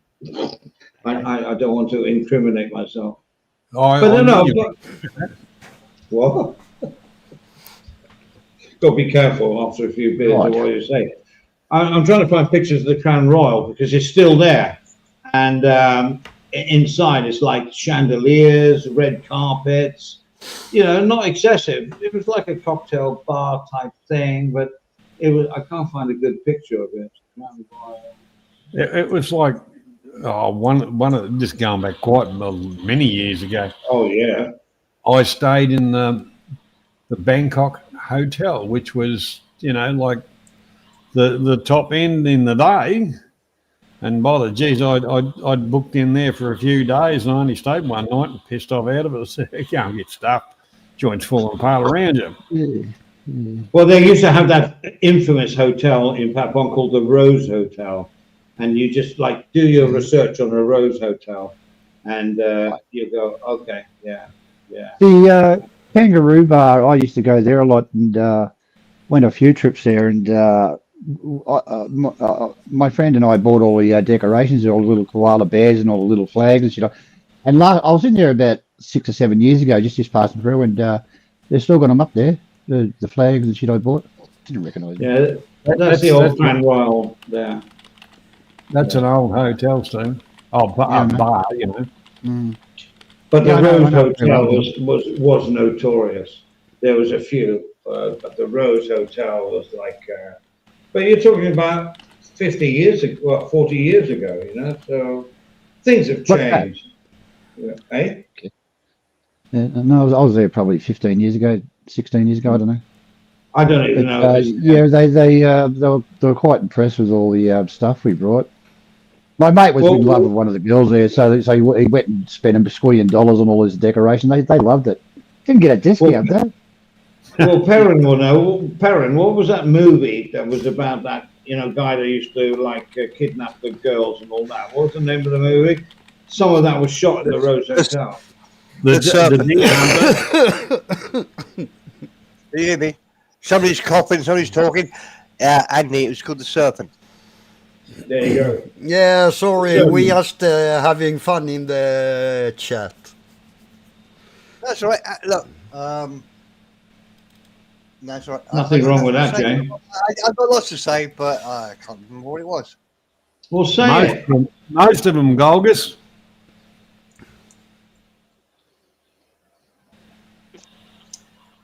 I don't want to incriminate myself. What? Got to be careful after a few beers of what you say. I'm trying to find pictures of the Crown Royal because it's still there, and inside it's like chandeliers, red carpets. Not excessive. It was like a cocktail bar type thing, but it was. I can't find a good picture of it. It was like one of just going back quite many years ago. Oh yeah. I stayed in the Bangkok hotel, which was, like the top end in the day. And by the geez, I'd booked in there for a few days and I only stayed one night and pissed off out of it. I said, you can't get stuffed. Joints falling apart around you. Well, they used to have that infamous hotel in Patpong called the Rose Hotel. And you just do your research on a Rose Hotel and you go, okay, yeah. The Kangaroo Bar, I used to go there a lot and went a few trips there. And my friend and I bought all the decorations, all the little koala bears and all the little flags and shit. And I was in there about 6 or 7 years ago, just passing through, and they've still got them up there, the flags and shit I bought. Didn't recognise them. Yeah, that's the old Grand Royal there. That's an old hotel, Steve. Oh, bar, But the Rose Hotel was notorious. There was a few, but the Rose Hotel was like. But you're talking about 50 years ago, 40 years ago, so things have changed. Eh? No, I was there probably 15 years ago, 16 years ago, I don't know. I don't even know. Yeah, they were quite impressed with all the stuff we brought. My mate was Well, in love with one of the girls there, so he went and spent a squillion dollars on all his decoration. They loved it. Didn't get a discount though. Well, Perrin will know. Perrin, what was that movie that was about that, guy that used to like kidnap the girls and all that? What was the name of the movie? Some of that was shot in the Rose Hotel. The serpent. Deer Hunter. Do you hear me? Somebody's coughing, somebody's talking. Andy, it was called The Serpent. There you go. Yeah, sorry, we just having fun in the chat. That's all right. Look, that's all right. Nothing wrong with that, Jane. I've got lots to say, but I can't remember what it was. Well, say it. Most of them, Golgus.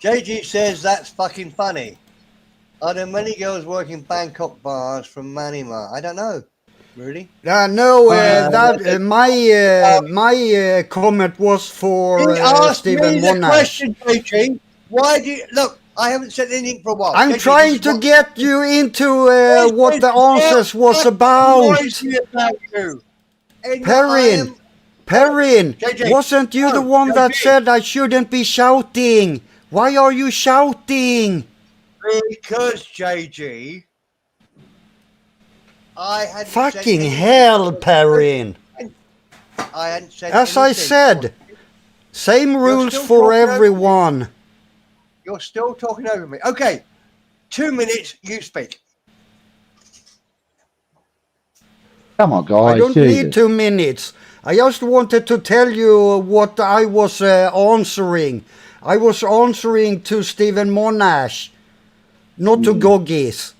JG says that's fucking funny. Are there many girls working Bangkok bars from Manima? I don't know. Really? No, my comment was for Stephen me the Monash. question, JG. Why do you look? I haven't said anything for a while. I'm JG, trying to get you into what the answers was about. Perrin, JJ, wasn't you the one that JJ. said I shouldn't be shouting? Why are you shouting? Because JG, I had Fucking hell, Perrin. I hadn't said As I anything. said, same rules still for talking over me. everyone. You're still talking over me. Okay, 2 minutes. You speak. Come on, guys. I don't Jesus. need 2 minutes. I just wanted to tell you what I was answering. I was answering to Stephen Monash, not to Goggis.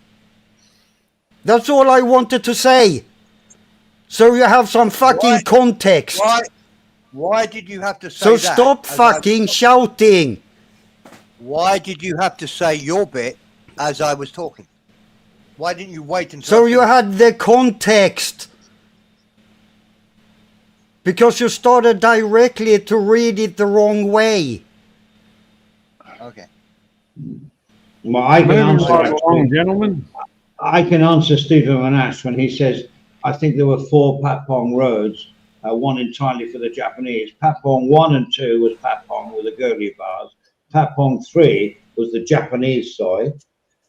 That's all I wanted to say. So you have some fucking context. Why did you have to say So that? stop fucking shouting. Why did you have to say your bit as I was talking? Why didn't you wait until? So you had the context. Because you started directly to read it the wrong way. Okay. Well, I can Moving answer right that. along, gentlemen. I can answer Stephen Monash when he says, I think there were 4 Patpong roads, one entirely for the Japanese. Patpong 1 and 2 was Patpong with the girly bars. Patpong 3 was the Japanese side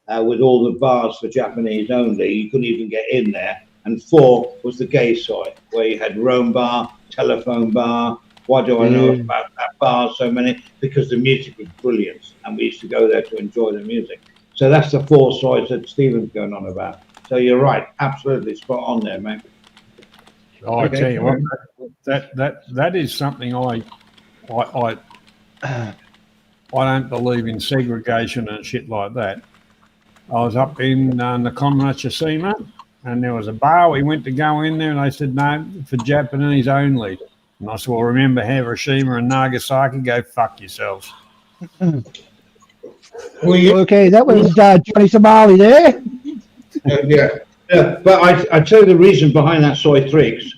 with all the bars for Japanese only. You couldn't even get in there. And 4 was the gay side where you had Rome Bar, Telephone Bar. Why do I know about that bar so many? Because the music was brilliant and we used to go there to enjoy the music. So that's the 4 sides that Stephen's going on about. So you're right, absolutely spot on there, mate. I tell you what, that is something I don't believe in segregation and shit like that. I was up in Nakonrachasima and there was a bar. We went to go in there and they said, no, for Japanese only. And I said, well, remember Hiroshima and Nagasaki? Go fuck yourselves. Okay, that was Johnny Somali there. Yeah. But I tell you the reason behind that soy 3, 'cause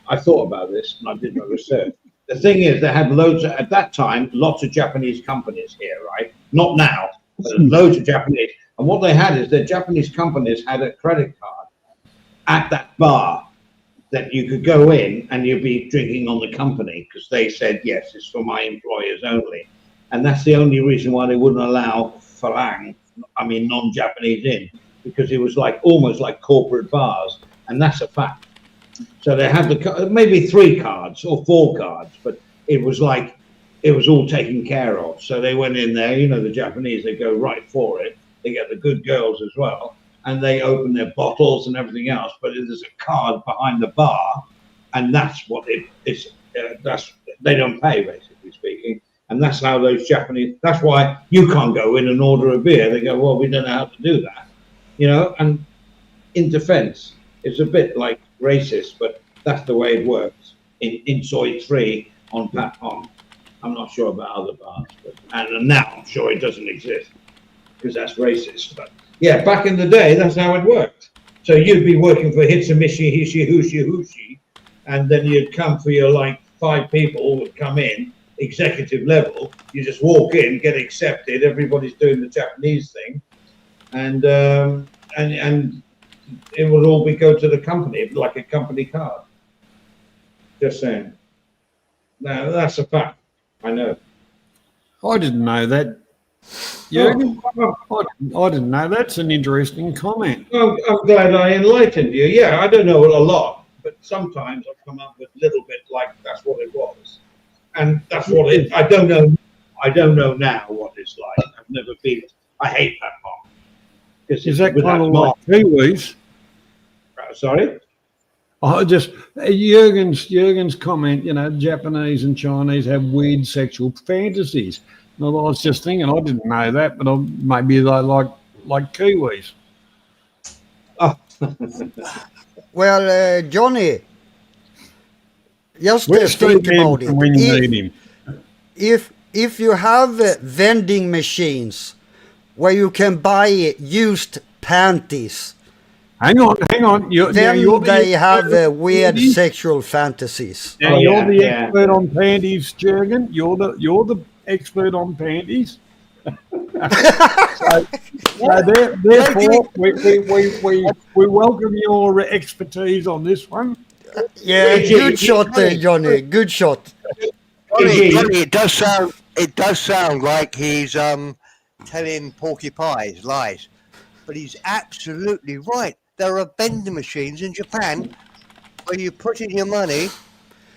I thought about this and I did my research. The thing is, they had at that time, lots of Japanese companies here, right? Not now, but loads of Japanese. And what they had is the Japanese companies had a credit card at that bar that you could go in and you'd be drinking on the company because they said, yes, it's for my employers only. And that's the only reason why they wouldn't allow non-Japanese in, because it was almost like corporate bars. And that's a fact. So they had maybe 3 cards or 4 cards, but it was all taken care of. So they went in there, the Japanese, they go right for it. They get the good girls as well. And they open their bottles and everything else. But there's a card behind the bar. And that's what they don't pay, basically speaking. And that's how those Japanese, that's why you can't go in and order a beer. They go, well, we don't know how to do that. And in defense, it's a bit like racist, but that's the way it works. In Soy 3 on Patpong. I'm not sure about other bars, and now I'm sure it doesn't exist because that's racist. But yeah, back in the day, that's how it worked. So you'd be working for Hitsamishi, Hishi, Hushi, and then you'd come for your 5 people would come in, executive level. You just walk in, get accepted. Everybody's doing the Japanese thing, and it would all be go to the company, like a company card. Just saying. No, that's a fact. I know. I didn't know that. Jürgen, I didn't know. That's an interesting comment. I'm glad I enlightened you. Yeah, I don't know a lot, but sometimes I've come up with a little bit like that's what it was, and that's what it. I don't know. I don't know now what it's like. I've never been. I hate that part. Is that kind of like Kiwis? Sorry. I just Jürgen's comment. You know, Japanese and Chinese have weird sexual fantasies. And I was just thinking, I didn't know that, but maybe they like Kiwis. Oh. Well, Johnny, just Where's think Steve about it. when you need him? If you have vending machines where you can buy used panties, Hang on. then they have weird sexual fantasies. Now you're the expert on panties, Jürgen. You're the expert on panties. Therefore, we welcome your expertise on this one. Yeah, good shot there, Johnny. Good shot. Johnny, it does sound like he's telling Porky Pies lies, but he's absolutely right. There are vending machines in Japan where you put in your money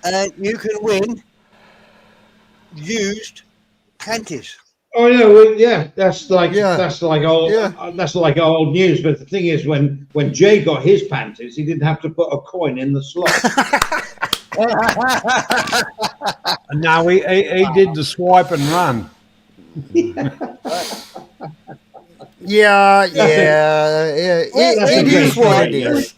and you can win used panties. Oh no, well, yeah, that's like old news. But the thing is, when Jay got his panties, he didn't have to put a coin in the slot. No, he did the swipe and run. Yeah. It is what it is.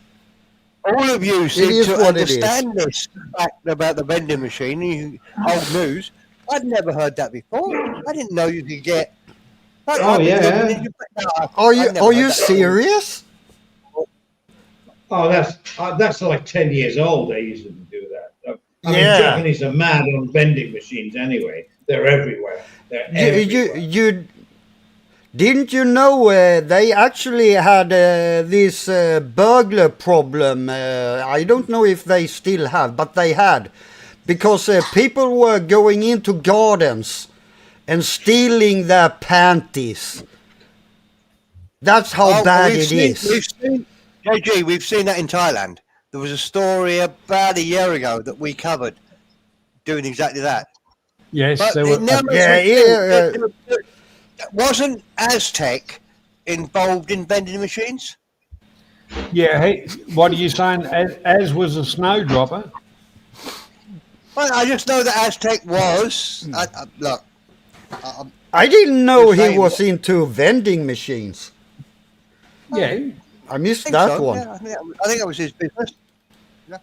All of you seem to understand this fact about the vending machine. Old news. I'd never heard that before. I didn't know you could get. Oh yeah. Are you serious? Oh, that's like 10 years old. They used to do that. I mean, Yeah. Japanese are mad on vending machines anyway. They're everywhere. They're everywhere. You didn't you know they actually had this burglar problem? I don't know if they still have, but they had, because people were going into gardens and stealing their panties. That's how bad it is. We've seen that in Thailand. There was a story about a year ago that we covered doing exactly that. Yes, But there it were. never wasn't Aztec involved in vending machines? Yeah, hey, what are you saying? As was a snowdropper. Well, I just know that Aztec was. Look, I didn't know Just he saying. was into vending machines. Yeah, I missed I think that so. one. Yeah, I think that was his business. Yeah.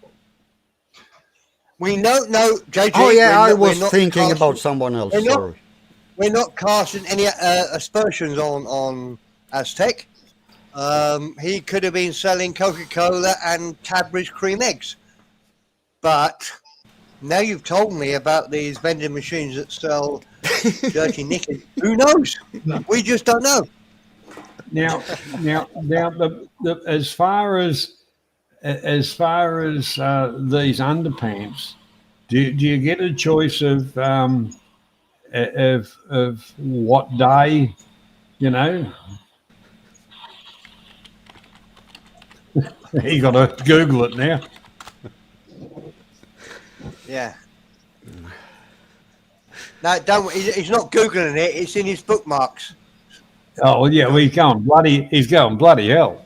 We don't know, JG. Oh yeah, I was we're not thinking casting- about someone else. we're not- Sorry. We're not casting any aspersions on Aztec. He could have been selling Coca-Cola and Cadbury's cream eggs. But now you've told me about these vending machines that sell dirty knickers. Who knows? We just don't know. Now, the as far as these underpants, do you get a choice of what day? You know, you got to Google it now. Yeah. No, don't. He's not googling it. It's in his bookmarks. Oh well, yeah, well, he's going bloody hell.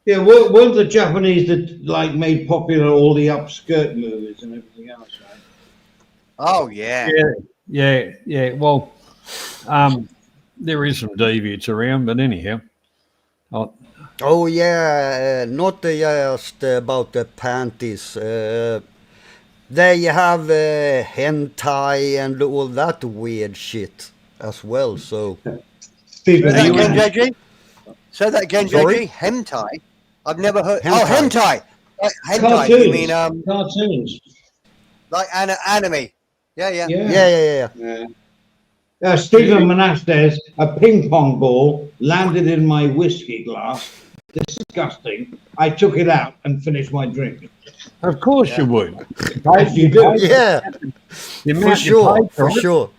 Yeah, weren't the Japanese that like made popular all the upskirt movies and everything else, right? Oh yeah. Yeah. Well, there is some deviants around, but anyhow. Oh yeah, not just about the panties. They have hentai and all that weird shit as well. So. Say that again, JG. Say that again, Sorry? JG. Hentai. I've never heard. Hentai. Oh, hentai. Hentai. Cartoons. You mean Cartoons. like anime? Yeah. Yeah. Yeah. Stephen Monastes, a ping pong ball landed in my whiskey glass. Disgusting. I took it out and finished my drink. Of course you would. As you do. Yeah, The for amount you sure, paid for it. sure.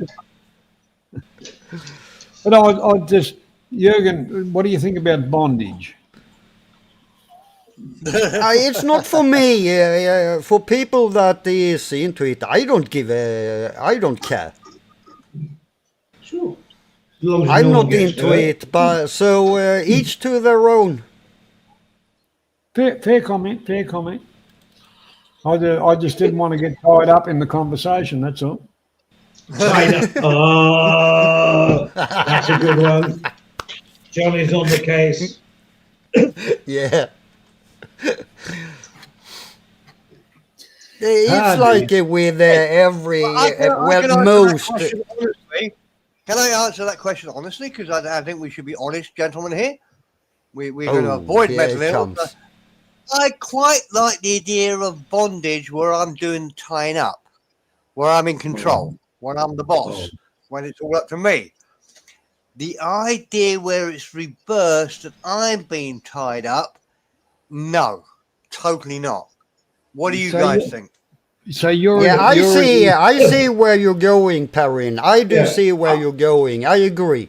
But I just, Jürgen, what do you think about bondage? It's not for me. For people that is into it, I don't care. Sure. As long as I'm no one not gets into hurt. it, but so each to their own. Fair comment, fair comment. I just didn't want to get tied up in the conversation, that's all. China. Oh, that's a good one. Johnny's on the case. Yeah. It's like with every, most. Can I answer that question honestly? Because I think we should be honest, gentlemen. Here, we're going to avoid here mental it illness. comes. I quite like the idea of bondage where I'm doing tying up, where I'm in control, when I'm the boss, when it's all up to me. The idea where it's reversed and I'm being tied up, no, totally not. What do you So guys think? So you're Yeah, you're I see where you're going, Perrin. I do Yeah. see where you're going. I agree.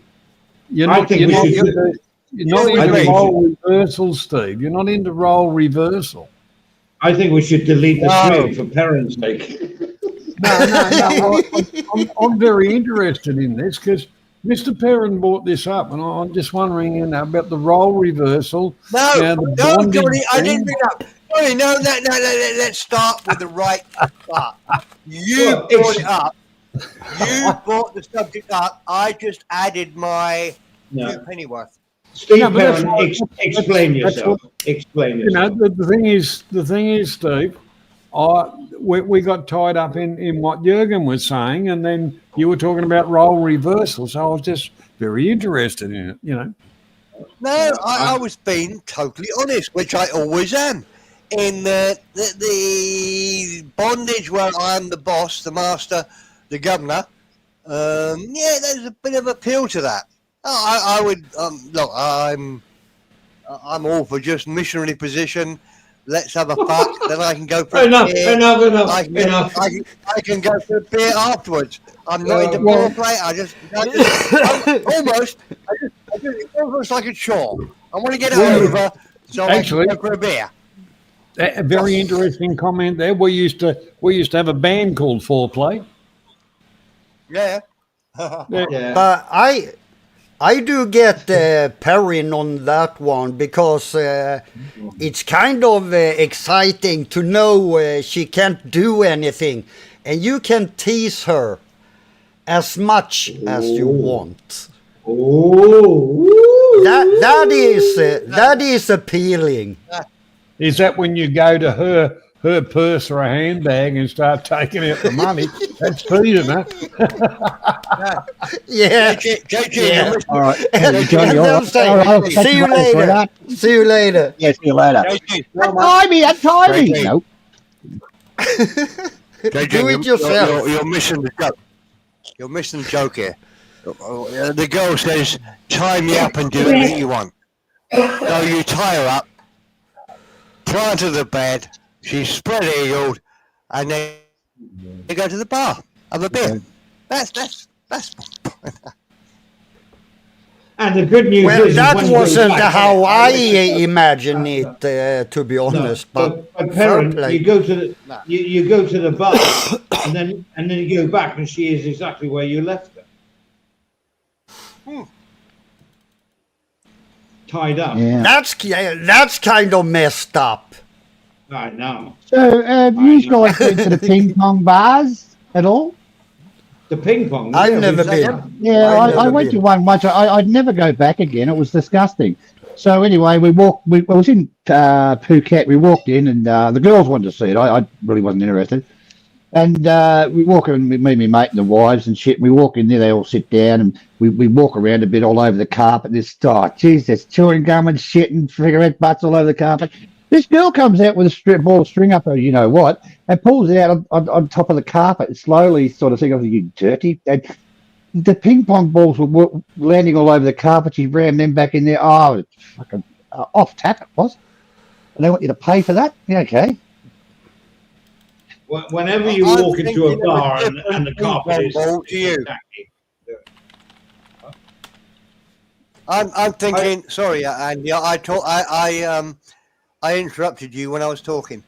You're I not, think you're we not should- into, you're not I into think- role reversal, Steve. You're not into role reversal. I think we should delete the No. stream for parents' sake. No. I'm very interested in this because Mr. Perrin brought this up, and I'm just wondering, about the role reversal. No, the no, bondage Johnny, I thing. didn't bring up. Johnny, no, let's start with the right start. You Well, brought it up. You brought the subject up. I just added my No. few pennyworth. Steve No, but that's Perrin, what- explain that's yourself. Explain You know, yourself. the thing is, Steve, we got tied up in what Jürgen was saying, and then you were talking about role reversal. So I was just very interested in it. No, I was being totally honest, which I always am. In the bondage where I'm the boss, the master, the governor, yeah, there's a bit of appeal to that. I would look. I'm all for just missionary position. Let's have a fuck, then I can go for a Enough, beer. enough, I can, enough. I can go for a beer afterwards. I'm not into well- foreplay. It's almost like a chore. I want to get it over, so Actually- I can go for a beer. A very interesting comment there. We used to have a band called Foreplay. Yeah. Yeah. But I do get Perrin on that one because it's kind of exciting to know she can't do anything, and you can tease her as much as you want. Oh. That is appealing. Is that when you go to her purse or a handbag and start taking out the money? That's feeding her. Yeah. JJ, Yeah. you're All right. And Johnny, all they'll right. say, All right, see you thank for later. that. See you later. Yeah, see you later. JJ, Untie me, untie me. JJ. Nope. Do it yourself. You're missing the joke. You're missing the joke here. The girl says, tie me up and do anything you want. So you tie her up, put her to the bed, she's spread eagled, and then you go to the bar, have a beer. That's And the good news Well, is that when you go wasn't back- how I imagine it, to be No, honest. But fair parent, play. you go to the you go to the bar and then you go back and she is exactly where you left her. Tied up. Yeah. That's kind of messed up. I know. So, have you guys been to the ping pong bars at all? The ping pong. I've yeah, never we've been. done Yeah, I've I never went to been. one once. I'd never go back again. It was disgusting. So anyway, we walked. I was in Phuket. We walked in, and the girls wanted to see it. I really wasn't interested. And we walk in, me and my mate and the wives and shit. We walk in there. They all sit down, and we walk around a bit all over the carpet. Geez, there's chewing gum and shit and cigarette butts all over the carpet. This girl comes out with a ball of string up her, you know what, and pulls it out on top of the carpet and slowly sort of thinking, "Oh, you dirty." And the ping pong balls were landing all over the carpet. He rammed them back in there. Oh, it's fucking off tap it was. And they want you to pay for that? Yeah, okay. Whenever you I'm walk into a thinking of bar and different the carpet ping is pong ball to you. exactly. I'm thinking. Sorry, Andy. I interrupted you when I was talking.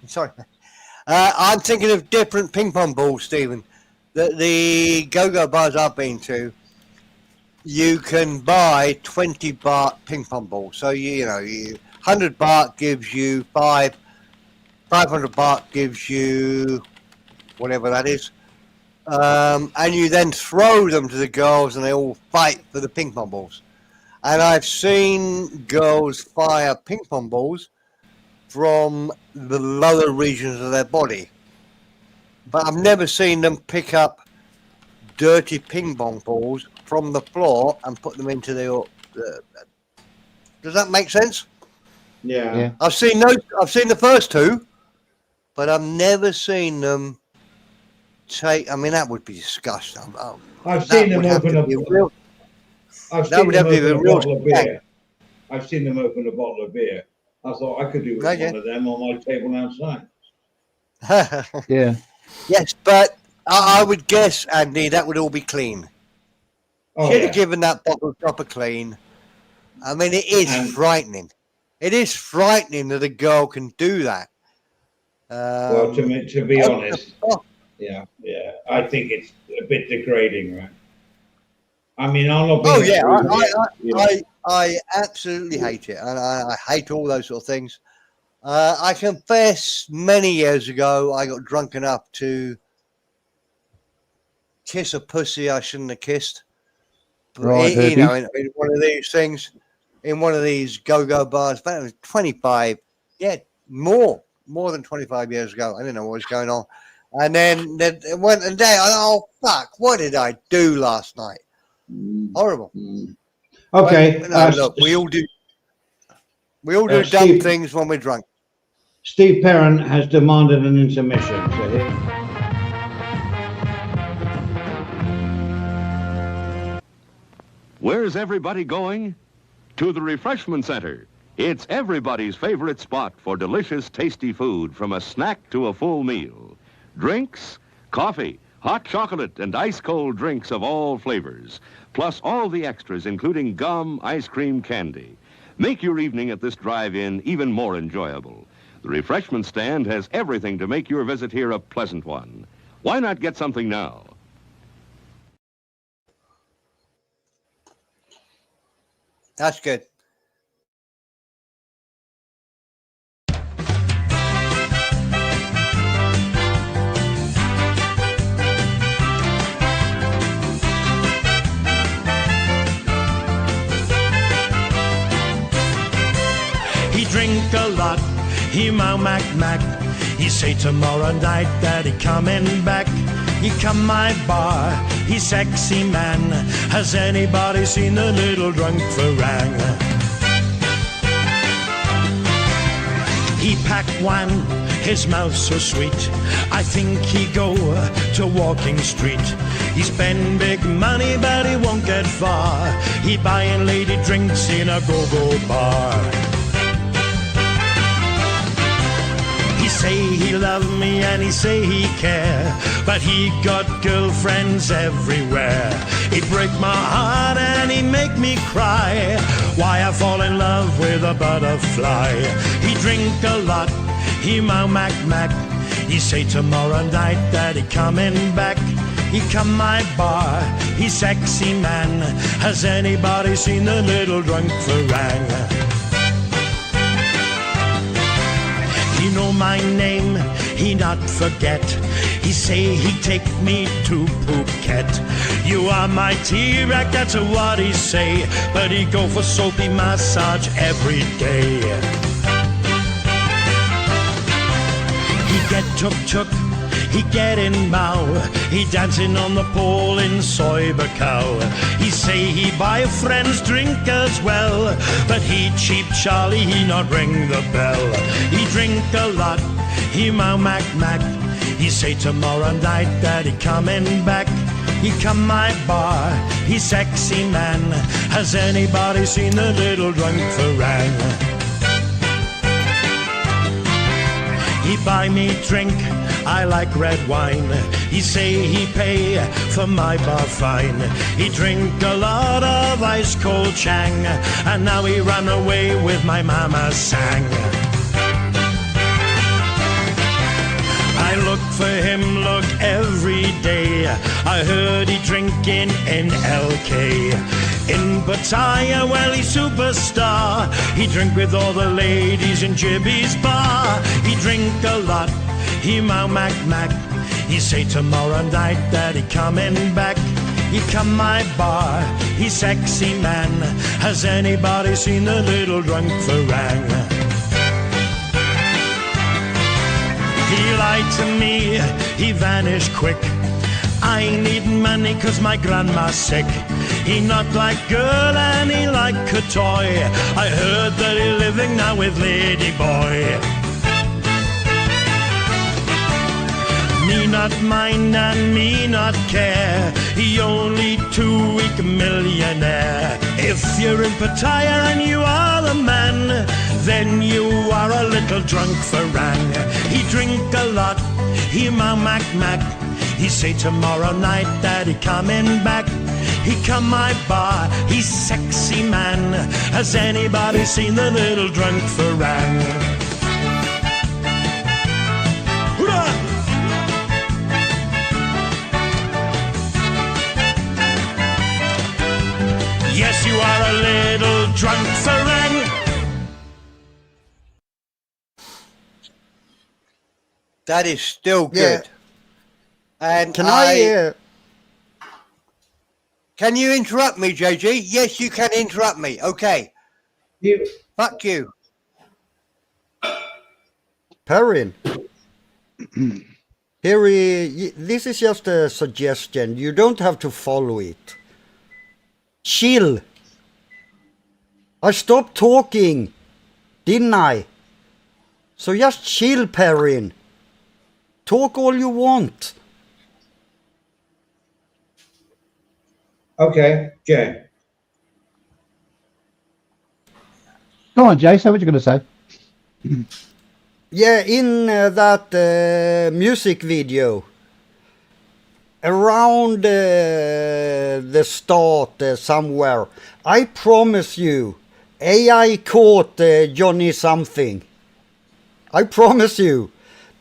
Sorry. I'm thinking of different ping pong balls, Stephen. The go-go bars I've been to, you can buy 20 baht ping pong balls. So you know, 100 baht gives you 500 baht gives you whatever that is. And you then throw them to the girls and they all fight for the ping pong balls. And I've seen girls fire ping pong balls from the lower regions of their body. But I've never seen them pick up dirty ping pong balls from the floor and put them into their... does that make sense? Yeah. I've seen the first two, but I've never seen them take... I mean, that would be disgusting. I've seen them open a bottle of beer. I've seen them open a bottle of beer. I thought I could do with one of them on my table outside. Yeah. Yes, but I would guess, Andy, that would all be clean. Should have given that bottle a proper clean. I mean, it is frightening. It is frightening that a girl can do that. Well, to be honest, yeah, I think it's a bit degrading, right? I mean, I'm not being... Oh, yeah, I absolutely hate it. And I hate all those sort of things. I confess many years ago, I got drunk enough to kiss a pussy I shouldn't have kissed. But Right, in one of these things, in one of these go-go bars, but it was 25, more than 25 years ago. I didn't know what was going on. And then it went and day, oh, fuck, what did I do last night? Horrible. Okay. But, look, we all do dumb Steve, things when we're drunk. Steve Perrin has demanded an intermission. So here. Where's everybody going? To the refreshment center. It's everybody's favorite spot for delicious, tasty food, from a snack to a full meal. Drinks, coffee, hot chocolate, and ice-cold drinks of all flavors, plus all the extras, including gum, ice cream, candy. Make your evening at this drive-in even more enjoyable. The refreshment stand has everything to make your visit here a pleasant one. Why not get something now? That's good. He drink a lot, he mac. He say tomorrow night that he coming back. He come my bar, he sexy man. Has anybody seen the little drunk Farang? He pack one, his mouth so sweet. I think he go to Walking Street. He spend big money, but he won't get far. He buying lady drinks in a go-go bar. He say he love me and he say he care, but he got girlfriends everywhere. He break my heart and he make me cry. Why I fall in love with a butterfly? He drink a lot, he mac. He say tomorrow night that he coming back. He come my bar, he sexy man. Has anybody seen the little drunk Farang? He know my name, he not forget. He say he take me to Phuket. You are my T-Rex, that's what he say. But he go for soapy massage every day. He get tuk-tuk, he get in Mao. He dancing on the pole in Soy Bacau. He say he buy friends drink as well, but he cheap Charlie, he not ring the bell. He drink a lot, he mac. He say tomorrow night that he coming back. He come my bar, he's sexy man. Has anybody seen the little drunk Farang? He buy me drink, I like red wine. He say he pay for my bar fine. He drink a lot of ice cold Chang, and now he run away with my mama sang. I look for him, look every day. I heard he drinking in LK. In Pattaya, well, he's superstar. He drink with all the ladies in Jibby's bar. He drink a lot, he mau mac mac. He say tomorrow night that he coming back. He come my bar, he's sexy man. Has anybody seen the little drunk Farang? He lied to me, he vanished quick. I need money cause my grandma's sick. He not like girl and he like a toy. I heard that he living now with Lady Boy. Me not mind and me not care. He only 2 week millionaire. If you're in Pattaya and you are the man, then you are a little drunk Farang. He drink a lot, he mau mac mac. He say tomorrow night that he coming back. He come my bar, he's sexy man. Has anybody seen the little drunk Farang? Hoorah! Yes, you are a little drunk Farang. That is still good. And can you interrupt me, JG? Yes, you can interrupt me. Okay. Fuck you. Perrin. Here, this is just a suggestion. You don't have to follow it. Chill. I stopped talking, didn't I? So just chill, Perrin. Talk all you want. Okay, Jay. Go on, Jay. So what you going to say? Yeah, in that music video, around the start somewhere, I promise you, AI caught Johnny something. I promise you.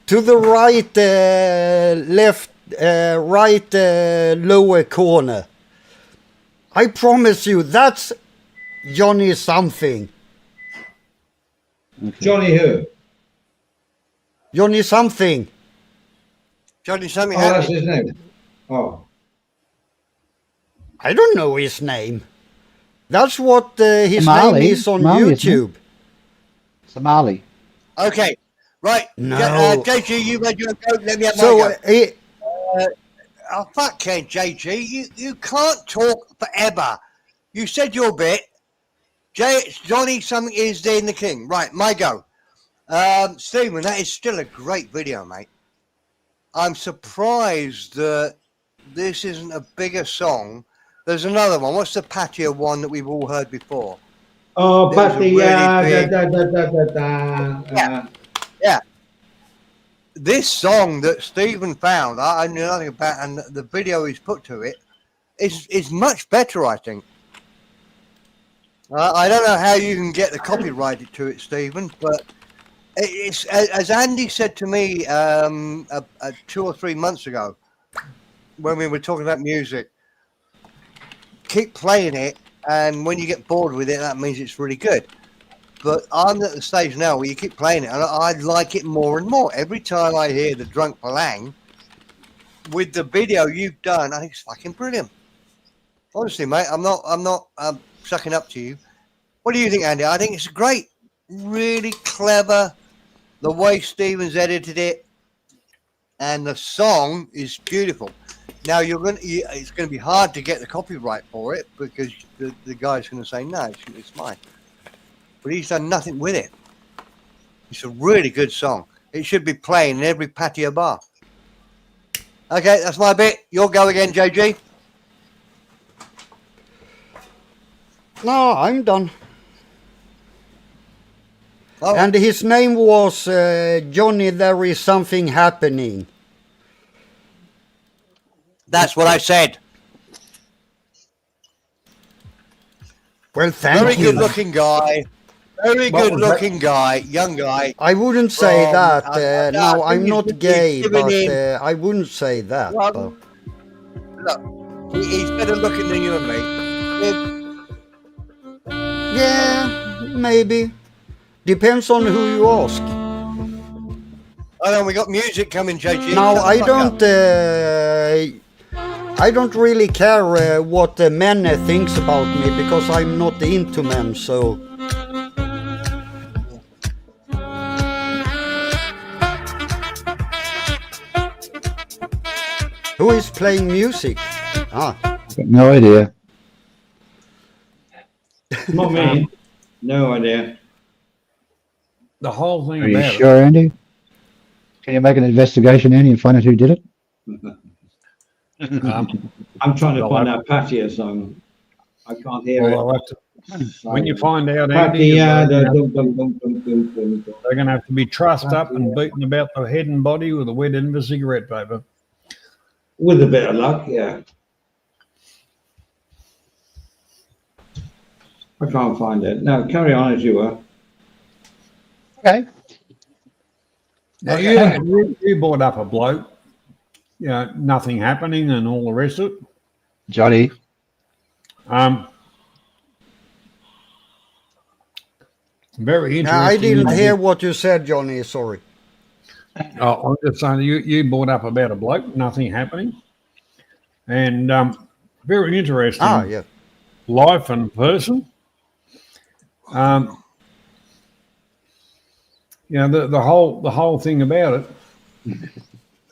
To the right, left, right lower corner. I promise you, that's Johnny something. Okay. Johnny who? Johnny something. Johnny something Oh, that's happened. his name. Oh. I don't know his name. That's what his Somali. name is on Somali, isn't it? YouTube. Somali. Okay. Right. No. JG, you had your go. Let me have my So, go. Oh, fuck Ken, JG. You can't talk forever. You said your bit. Johnny something is then the king. Right, my go. Stephen, that is still a great video, mate. I'm surprised that this isn't a bigger song. There's another one. What's the patio one that we've all heard before? Oh, There was but a the really big- Yeah. This song that Stephen found, I knew nothing about, and the video he's put to it is much better, I think. I don't know how you can get the copyright to it, Stephen, but it's as Andy said to me 2 or 3 months ago when we were talking about music. Keep playing it, and when you get bored with it, that means it's really good. But I'm at the stage now where you keep playing it, and I like it more and more. Every time I hear the Drunk Palang, with the video you've done, I think it's fucking brilliant. Honestly, mate, I'm not sucking up to you. What do you think, Andy? I think it's great, really clever. The way Stephen's edited it, and the song is beautiful. Now it's going to be hard to get the copyright for it because the guy's going to say no, it's mine. But he's done nothing with it. It's a really good song. It should be playing in every patio bar. Okay, that's my bit. You'll go again, JG. No, I'm done. Oh, And his name was Johnny. There is something happening. that's what I said. Well, thank Very you. good-looking guy. Very What was that? good-looking guy, young guy. I wouldn't say From, that. I No, think I'm not he's gay, giving but him. I wouldn't say that. Well, But look, he's better looking than you and me. yeah, maybe. Depends on who you ask. Oh, then we got music coming, JG. Now, Shut the fuck up. I don't really care what the men thinks about me because I'm not into men. So who is playing music? Ah, Got no idea. Not me. No idea. The whole thing Are you about sure, Andy? Can you make an investigation, Andy, and find out who did it? it. I'm trying to Well, find I- that patio song. I can't hear Well, it. I'll have to- when you find out, Andy, Patio, they're dum, dum, dum, dum, dum, dum, dum. going to have to be trussed up and beaten about the head and body with a wet end of cigarette paper. With a bit of luck, yeah. I can't find it. No, carry on as you were. Okay. Now, you brought up a bloke, you know, nothing happening and all the rest of it. Johnny. Very interesting. I didn't hear what you said, Johnny. Sorry. I'm just saying, you brought up about a bloke, nothing happening. And very interesting Ah, yeah. life and person. You know, the whole thing about it,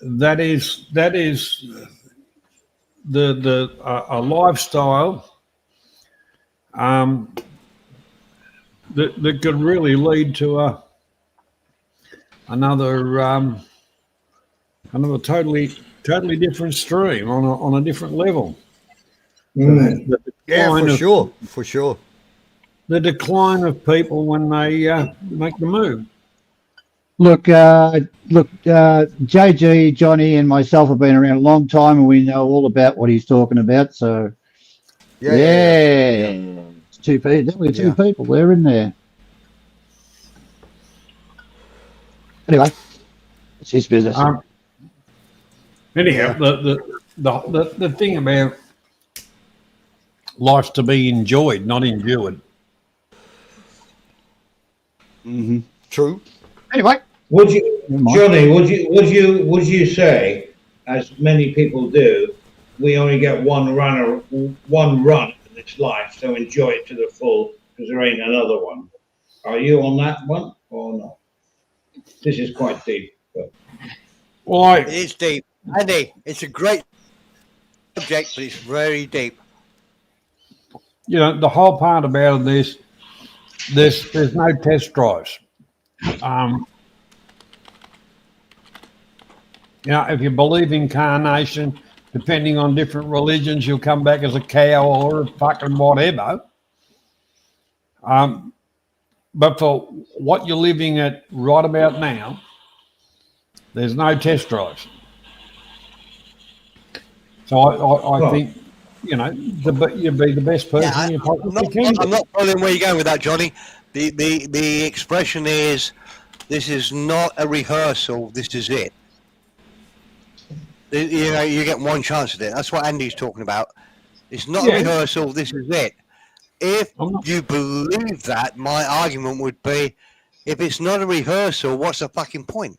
that is a lifestyle that could really lead to another totally different stream on a different level. Mm. For sure. The decline of people when they make the move. Look, JG, Johnny, and myself have been around a long time, and we know all about what he's talking about. So, Yeah. it's two people. Definitely two people. They're in there. Anyway, it's his business. Anyhow, the thing about life's to be enjoyed, not endured. Mm-hmm. True. Anyway, Would you, Johnny? Would you say, as many people do, we only get one run in this life, so enjoy it to the full because there ain't another one. Are you on that one or not? This is quite deep. But... Well, It is deep. Andy, it's a great subject, but it's very deep. you know, the whole part about this, there's no test drives. You know, if you believe in incarnation, depending on different religions, you'll come back as a cow or a fucking whatever. But for what you're living at right about now, there's no test drives. So I think, you know, you'd be the best person you possibly can be. I'm not following where you're going with that, Johnny. The expression is, this is not a rehearsal, this is it. You know, you get one chance at it. That's what Andy's talking about. It's not a rehearsal, this is it. If you believe that, my argument would be, if it's not a rehearsal, what's the fucking point?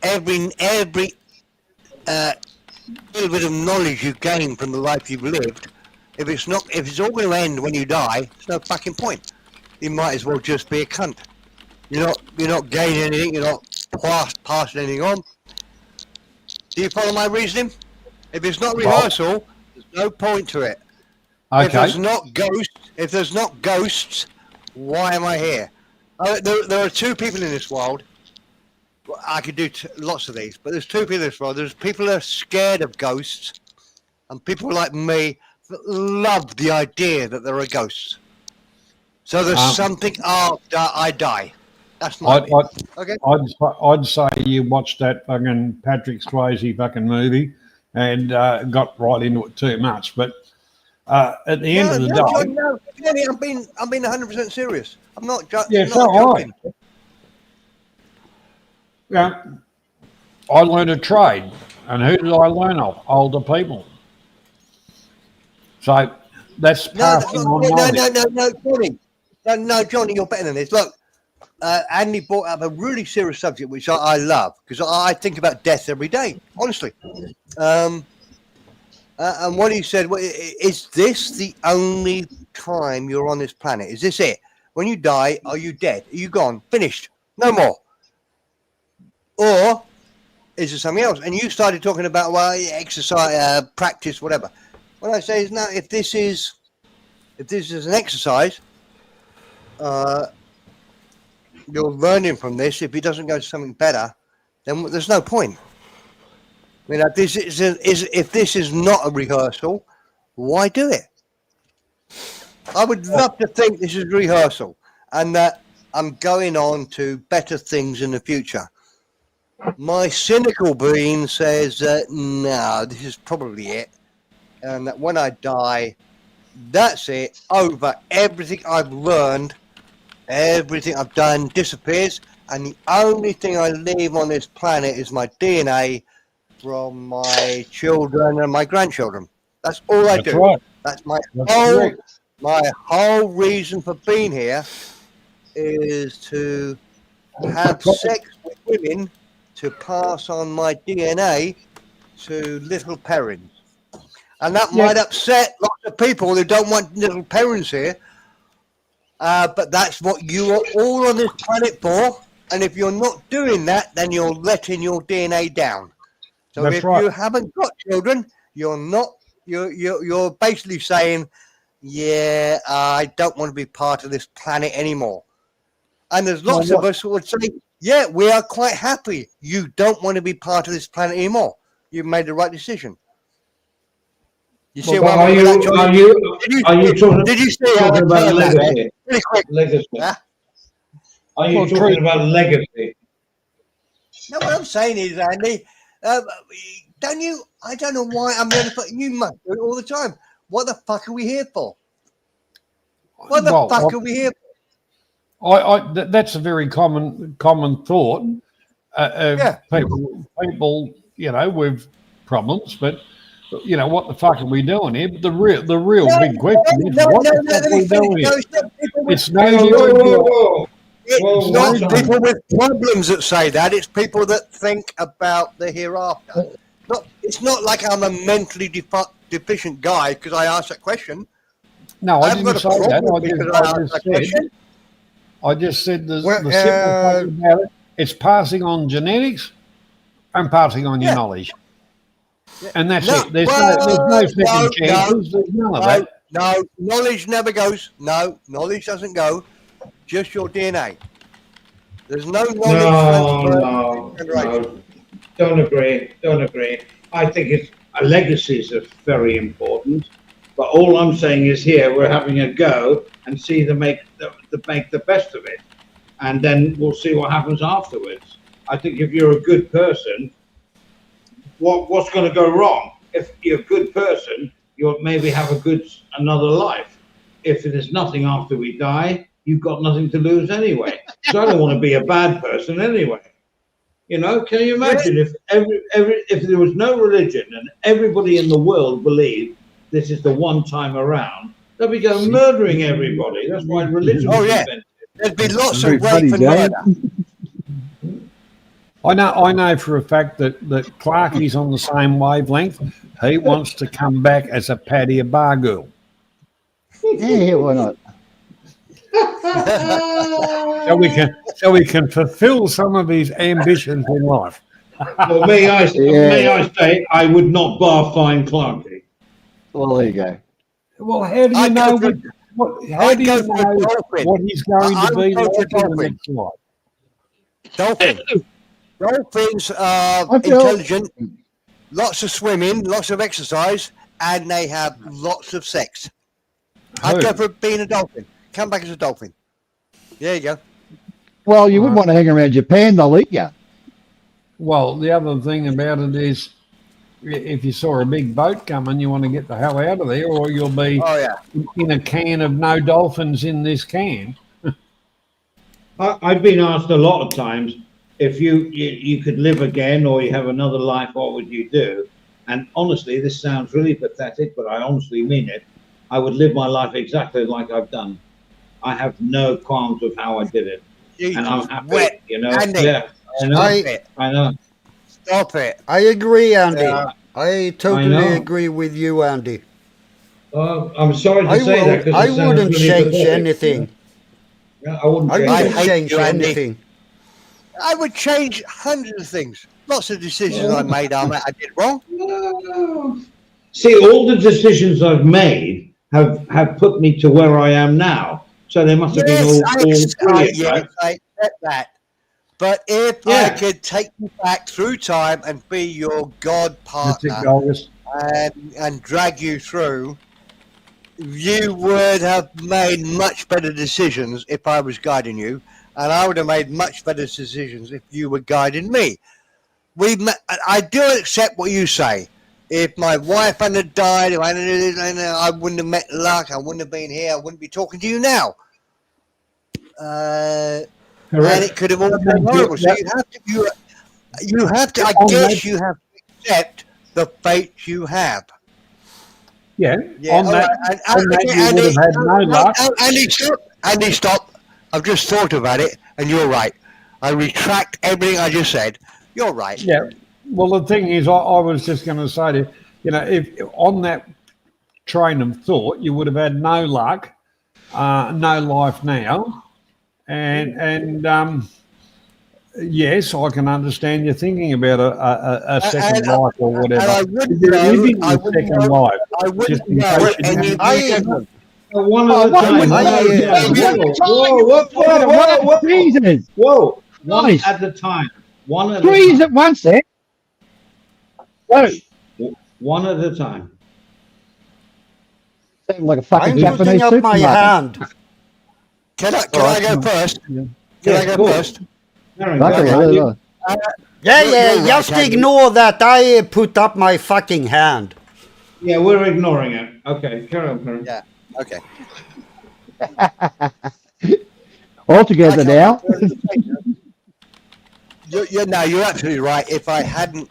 Every little bit of knowledge you gain from the life you've lived, if it's all going to end when you die, there's no fucking point. You might as well just be a cunt. You're not gaining anything. You're not passing anything on. Do you follow my reasoning? If it's not rehearsal, there's no point to it. Okay. If there's not ghosts, why am I here? There are two people in this world. I could do lots of these, but there's two people in this world. There's people that are scared of ghosts, and people like me love the idea that there are ghosts. So there's something after I die. That's my opinion. Okay. I'd say you watched that fucking Patrick Swayze fucking movie and got right into it too much. But at the end of the day, John, no, Kenny, I'm being 100% serious. I'm not, yeah, not so joking. Yeah, I learned a trade, and who did I learn of? Older people. So that's passing on knowledge. Johnny. No, Johnny, you're better than this. Look, Andy brought up a really serious subject, which I love, because I think about death every day, honestly. And what he said, is this the only time you're on this planet? Is this it? When you die, are you dead? Are you gone? Finished? No more? Or is there something else? And you started talking about, well, exercise, practice, whatever. What I say is, no, if this is an exercise, you're learning from this. If it doesn't go to something better, then there's no point. I mean, if this is not a rehearsal, why do it? I would love to think this is rehearsal and that I'm going on to better things in the future. My cynical brain says that no, this is probably it, and that when I die, that's it. Over. Everything I've learned, everything I've done disappears, and the only thing I leave on this planet is my DNA from my children and my grandchildren. That's all I do. Right. That's my That's whole reason for being here is to have sex with women to pass on my DNA to little parents. And that might upset lots of people who don't want little parents here. But that's what you are all on this planet for. And if you're not doing that, then you're letting your DNA down. So if you haven't got children, you're basically saying, yeah, I don't want to be part of this planet anymore. And there's lots of us who would say, yeah, we are quite happy. You don't want to be part of this planet anymore. You've made the right decision. You see what are you talking? Did you see talking about legacy? Really quick. Legacy. Huh? Are you talking about legacy? No, what I'm saying is, Andy, don't you? I don't know why I'm going to put you must do it all the time. What the fuck are we here for? What the fuck are we here for? That's a very common thought. People, with problems, but what the fuck are we doing here? But the real big question is, what the fuck are we doing here? It's It's not people with problems that say that. It's people that think about the hereafter. It's not like I'm a mentally deficient guy because I asked that question. No, I didn't say that. I just said the simple thing about it. It's passing on genetics and passing on your knowledge. And that's it. There's no second chances. There's none of that. No, knowledge never goes. No, knowledge doesn't go. Just your DNA. There's no knowledge transfer. No. Don't agree. I think legacies are very important. But all I'm saying is here we're having a go and see to make the best of it, and then we'll see what happens afterwards. I think if you're a good person, what's going to go wrong? If you're a good person, you'll maybe have another life. If there's nothing after we die, you've got nothing to lose anyway. So I don't want to be a bad person anyway. Can you imagine if if there was no religion and everybody in the world believed this is the one time around, they'd be going murdering everybody. That's why religion was invented. There'd be lots of rape and murder. I know for a fact that Clarkie's on the same wavelength. He wants to come back as a Paddy bar girl. Yeah, why not? so we can fulfill some of his ambitions in life. Well, may I say, I would not bar fine Clarkie. Well, there you go. Well, how do you know what he's going to be like in the next life? Dolphins are intelligent, lots of swimming, lots of exercise, and they have lots of sex. I'd go for being a dolphin. Come back as a dolphin. There you go. Well, you wouldn't want to hang around Japan. They'll eat you. Well, the other thing about it is, if you saw a big boat coming, you want to get the hell out of there, or you'll be in a can of no dolphins in this can. I've been asked a lot of times, if you could live again or you have another life, what would you do? And honestly, this sounds really pathetic, but I honestly mean it. I would live my life exactly like I've done. I have no qualms of how I did it. And I'm happy, you know. Andy, Yeah, I know. Stop it. I agree, Andy. I totally agree with you, Andy. I'm sorry to say that. 'Cause I it sounds wouldn't really change pathetic. anything. Yeah, I wouldn't change anything. I would change hundreds of things. Lots of decisions I made I did wrong. See, all the decisions I've made have put me to where I am now. So they must have been all brilliant, right? I accept that. But if I could take you back through time and be your God partner and drag you through, you would have made much better decisions if I was guiding you, and I would have made much better decisions if you were guiding me. I do accept what you say. If my wife hadn't died, I wouldn't have met Luck, I wouldn't have been here, I wouldn't be talking to you now. And it could have all been horrible. So you have to, I guess you have to accept the fate you have. Yeah. On that, you would have had no luck. Andy, stop. I've just thought about it, and you're right. I retract everything I just said. You're right. Yeah. Well, the thing is, I was just going to say to you, you know, if on that train of thought, you would have had no luck, no life now, and yes, I can understand you thinking about a second life or whatever. And I wouldn't You're know. living a second life. I wouldn't just in know. case you And didn't- One at a time. Whoa. Jesus. Whoa. One Nice. at a time. One at Three a time. at once, there. Whoa. One at a time. Sound like a fucking I'm Japanese putting up my supermarket. hand. Can I go first? Can I go first? Yeah, just ignore that. I put up my fucking hand. Yeah, we're ignoring it. Okay, carry on, Karen. Yeah, okay. All together now. You're absolutely right. If I hadn't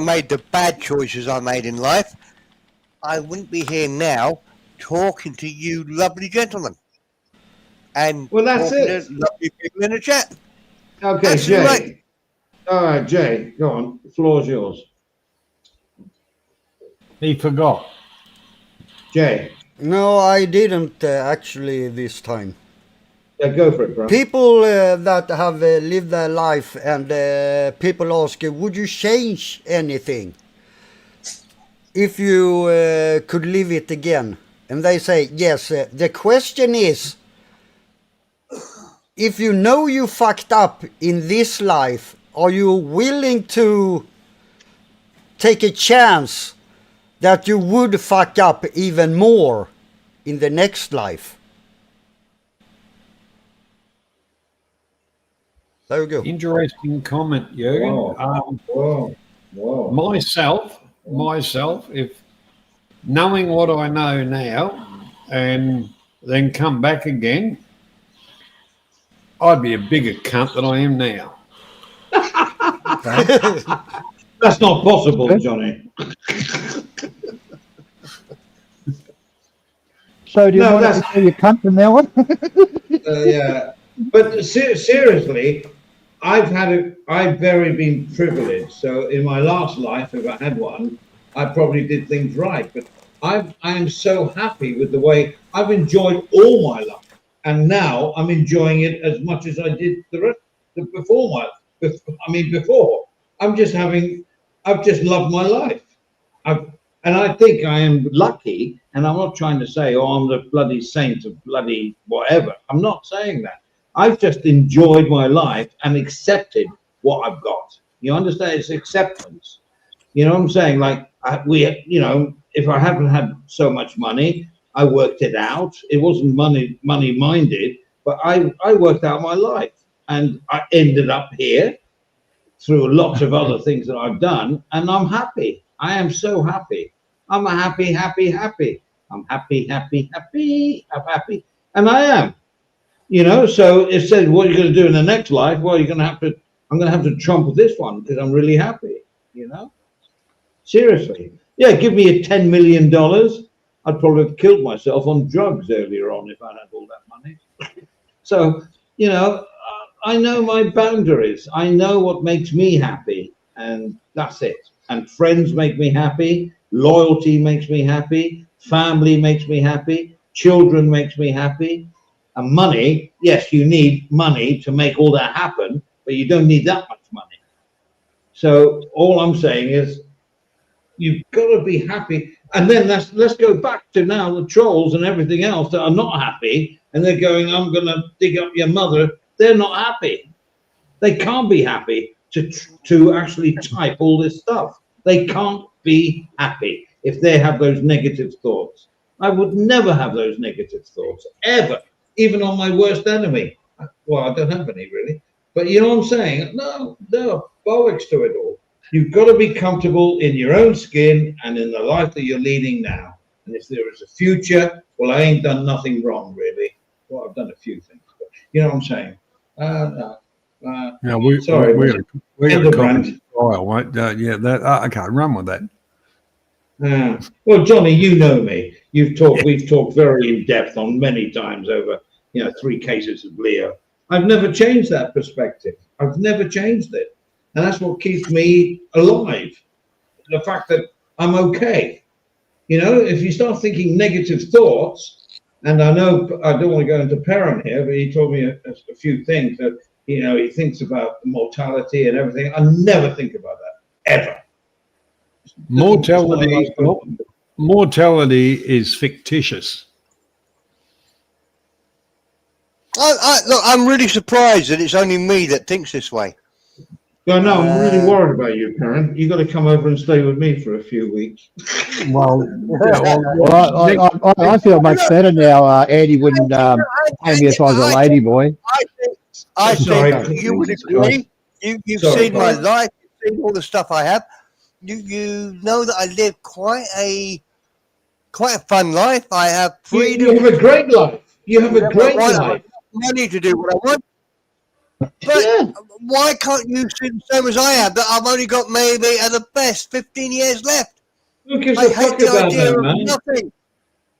made the bad choices I made in life, I wouldn't be here now talking to you lovely gentlemen. And well, that's it. Lovely people in the chat. Okay, Absolutely Jay. right. All right, Jay, go on. The floor's yours. He forgot. Jay. No, I didn't actually this time. Yeah, go for it, bro. People that have lived their life and people ask, would you change anything if you could live it again? And they say, yes. The question is, if you know you fucked up in this life, are you willing to take a chance that you would fuck up even more in the next life? There we go. Interesting comment, Jürgen. Whoa. Myself, if knowing what I know now and then come back again, I'd be a bigger cunt than I am now. That's not possible, Johnny. So do you want to tell your cunt from now on? Yeah, but seriously, I've been privileged. So in my last life, if I had one, I probably did things right. But I am so happy with the way I've enjoyed all my life, and now I'm enjoying it as much as I did before. I've just loved my life. And I think I am lucky, and I'm not trying to say, oh, I'm the bloody saint of bloody whatever. I'm not saying that. I've just enjoyed my life and accepted what I've got. You understand? It's acceptance. You know what I'm saying? Like if I haven't had so much money, I worked it out. It wasn't money minded, but I worked out my life, and I ended up here through lots of other things that I've done, and I'm happy. I am so happy. I'm a happy. I'm happy. I'm happy, and I am. So it said, what are you going to do in the next life? Well, I'm going to have to trump with this one because I'm really happy. Seriously. Yeah, give me a $10 million. I'd probably have killed myself on drugs earlier on if I had all that money. So, I know my boundaries. I know what makes me happy, and that's it. And friends make me happy. Loyalty makes me happy. Family makes me happy. Children makes me happy. And money, yes, you need money to make all that happen, but you don't need that much money. So all I'm saying is you've got to be happy. And then let's go back to now the trolls and everything else that are not happy, and they're going, I'm going to dig up your mother. They're not happy. They can't be happy to actually type all this stuff. They can't be happy if they have those negative thoughts. I would never have those negative thoughts, ever, even on my worst enemy. Well, I don't have any, really. But you know what I'm saying? No, bollocks to it all. You've got to be comfortable in your own skin and in the life that you're leading now. And if there is a future, well, I ain't done nothing wrong, really. Well, I've done a few things, but you know what I'm saying? Yeah, we got a copy of trial, right? Yeah, that I can't run with that. Well, Johnny, you know me. We've talked very in depth on many times over, 3 cases of Leo. I've never changed that perspective. I've never changed it. And that's what keeps me alive. The fact that I'm okay. If you start thinking negative thoughts, and I know I don't want to go into Perrin here, but he told me a few things that, he thinks about mortality and everything. I never think about that, ever. Mortality is fictitious. Look, I'm really surprised that it's only me that thinks this way. No, I'm really worried about you, Perrin. You got to come over and stay with me for a few weeks. Well, I feel much better now. Andy wouldn't pay me if I was a lady boy. I think you would agree. You've seen my life. You've seen all the stuff I have. You know that I live quite a fun life. I have freedom. You have a great life. You have a great life. Money to do what I want. But why can't you see the same as I have? That I've only got maybe at the best 15 years left. Who gives a fuck about that, man? Nothing.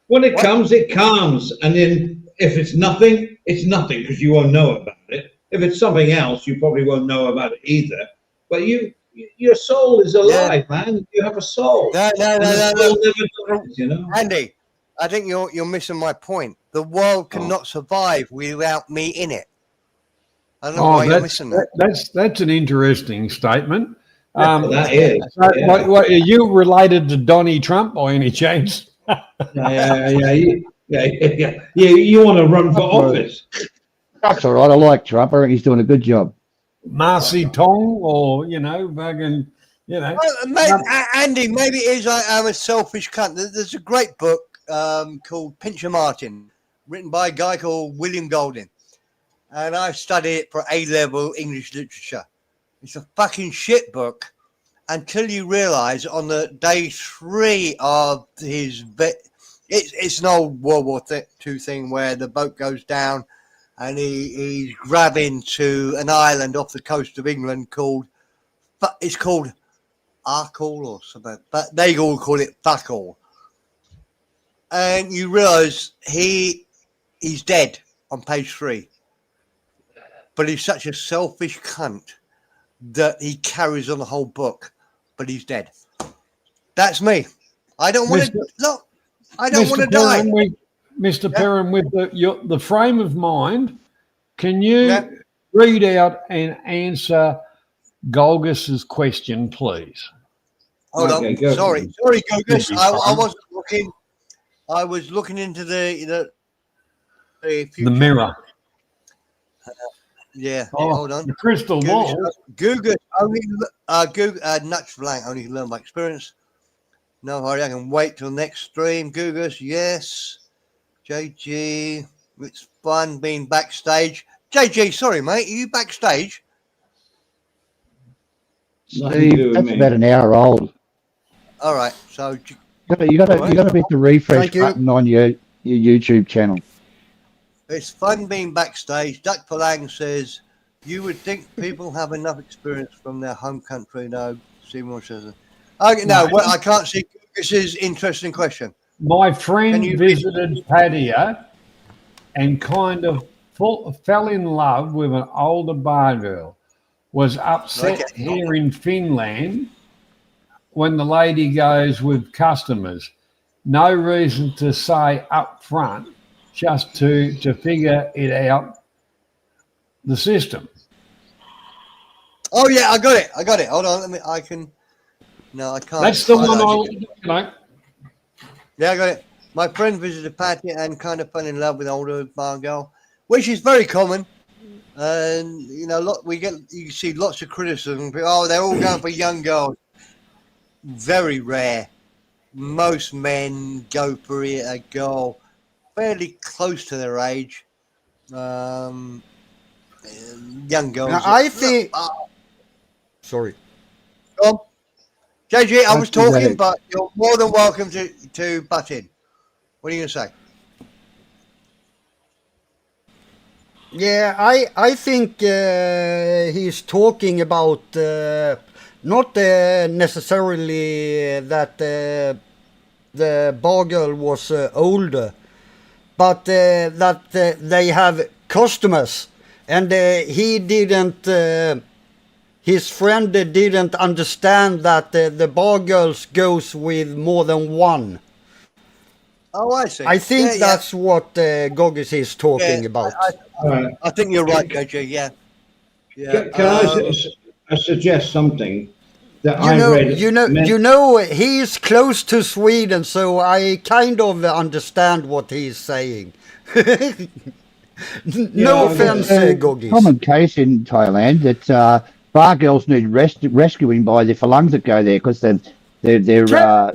When it comes, it comes. And then if it's nothing because you won't know about it. If it's something else, you probably won't know about it either. But your soul is alive, man. You have a soul. No. Dies, Andy, I think you're missing my point. The world cannot survive without me in it. I don't know why you're missing that. That's an interesting statement. That is. What, are you related to Donnie Trump by any chance? Yeah. You want to run for office? That's all right. I like Trump. I think he's doing a good job. Marcy Tong, or fucking, Andy, maybe it is. I am a selfish cunt. There's a great book called Pincher Martin, written by a guy called William Golding, and I studied it for A-level English literature. It's a fucking shit book until you realise on the day 3 of his it's an old World War II thing where the boat goes down and he's grabbing to an island off the coast of England called Arkle or something, but they all call it fuck all. And you realise he's dead on page 3, but he's such a selfish cunt that he carries on the whole book, but he's dead. That's me. I don't want to look. I don't want to die. Mr. Perrin, with the frame of mind, can you read out and answer Golgus's question, please? Hold on. Sorry, Golgus. I wasn't looking. I was looking into the mirror. Hold on. The crystal ball. Google only nuts blank only learn by experience. No hurry. I can wait till next stream. Gugus, yes. JG, it's fun being backstage. JG, sorry, mate. Are you backstage? Nothing to do Steve, with that's me. about an hour old. All right. So You got to hit the refresh Thank you. button on your YouTube channel. it's fun being backstage. Duck Palang says, you would think people have enough experience from their home country. No, Seymour says. No, well, I can't see. This is interesting question. My Can friend you- visited Padia and kind of fell in love with an older bar girl. Was upset Okay. here in Finland when the lady goes with customers. No reason to say up front, just to figure it out, the system. Oh yeah, I got it. Hold on, I can. No, I can't. That's the one Yeah, I got it. My friend visited Patty and kind of fell in love with an older bar girl, which is very common. And you know, you see lots of criticism. Oh, they're all going for young girls. Very rare. Most men go for a girl fairly close to their age. Young girls. Now, I think. Sorry. Go on. JG, I was That's about talking, it. but you're more than welcome to butt in. What are you going to say? Yeah, I think he's talking about not necessarily that the bar girl was older, but that they have customers, and he didn't. His friend didn't understand that the bar girls goes with more than one. Oh, I see. I think that's what Goggis is talking about. I think you're right, JG. Yeah. Can I suggest something that You I know, read? he's close to Sweden, so I kind of understand what he's saying. No offense, Goggis. Common case in Thailand that bar girls need rescuing by the Falungs that go there because they're bad.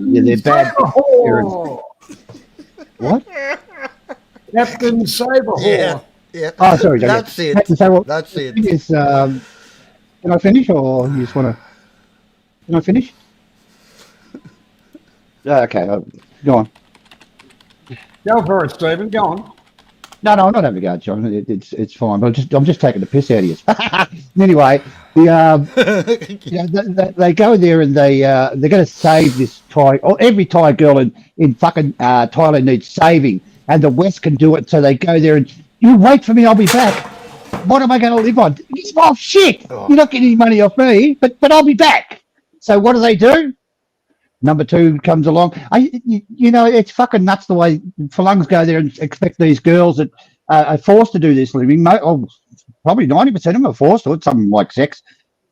What? Captain Saberhawk. Yeah, yeah. Oh, sorry. That's yeah. it. Have to say, well, That's the it. thing is, can I finish or you just want to? Can I finish? Okay, go on. Go for it, Stephen. Go on. No, I'm not having a go, John. It's fine. But I'm just taking the piss out of you. Anyway, they go there and they're going to save this Thai. Or every Thai girl in fucking Thailand needs saving, and the West can do it. So they go there and you wait for me. I'll be back. What am I going to live on? Oh shit! You're not getting any money off me, but I'll be back. So what do? Number two comes along. It's fucking nuts the way Falungs go there and expect these girls that are forced to do this living. Probably 90% of them are forced to it, something like sex,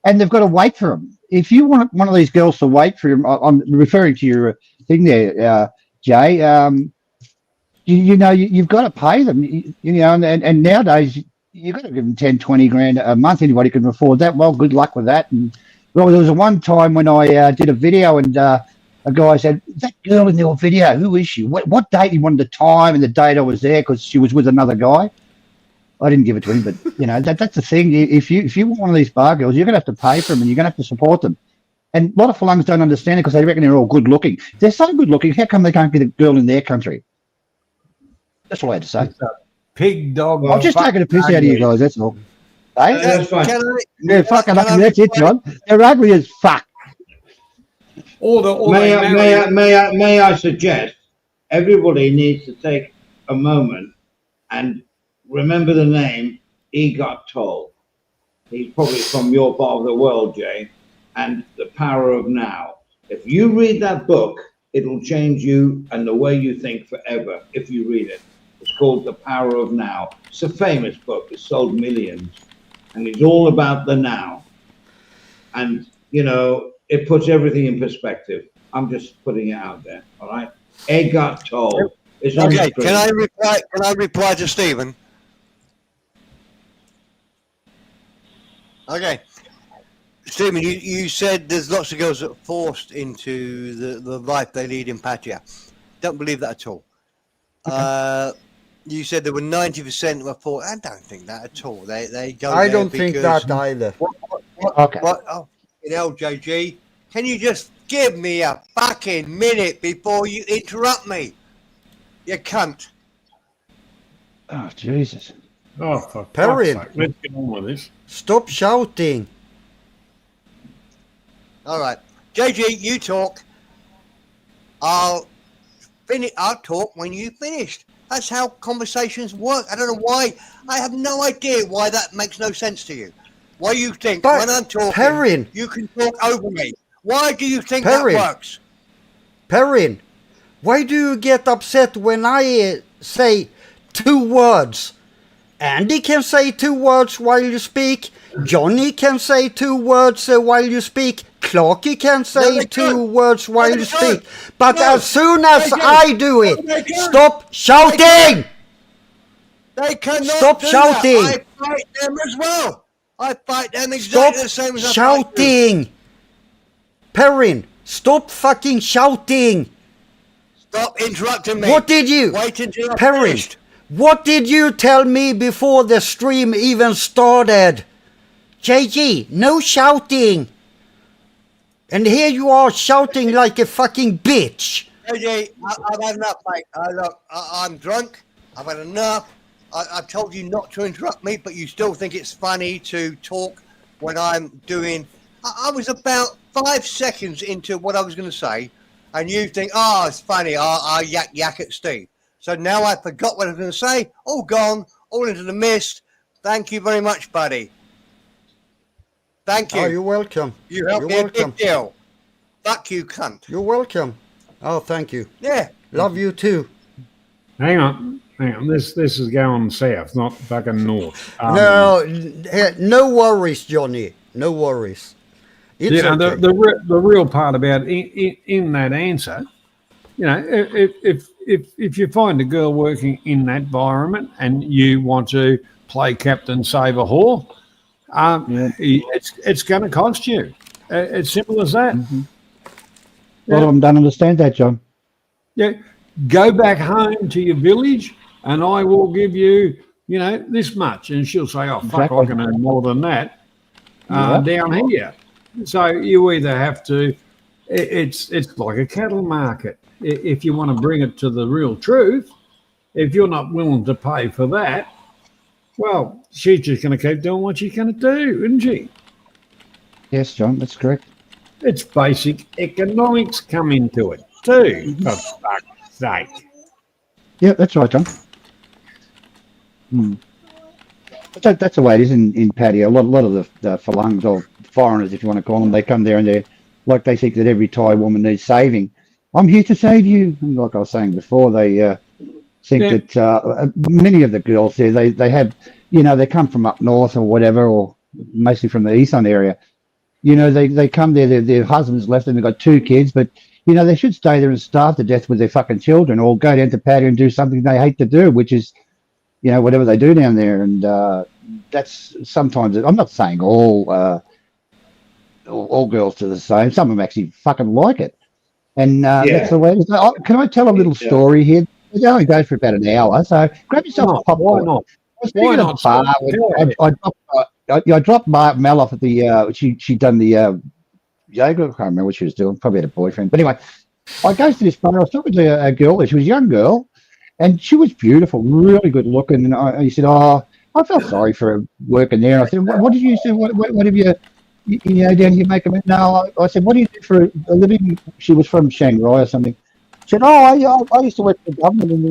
and they've got to wait for them. If you want one of these girls to wait for him, I'm referring to your thing there, Jay. You've got to pay them. And nowadays you've got to give them 10, 20 grand a month. Anybody can afford that. Well, good luck with that. And well, there was one time when I did a video and a guy said, that girl in your video, who is she? What date? He wanted the time and the date I was there because she was with another guy. I didn't give it to him, but that's the thing. If you want one of these bar girls, you're going to have to pay for them and you're going to have to support them. And a lot of Falungs don't understand it because they reckon they're all good looking. If they're so good looking, how come they can't get a girl in their country? That's all I had to say. Pig dog. I'm just taking a piss out of you guys, that's all. Hey? That's fine. They're fucking ugly, that's it, John. They're ugly as fuck. May I suggest everybody needs to take a moment and remember the name Egot Tolle. He's probably from your part of the world, Jay, and The Power of Now. If you read that book, it'll change you and the way you think forever if you read it. It's called The Power of Now. It's a famous book. It's sold millions. And it's all about the now. And, it puts everything in perspective. I'm just putting it out there, all right? Egot Tolle. Okay, can I reply to Stephen? Okay. Stephen, you said there's lots of girls that are forced into the life they lead in Pattaya. Don't believe that at all. You said there were 90% were forced. I don't think that at all. They go I there don't think because that either. Okay. What? Oh, JG, can you just give me a fucking minute before you interrupt me? You cunt. Oh, Jesus. Oh, for fuck's Perrin. sake, let's get on with this. Stop shouting. All right, JG, you talk. I'll talk when you finished. That's how conversations work. I don't know why. I have no idea why that makes no sense to you. Why you think But, when I'm talking, Perrin. you can talk over me? Why do you think Perrin. that works? Perrin, why do you get upset when I say 2 words? Andy can say 2 words while you speak. Johnny can say 2 words while you speak. Clarky can say 2 words while you speak. But as soon as I do it, stop shouting! They cannot Stop do shouting! That. I fight them as well. I fight them exactly the same as I fight you. Shouting! Perrin, stop fucking shouting! Stop interrupting me. What did you... Wait until I'm Perrin, finished. what did you tell me before the stream even started? JG, no shouting! And here you are shouting like a fucking bitch! JG, I've had enough, mate. Look, I'm drunk. I've had enough. I've told you not to interrupt me, but you still think it's funny to talk when I'm doing... I was about 5 seconds into what I was going to say, and you think, oh, it's funny, I yak at Steve. So now I forgot what I was going to say, all gone, all into the mist. Thank you very much, buddy. Thank you. Oh, you're welcome. You helped me a big deal. Fuck you, cunt. You're welcome. Oh, thank you. Yeah. Love you too. Hang on. This is going south, not fucking north. No worries, Johnny. No worries. It's okay. The real part about in that answer, you know, if you find a girl working in that environment and you want to play captain save a whore, it's going to cost you. It's simple as that. Mm-hmm. A lot of them don't understand that, John. Yeah, go back home to your village, and I will give you, you know, this much, and she'll say, "Oh fuck, Exactly. I can earn more than that down here." So you either have to. It's like a cattle market. If you want to bring it to the real truth, if you're not willing to pay for that, well, she's just going to keep doing what she's going to do, isn't she? Yes, John, that's correct. It's basic economics come into it too, for fuck's sake. Yeah, that's right, John. But that's the way it is in Pattaya. A lot of the Falungs, or foreigners, if you want to call them, they come there and they're like they think that every Thai woman needs saving. I'm here to save you. And like I was saying before, they think that many of the girls there, they have, you know, they come from up north or whatever, or mostly from the Eastern area. You know, they come there, their husbands left them, they've got 2 kids, but, you know, they should stay there and starve to death with their fucking children, or go down to Pattaya and do something they hate to do, which is, you know, whatever they do down there. And that's sometimes, I'm not saying all girls do the same. Some of them actually fucking like it. And that's the way it is. Can I tell a little story here? It only goes for about an hour, so grab yourself a popcorn. Why not? I was thinking of I dropped Mel off at the, she'd done the yoga. I can't remember what she was doing. Probably had a boyfriend. But anyway, I goes to this bar. I was talking to a girl there. She was a young girl, and she was beautiful, really good looking. And he said, oh, I felt sorry for her working there. And I said, what did you say? What have you, down here making? No, I said, what do you do for a living? She was from Shanghai or something. She said, oh, I used to work for the government in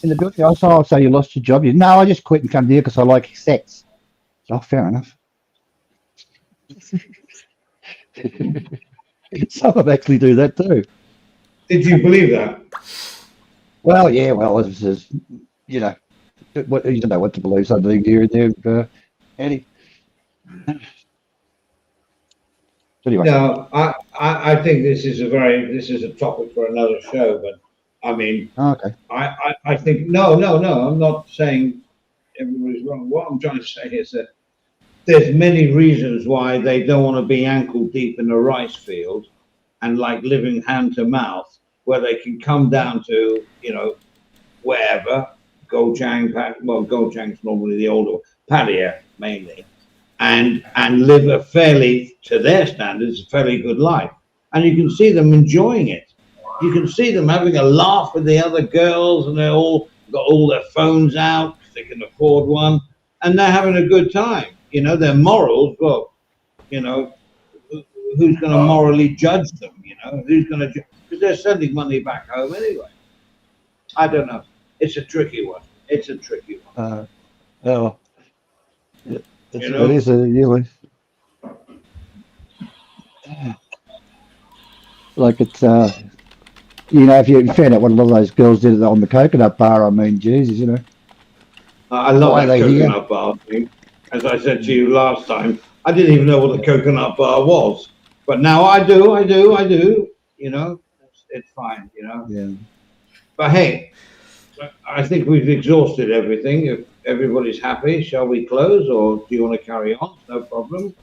the building. I said, oh, so you lost your job? No, I just quit and come here because I like sex. Oh, fair enough. Some of them actually do that too. Did you believe that? Well, yeah, well, it was, you know, you don't know what to believe. Something here and there, Eddie. Anyway. No, I think this is a topic for another show. But I mean, okay. I think no. I'm not saying everybody's wrong. What I'm trying to say is that there's many reasons why they don't want to be ankle deep in a rice field and like living hand to mouth, where they can come down to, wherever, Gochang's normally the older, Padia mainly, and live a fairly, to their standards, a fairly good life. And you can see them enjoying it. You can see them having a laugh with the other girls, and they're all got all their phones out because they can afford one, and they're having a good time. Their morals, well, who's going to morally judge them? Who's going to? Because they're sending money back home anyway. I don't know. It's a tricky one. It's a tricky one. Oh, it is like it's if you found out what a lot of those girls did on the coconut bar, I mean, Jesus, I love Why that are they here? coconut bar thing. As I said to you last time, I didn't even know what a coconut bar was, but now I do. It's fine. Yeah. But hey, I think we've exhausted everything. If everybody's happy, shall we close, or do you want to carry on? No problem.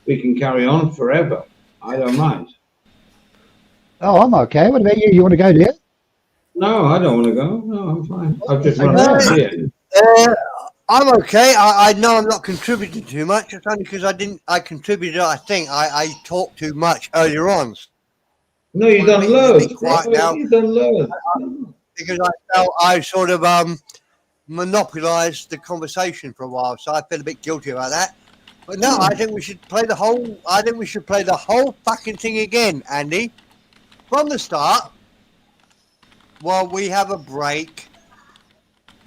We can carry on forever. I don't mind. Oh, I'm okay. What about you? You want to go there? No, I don't want to go. No, I'm fine. I've just run out of beer. I'm okay. I know I'm not contributing too much. It's only because I contributed. I think I talked too much earlier on. No, you've done loads. Quiet now. You've done loads. Because I felt I sort of monopolised the conversation for a while, so I feel a bit guilty about that. But no, I think we should play the whole. I think we should play the whole fucking thing again, Andy, from the start. While we have a break,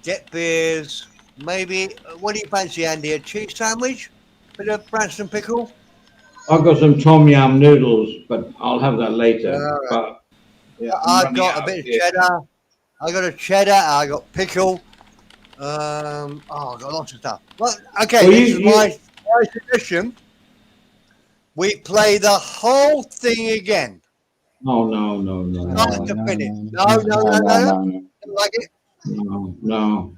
get beers. Maybe. What do you fancy, Andy? A cheese sandwich, bit of Branston pickle. I've got some tom yum noodles, but I'll have that later. Right. But yeah, I've got a bit of cheddar. I got a cheddar. I got pickle. I've got lots of stuff. Well, okay, Well, this is my suggestion. We play the whole thing again. No. Start to finish. No. Don't like it? No. No.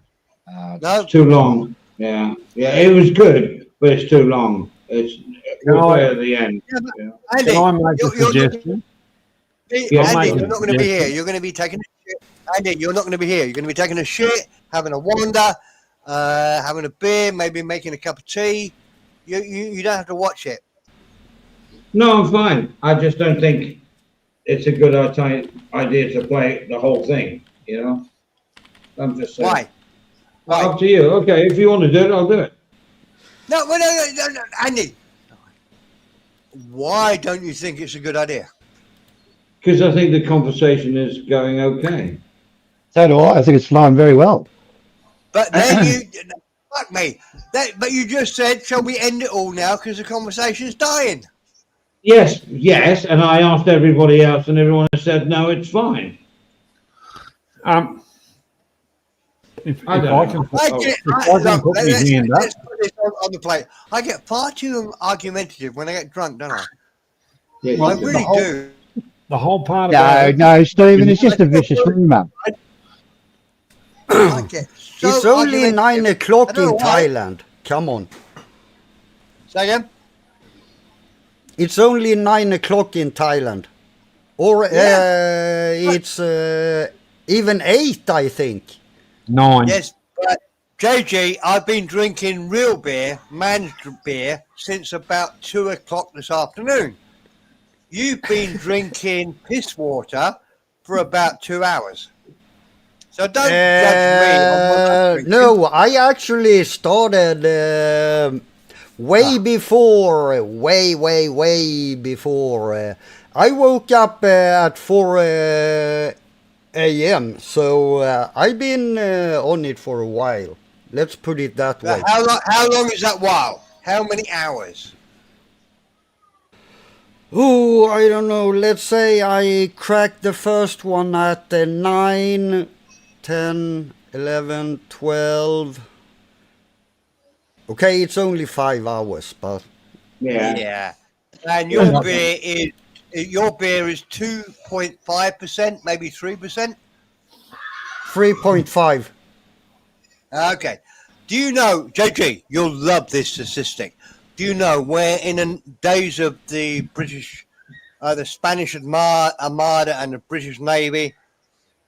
It's too long. Yeah. It was good, but it's too long. We'll play at the end. Yeah, Yeah. Andy, Can I make a suggestion? Andy, you're not going to be here. You're going to be taking a shit. Andy, you're not going to be here. You're going to be taking a shit, having a wander, having a beer, maybe making a cup of tea. You don't have to watch it. No, I'm fine. I just don't think it's a good idea to play the whole thing. I'm just saying. Why? Up to you. Okay, if you want to do it, I'll do it. No, Andy. Why don't you think it's a good idea? Because I think the conversation is going okay. So do I. I think it's flowing very well. But then fuck me. But you just said, shall we end it all now because the conversation's dying? Yes, and I asked everybody else, and everyone said no, it's fine. If I can put my hand up. Let's put this on the plate. I get far too argumentative when I get drunk, don't I? Yes, I really do. The whole part about No, Stephen, it's just a vicious rumour. I get so It's only argumentative. 9 o'clock I don't in know why. Thailand. Come on. Say again? It's only 9 o'clock in Thailand. Or it's even 8, I think. 9. Yes, but JG, I've been drinking real beer, man's beer, since about 2 o'clock this afternoon. You've been drinking piss water for about 2 hours. So don't judge me on what I'm drinking. No, I actually started way before, way before. I woke up at 4 a.m. So I've been on it for a while. Let's put it that way. How long is that while? How many hours? Oh, I don't know. Let's say I cracked the first one at 9, 10, 11, 12. Okay, it's only 5 hours, but Yeah. And your beer is 2.5%, maybe 3%. 3.5. Okay. Do you know, JG, you'll love this statistic. Do you know where in the days of the British, the Spanish Armada and the British Navy,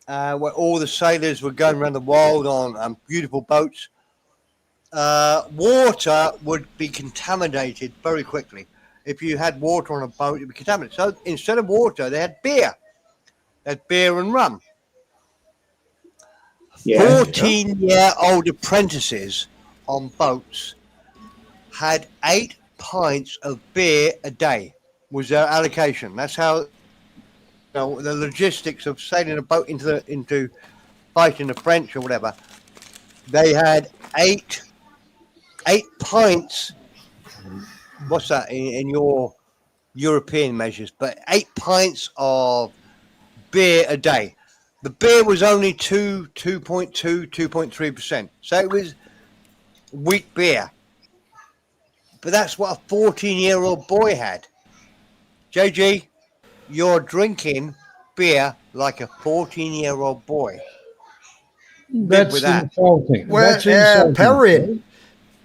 where all the sailors were going around the world on beautiful boats, water would be contaminated very quickly. If you had water on a boat, it would be contaminated. So instead of water, they had beer. They had beer and rum. 14-year-old apprentices on boats had 8 pints of beer a day was their allocation. That's how the logistics of sailing a boat into fighting the French or whatever. They had 8 pints. What's that in your European measures? But 8 pints of beer a day. The beer was only 2.3%. So it was weak beer. But that's what a 14-year-old boy had. JG, you're drinking beer like a 14-year-old boy. That's insulting. Well, That's insulting.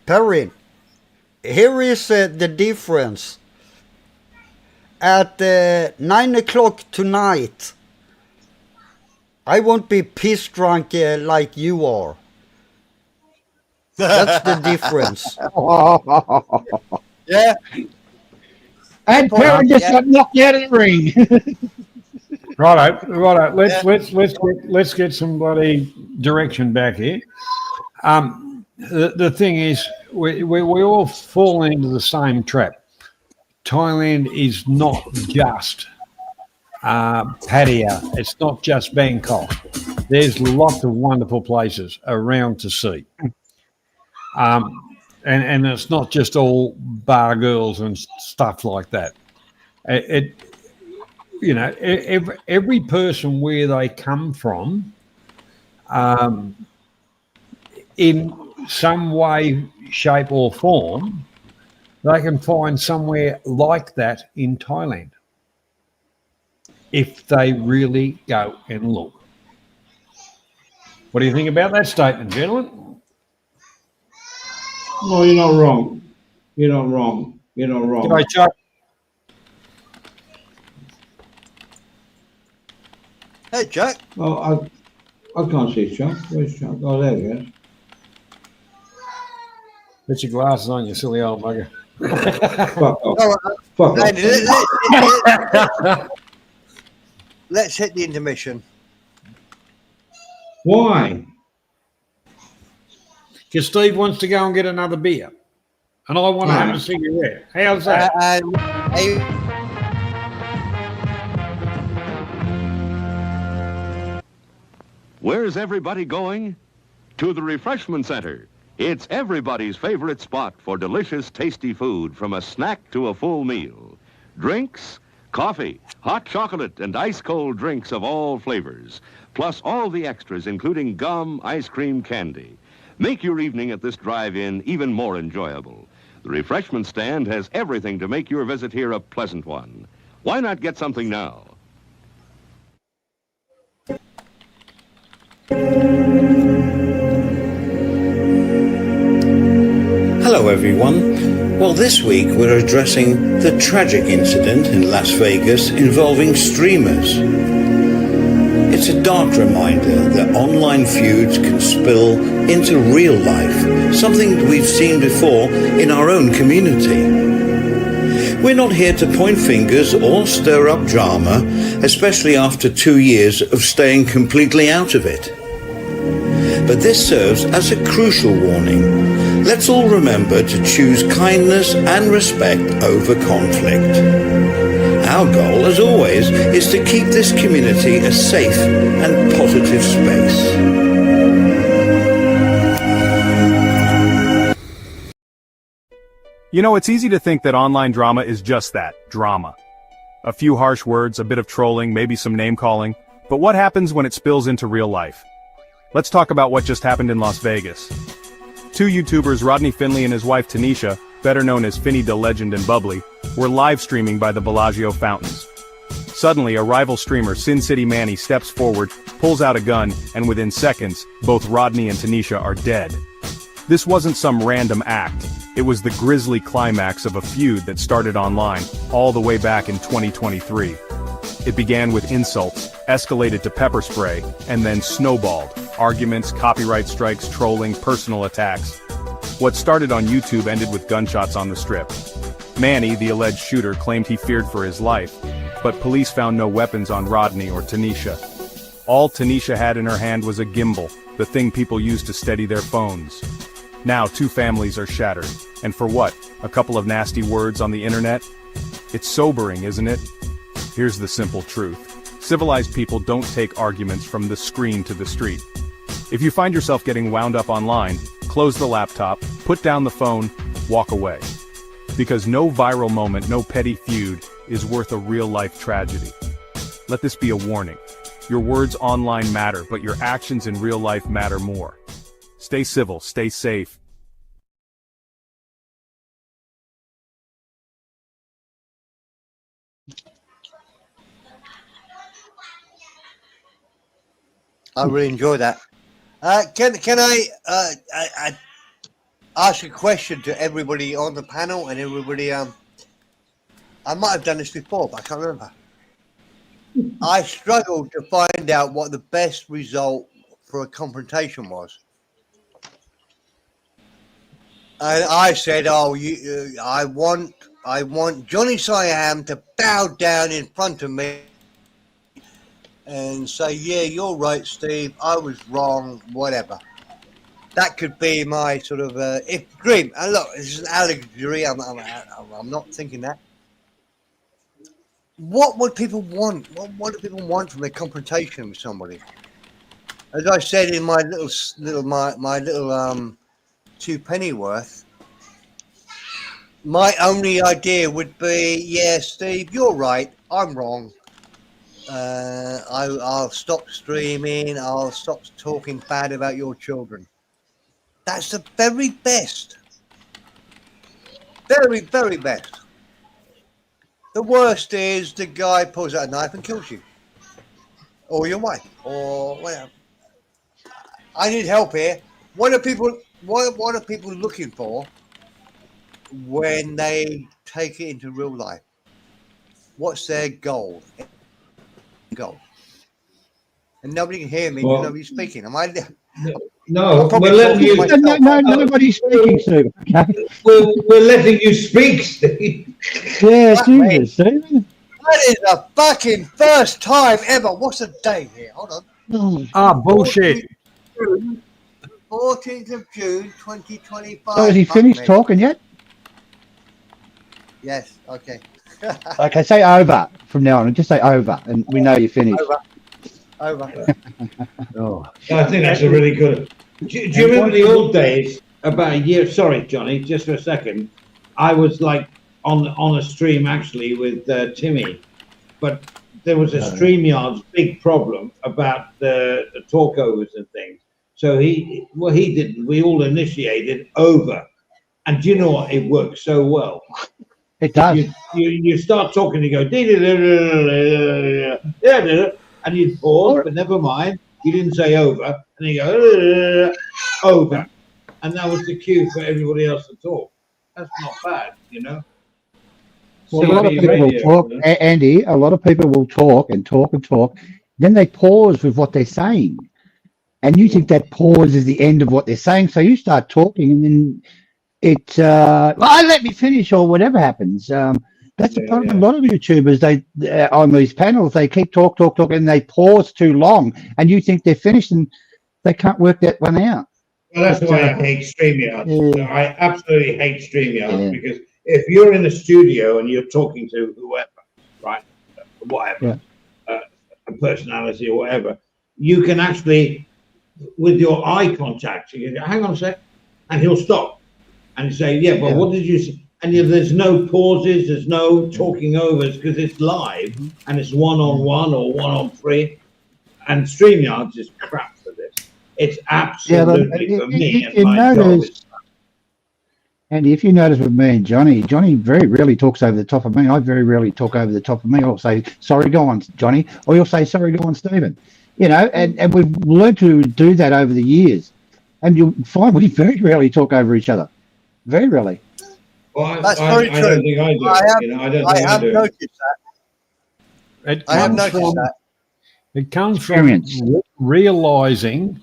Perrin, here is the difference. At 9 o'clock tonight, I won't be piss drunk like you are. That's the difference. Yeah. And Perrin just got knocked out of the ring. Righto. Let's get some bloody direction back here. The thing is, we all fall into the same trap. Thailand is not just Pattaya. It's not just Bangkok. There's lots of wonderful places around to see. And it's not just all bar girls and stuff like that. Every person where they come from, in some way, shape, or form, they can find somewhere like that in Thailand if they really go and look. What do you think about that statement, gentlemen? No, you're not wrong. You're not wrong. G'day, Chuck. Hey, Chuck. Oh, I can't see Chuck. Where's Chuck? Oh, there he is. Put your glasses on, you silly old bugger. Fuck off. Fuck off. Let's hit the intermission. Why? Because Steve wants to go and get another beer. And I want to have a cigarette. How's that? Where's everybody going? To the refreshment center. It's everybody's favorite spot for delicious, tasty food, from a snack to a full meal. Drinks, coffee, hot chocolate, and ice-cold drinks of all flavors, plus all the extras, including gum, ice cream, candy. Make your evening at this drive-in even more enjoyable. The refreshment stand has everything to make your visit here a pleasant one. Why not get something now? Hello everyone. Well, this week we're addressing the tragic incident in Las Vegas involving streamers. It's a dark reminder that online feuds can spill into real life, something we've seen before in our own community. We're not here to point fingers or stir up drama, especially after 2 years of staying completely out of it. But this serves as a crucial warning. Let's all remember to choose kindness and respect over conflict. Our goal, as always, is to keep this community a safe and positive space. You know, it's easy to think that online drama is just that, drama. A few harsh words, a bit of trolling, maybe some name-calling. But what happens when it spills into real life? Let's talk about what just happened in Las Vegas. 2 YouTubers, Rodney Finley and his wife Tanisha, better known as Finny the Legend and Bubbly, were live streaming by the Bellagio fountains. Suddenly, a rival streamer, Sin City Manny, steps forward, pulls out a gun, and within seconds, both Rodney and Tanisha are dead. This wasn't some random act. It was the grisly climax of a feud that started online, all the way back in 2023. It began with insults, escalated to pepper spray, and then snowballed. Arguments, copyright strikes, trolling, personal attacks. What started on YouTube ended with gunshots on the strip. Manny, the alleged shooter, claimed he feared for his life, but police found no weapons on Rodney or Tanisha. All Tanisha had in her hand was a gimbal, the thing people use to steady their phones. Now 2 families are shattered. And for what? A couple of nasty words on the internet? It's sobering, isn't it? Here's the simple truth. Civilized people don't take arguments from the screen to the street. If you find yourself getting wound up online, close the laptop, put down the phone, walk away. Because no viral moment, no petty feud, is worth a real-life tragedy. Let this be a warning. Your words online matter, but your actions in real life matter more. Stay civil, stay safe. I really enjoy that. Can I ask a question to everybody on the panel and everybody? I might have done this before, but I can't remember. I struggled to find out what the best result for a confrontation was. And I said, "Oh, I want Johnny Siam to bow down in front of me and say, yeah, you're right, Steve. I was wrong. Whatever." That could be my sort of dream. And look, this is an allegory. I'm not thinking that. What would people want? What do people want from a confrontation with somebody? As I said in my little 2 pennyworth, my only idea would be, yeah, Steve, you're right. I'm wrong. I'll stop streaming. I'll stop talking bad about your children. That's the very best. Very, very best. The worst is the guy pulls out a knife and kills you. Or your wife. Or whatever. I need help here. What are people looking for when they take it into real life? What's their goal? And nobody can hear me because nobody's speaking. Am I? No, we're letting you. No, nobody's speaking, Stephen. Okay. We're letting you speak, Steve. Yeah, Jesus, Stephen. That is the fucking first time ever. What's the date here? Hold on. Bullshit. 14th of June, 2025. So has he finished talking yet? Yes. Okay. Okay, say over from now on. Just say over, and we know you're finished. Over. Oh. I think that's a really good. Do you remember the old days? About a year. Sorry, Johnny, just for a second. I was like on a stream actually with Timmy, but there was a StreamYard's big problem about the talkovers and things. So he did. We all initiated over, and do you know what? It works so well. It does. You start talking, you go, and you pause, but never mind. You didn't say over, and you go over, and that was the cue for everybody else to talk. That's not bad, you know. Well, a lot of people will talk, Andy. A lot of people will talk and talk and talk. Then they pause with what they're saying, and you think that pause is the end of what they're saying. So you start talking, and then it let me finish or whatever happens. That's the problem. A lot of YouTubers, they on these panels, they keep talk, and they pause too long, and you think they're finished, and they can't work that one out. Well, that's why I hate StreamYard. Yeah. I absolutely hate StreamYard because if you're in the studio and you're talking to whoever, right, whatever, a personality or whatever, you can actually, with your eye contact, you can go, hang on a sec, and he'll stop and say, yeah, but what did you say? And there's no pauses, there's no talking overs because it's live and it's one-on-one or one-on-three. And StreamYard's is crap for this. It's absolutely for me. Andy, if you notice with me and Johnny very rarely talks over the top of me. I very rarely talk over the top of me. I'll say, sorry, go on, Johnny. Or you'll say, sorry, go on, Stephen. You know, and we've learned to do that over the years. And you'll find we very rarely talk over each other. Very rarely. Well, That's I very don't true. think I do. I have, I don't I think I have do. noticed that. It I have comes noticed from that. it comes from Experience. realizing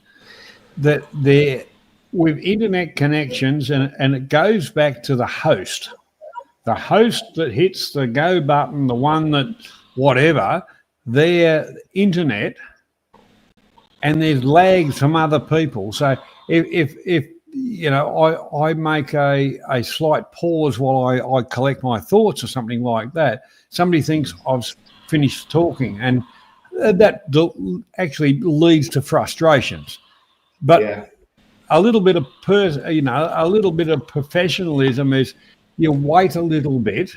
that there with internet connections, and it goes back to the host. The host that hits the go button, the one that whatever, their internet, and there's lags from other people. So if you know, I make a slight pause while I collect my thoughts or something like that, somebody thinks I've finished talking, and that actually leads to frustrations. But Yeah. a little bit of a little bit of professionalism is you wait a little bit,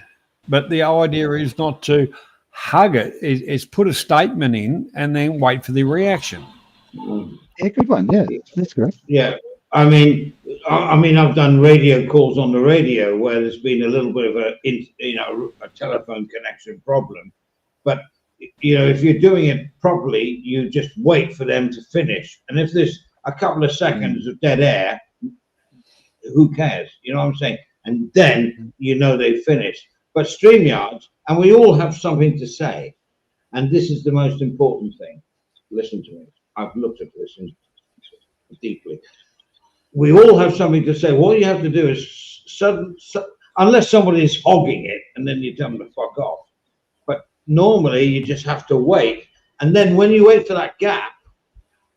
but the idea is not to hug it, is put a statement in and then wait for the reaction. Yeah, good one. Yeah, that's correct. Yeah, I mean, I've done radio calls on the radio where there's been a little bit of a telephone connection problem, but if you're doing it properly, you just wait for them to finish, and if there's a couple of seconds of dead air, who cares? You know what I'm saying? And then they've finished. But StreamYards, and we all have something to say, and this is the most important thing. Listen to me. I've looked at this deeply. We all have something to say. What you have to do is unless somebody is hogging it, and then you tell them to fuck off. But normally you just have to wait, and then when you wait for that gap,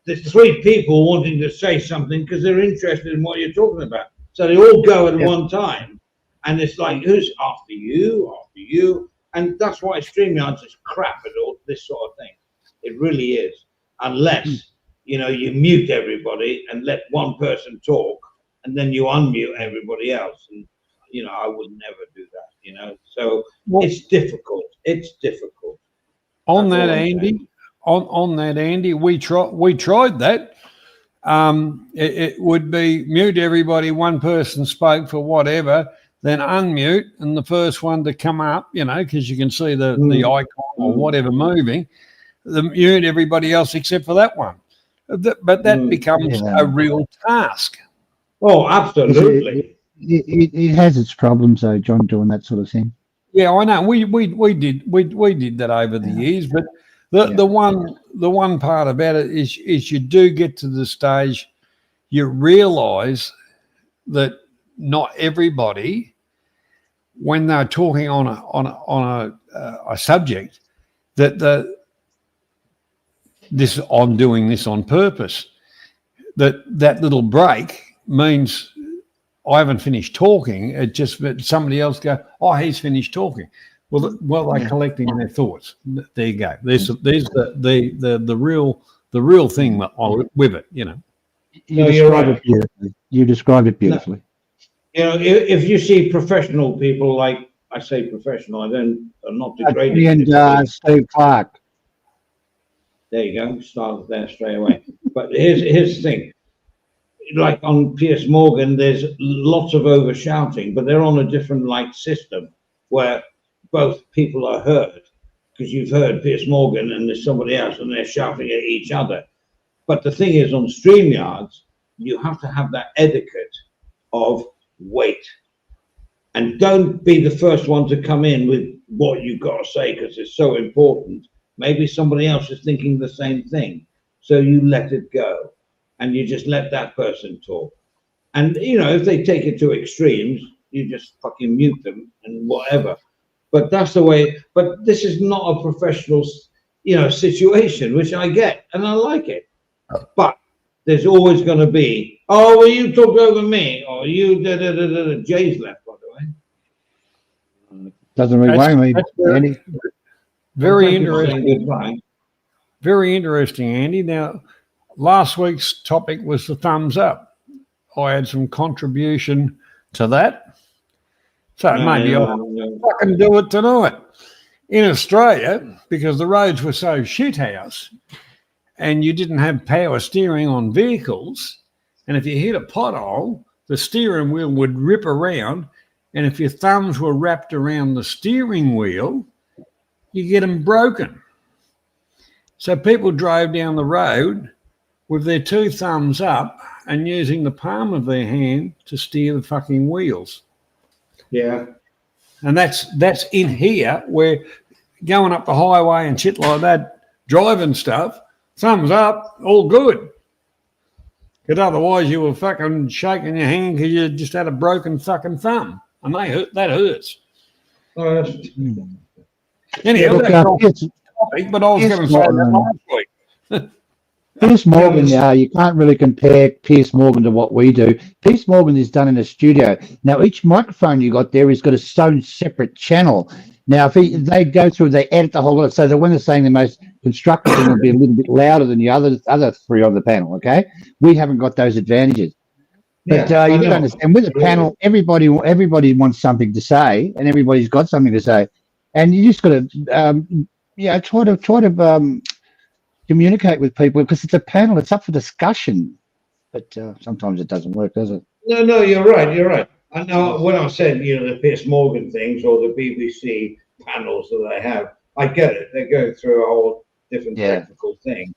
there's three people wanting to say something because they're interested in what you're talking about. So they all go at one time, and it's like, who's after you, and that's why StreamYards is crap at all this sort of thing. It really is, unless you mute everybody and let one person talk, and then you unmute everybody else. And I would never do that. So it's difficult. It's difficult. On That's that, all I'm Andy, saying. on that, Andy, we tried that. It would be mute everybody, one person spoke for whatever, then unmute, and the first one to come up, because you can see the icon or whatever moving, the mute everybody else except for that one. But that becomes a real task. Oh, absolutely. It has its problems, though, John, doing that sort of thing. Yeah, I know. We did that over the years, but the one part about it is you do get to the stage you realise that not everybody, when they're talking on a subject, that I'm doing this on purpose. That little break means I haven't finished talking. It just somebody else go, oh, he's finished talking. Well, they're collecting their thoughts. There you go. There's the real thing with it. You describe it beautifully. You described it beautifully. If you see professional people, like I say professional, I'm not degrading. And Steve Clark. There you go. Started there straight away. But here's the thing. Like on Piers Morgan, there's lots of over shouting, but they're on a different system where both people are heard, because you've heard Piers Morgan and there's somebody else and they're shouting at each other. But the thing is, on StreamYards, you have to have that etiquette of wait, and don't be the first one to come in with what you've got to say because it's so important. Maybe somebody else is thinking the same thing, so you let it go and you just let that person talk. And if they take it to extremes, you just fucking mute them and whatever. But that's the way. But this is not a professional situation, which I get and I like it. But there's always going to be, oh, well, you talked over me, or you Jay's left, by the way. Doesn't really worry me, Andy. Very interesting. Very interesting, Andy. Now, last week's topic was the thumbs up. I had some contribution to that. So maybe I'll fucking do it tonight. In Australia, because the roads were so shithouse and you didn't have power steering on vehicles, and if you hit a pothole, the steering wheel would rip around, and if your thumbs were wrapped around the steering wheel, you get them broken. So people drove down the road with their two thumbs up and using the palm of their hand to steer the fucking wheels. Yeah. And that's in here where going up the highway and shit like that, driving stuff, thumbs up, all good. Because otherwise you were fucking shaking your hand because you just had a broken fucking thumb. And that hurts. Oh, Anyhow, Look, that's not Piers, the topic, but I was Piers going to say that Morgan, last week. Piers Morgan, you can't really compare Piers Morgan to what we do. Piers Morgan is done in a studio. Now, each microphone you got there has got its own separate channel. Now, if they go through, they edit the whole lot, so that when they're saying the most constructive thing will be a little bit louder than the other three on the panel, okay? We haven't got those advantages. But yeah, you I got to know. understand, with a panel, everybody wants something to say, and everybody's got something to say. And you just got to, try to communicate with people because it's a panel. It's up for discussion, but sometimes it doesn't work, does it? No, you're right. You're right. I know when I said, the Piers Morgan things or the BBC panels that they have, I get it. They go through a whole different technical thing.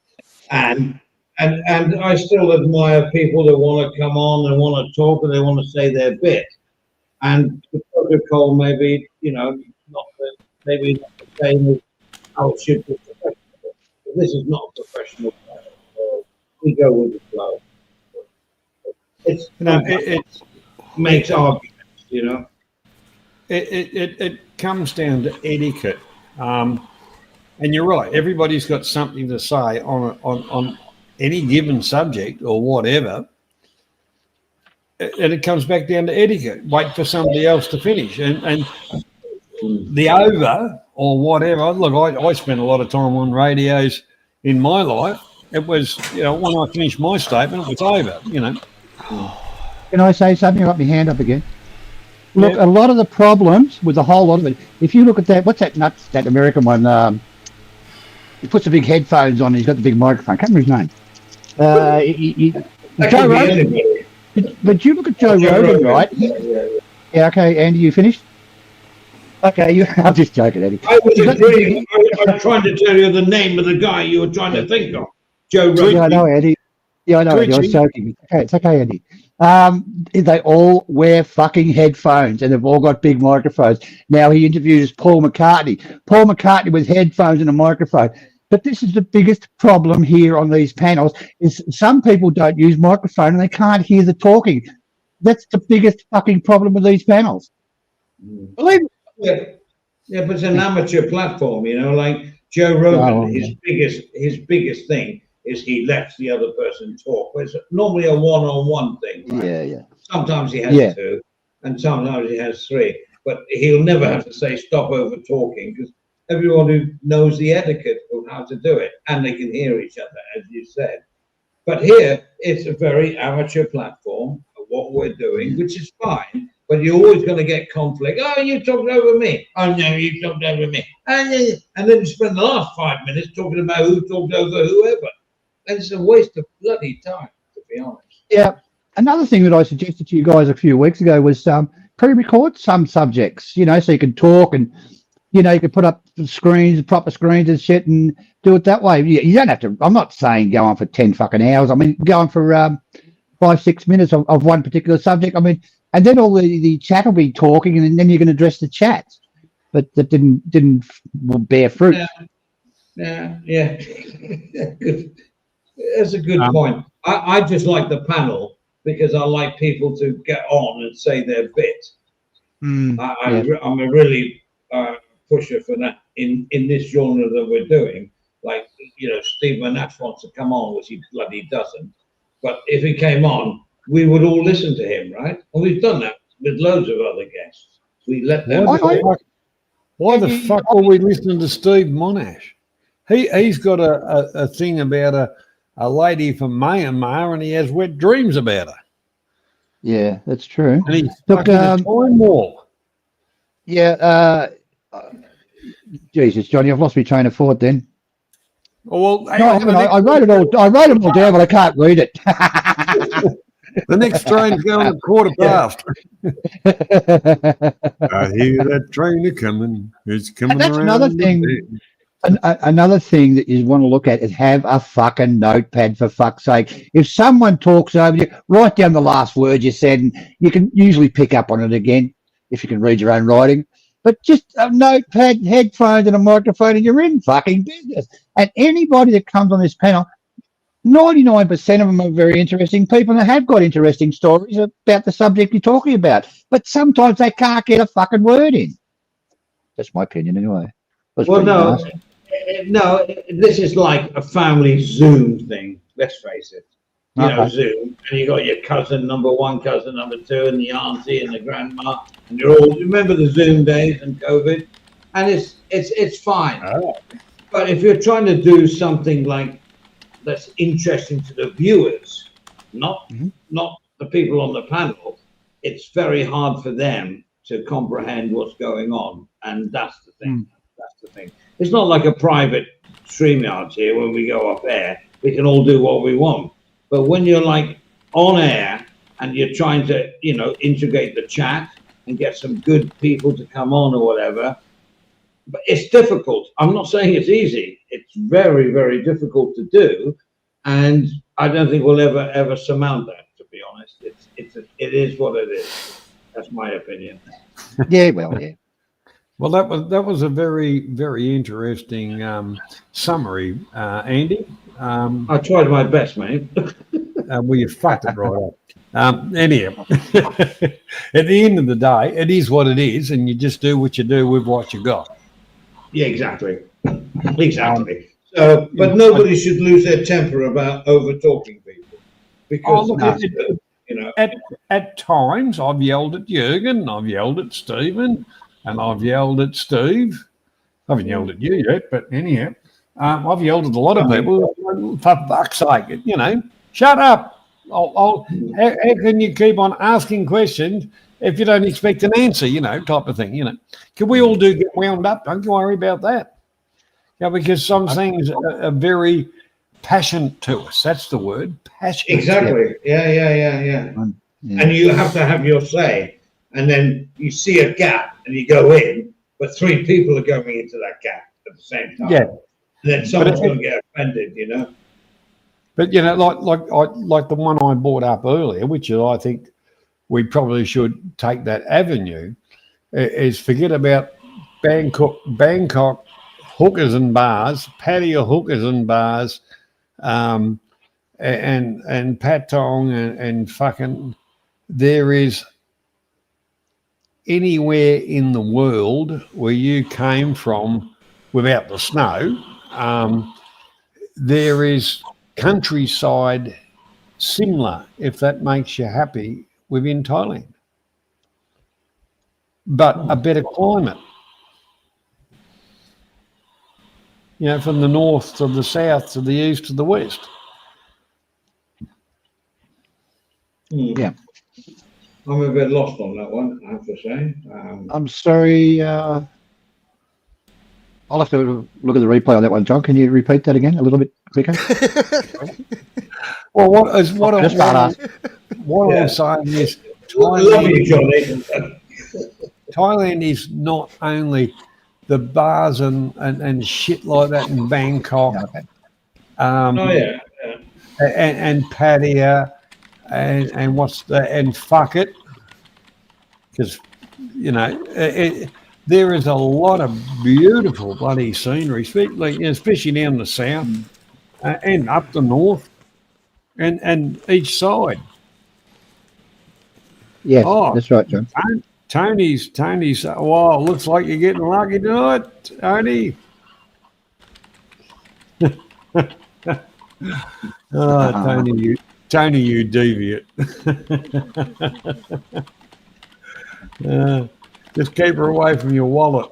And I still admire people that want to come on and want to talk and they want to say their bit. And the protocol maybe, not maybe not the same as how it should be professional. But this is not a professional panel. We go with the flow. It makes arguments, It comes down to etiquette. And you're right, everybody's got something to say on any given subject or whatever. And it comes back down to etiquette. Wait for somebody else to finish. And the over or whatever, look, I spent a lot of time on radios in my life. It was, when I finished my statement, it was over, Can I say something? I got my hand up again. Look, a lot of the problems with a whole lot of it, if you look at that, what's that nuts, that American one? He puts the big headphones on and he's got the big microphone. I can't remember his name. Joe Rogan. But you look at Joe Rogan, right? Yeah, okay, Andy, you finished? Okay, I'm just joking, Eddie. I was agreeing. I was trying to tell you the name of the guy you were trying to think of. Joe Rogan. Yeah, I know, Andy. Yeah, I know, Andy. I was joking. It's okay, Andy. They all wear fucking headphones and they've all got big microphones. Now he interviews Paul McCartney. Paul McCartney with headphones and a microphone. But this is the biggest problem here on these panels is some people don't use microphone and they can't hear the talking. That's the biggest fucking problem with these panels. Believe me. Yeah, but it's an amateur platform, like Joe Rogan. His biggest thing is he lets the other person talk. But it's normally a one-on-one thing. Right? Yeah. Sometimes he has two, and sometimes he has three. But he'll never have to say stop over talking because everyone who knows the etiquette of how to do it, and they can hear each other, as you said. But here, it's a very amateur platform of what we're doing, which is fine. But you're always going to get conflict. Oh, you talked over me. Oh, no, you talked over me. And then you spend the last 5 minutes talking about who talked over whoever. And it's a waste of bloody time, to be honest. Yeah. Another thing that I suggested to you guys a few weeks ago was pre-record some subjects, so you can talk and, you can put up screens, proper screens and shit and do it that way. You don't have to, I'm not saying go on for 10 fucking hours. I mean, go on for 5-6 minutes of one particular subject. I mean, and then all the chat will be talking and then you can address the chats. But that didn't bear fruit. Yeah. Good. That's a good point. I just like the panel because I like people to get on and say their bit. I'm a really pusher for that in this genre that we're doing. Like, Steve Manash wants to come on, which he bloody doesn't. But if he came on, we would all listen to him, right? And we've done that with loads of other guests. We let them. Why the fuck are we listening to Steve Monash? He's got a thing about a lady from Myanmar, and he has wet dreams about her. Yeah, that's true. And he's stuck in a time warp. Yeah. Jesus, Johnny, I've lost my train of thought then. Oh, well, I wrote it all. I wrote it all down, but I can't read it. The next train's going at 1:15. I hear that train coming. It's coming. And that's around another thing. Another thing that you want to look at is have a fucking notepad, for fuck's sake. If someone talks over you, write down the last word you said, and you can usually pick up on it again if you can read your own writing. But just a notepad, headphones, and a microphone, and you're in fucking business. And anybody that comes on this panel, 99% of them are very interesting people and have got interesting stories about the subject you're talking about. But sometimes they can't get a fucking word in. That's my opinion, anyway. Well, no, this is like a family Zoom thing. Let's face it. You know, Zoom, and you got your cousin number one, cousin number two, and the auntie and the grandma, and you're all. Remember the Zoom days and COVID, and it's fine. But if you're trying to do something like that's interesting to the viewers, not the people on the panel, it's very hard for them to comprehend what's going on, and that's the thing. That's the thing. It's not like a private StreamYard here when we go off air. We can all do what we want. But when you're like on air and you're trying to, integrate the chat and get some good people to come on or whatever, but it's difficult. I'm not saying it's easy. It's very, very difficult to do, and I don't think we'll ever surmount that. To be honest, it is what it is. That's my opinion. Yeah, well, yeah. Well, that was a very, very interesting summary, Andy. I tried my best, mate. Well, you fucked it right up. Anyhow, at the end of the day, it is what it is, and you just do what you do with what you got. Yeah, exactly. So, but nobody should lose their temper about over talking people, because at times I've yelled at Jürgen, I've yelled at Stephen, and I've yelled at Steve. I haven't yelled at you yet, but anyhow, I've yelled at a lot of people. For fuck's sake, shut up. How can you keep on asking questions if you don't expect an answer, type of thing, Can we all get wound up? Don't you worry about that. Because some things are very passionate to us. That's the word, passionate. Exactly. Yeah. And you have to have your say. And then you see a gap and you go in, but three people are going into that gap at the same time. Yeah. And then someone's going to get offended, But like the one I brought up earlier, which I think we probably should take that avenue, is forget about Bangkok hookers and bars, patio hookers and bars, and Patong and fucking. There is anywhere in the world where you came from without the snow. There is countryside similar, if that makes you happy, within Thailand, but a better climate. From the north to the south to the east to the west. Yeah. I'm a bit lost on that one, I have to say. I'm sorry. I'll have to look at the replay on that one, John. Can you repeat that again a little bit quicker? Well, what I'm saying is Thailand is not only the bars and shit like that in Bangkok, and Pattaya, and and fuck it, because there is a lot of beautiful bloody scenery, especially down the south and up the north, and each side. Yes, that's right, John. Tony's. Wow, looks like you're getting lucky tonight, Tony. Tony, you deviant. Just keep her away from your wallet.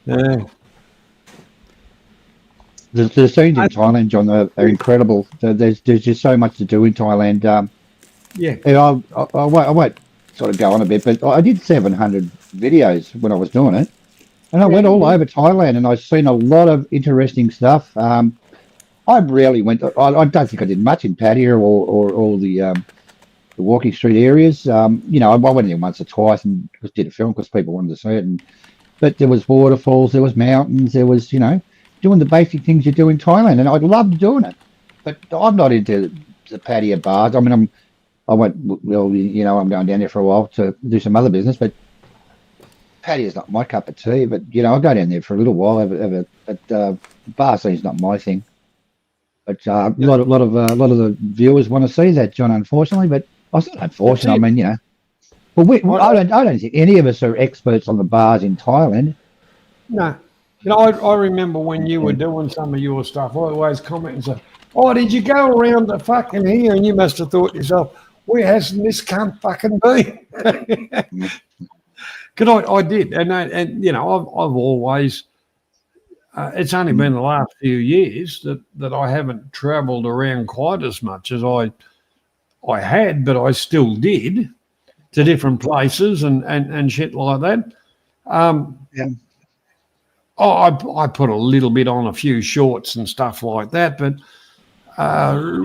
The scenes in Thailand, John, are incredible. There's just so much to do in Thailand. I won't sort of go on a bit, but I did 700 videos when I was doing it, and I went all over Thailand, and I've seen a lot of interesting stuff. I rarely went. I don't think I did much in Pattaya or the walking street areas. I went in once or twice and just did a film because people wanted to see it, and but there was waterfalls, there was mountains, there was, doing the basic things you do in Thailand, and I loved doing it. But I'm not into the patio bars. I mean, I went, well, I'm going down there for a while to do some other business, but patio's not my cup of tea. But I'll go down there for a little while. But bar scene's not my thing. But a lot of the viewers want to see that, John. Unfortunately, but I said unfortunately. I mean, well, I don't think any of us are experts on the bars in Thailand. No. I remember when you were doing some of your stuff, I always comment and say, "Oh, did you go around the fucking here?" And you must have thought to yourself, "Where hasn't this cunt fucking been?" Because I did, and I've always. It's only been the last few years that I haven't travelled around quite as much as I had, but I still did to different places and shit like that. I put a little bit on a few shorts and stuff like that, but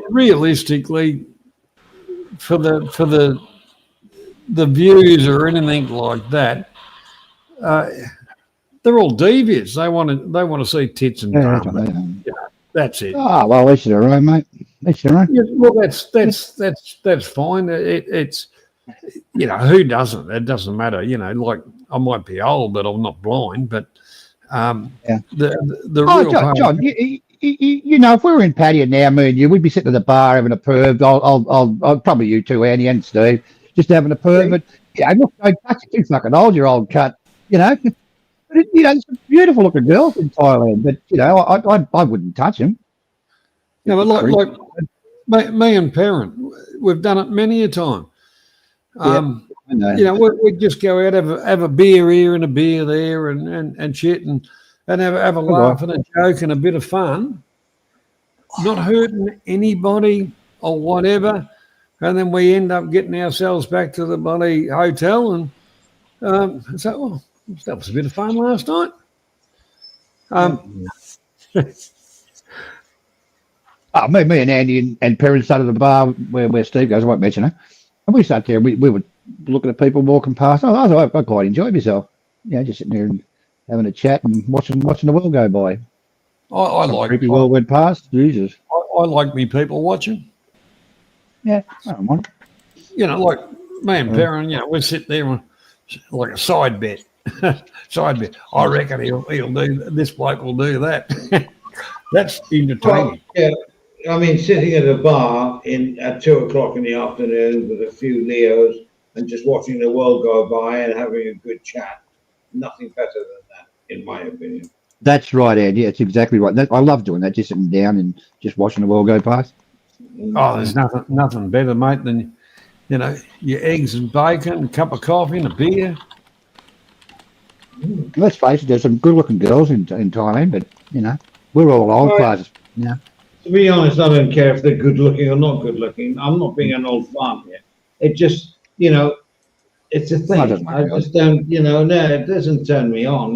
realistically, for the views or anything like that, they're all devious. They want to see tits and bum. That's it. Oh well, each their own, mate. Each their own. Yeah, well, that's fine. It's who doesn't? It doesn't matter. Like I might be old, but I'm not blind. But the real John, if we were in patio now, me and you, we'd be sitting at the bar having a perv. I'll probably you too, Andy and Steve, just having a perv. But look, don't touch it too fucking old, you old cut. But there's some beautiful looking girls in Thailand, but I wouldn't touch them. No, but like me and Parent, we've done it many a time. We'd just go out, have a beer here and a beer there and shit and have a laugh and a joke and a bit of fun, not hurting anybody or whatever. And then we end up getting ourselves back to the bloody hotel and so, that was a bit of fun last night. Me and Andy and Perrin sat at the bar where Steve goes. I won't mention it. And we sat there. And we were looking at people walking past. I quite enjoyed myself. Just sitting there and having a chat and watching the world go by. I like creepy world went past. Jesus. I like me people watching. Yeah, I don't mind. Like me and Perrin. We sit there and like a side bet. Side bet. I reckon he'll do this. Bloke will do that. That's entertaining. Well, I mean, sitting at a bar at 2:00 in the afternoon with a few Leos and just watching the world go by and having a good chat. Nothing better than that, in my opinion. That's right, Andy. That's exactly right. I love doing that, just sitting down and just watching the world go past. Oh, there's nothing better, mate, than your eggs and bacon, a cup of coffee and a beer. Let's face it, there's some good-looking girls in Thailand, but we're all old classes. To be honest, I don't care if they're good-looking or not good-looking. I'm not being an old farm here. It just, it's a thing. I just don't, no, it doesn't turn me on.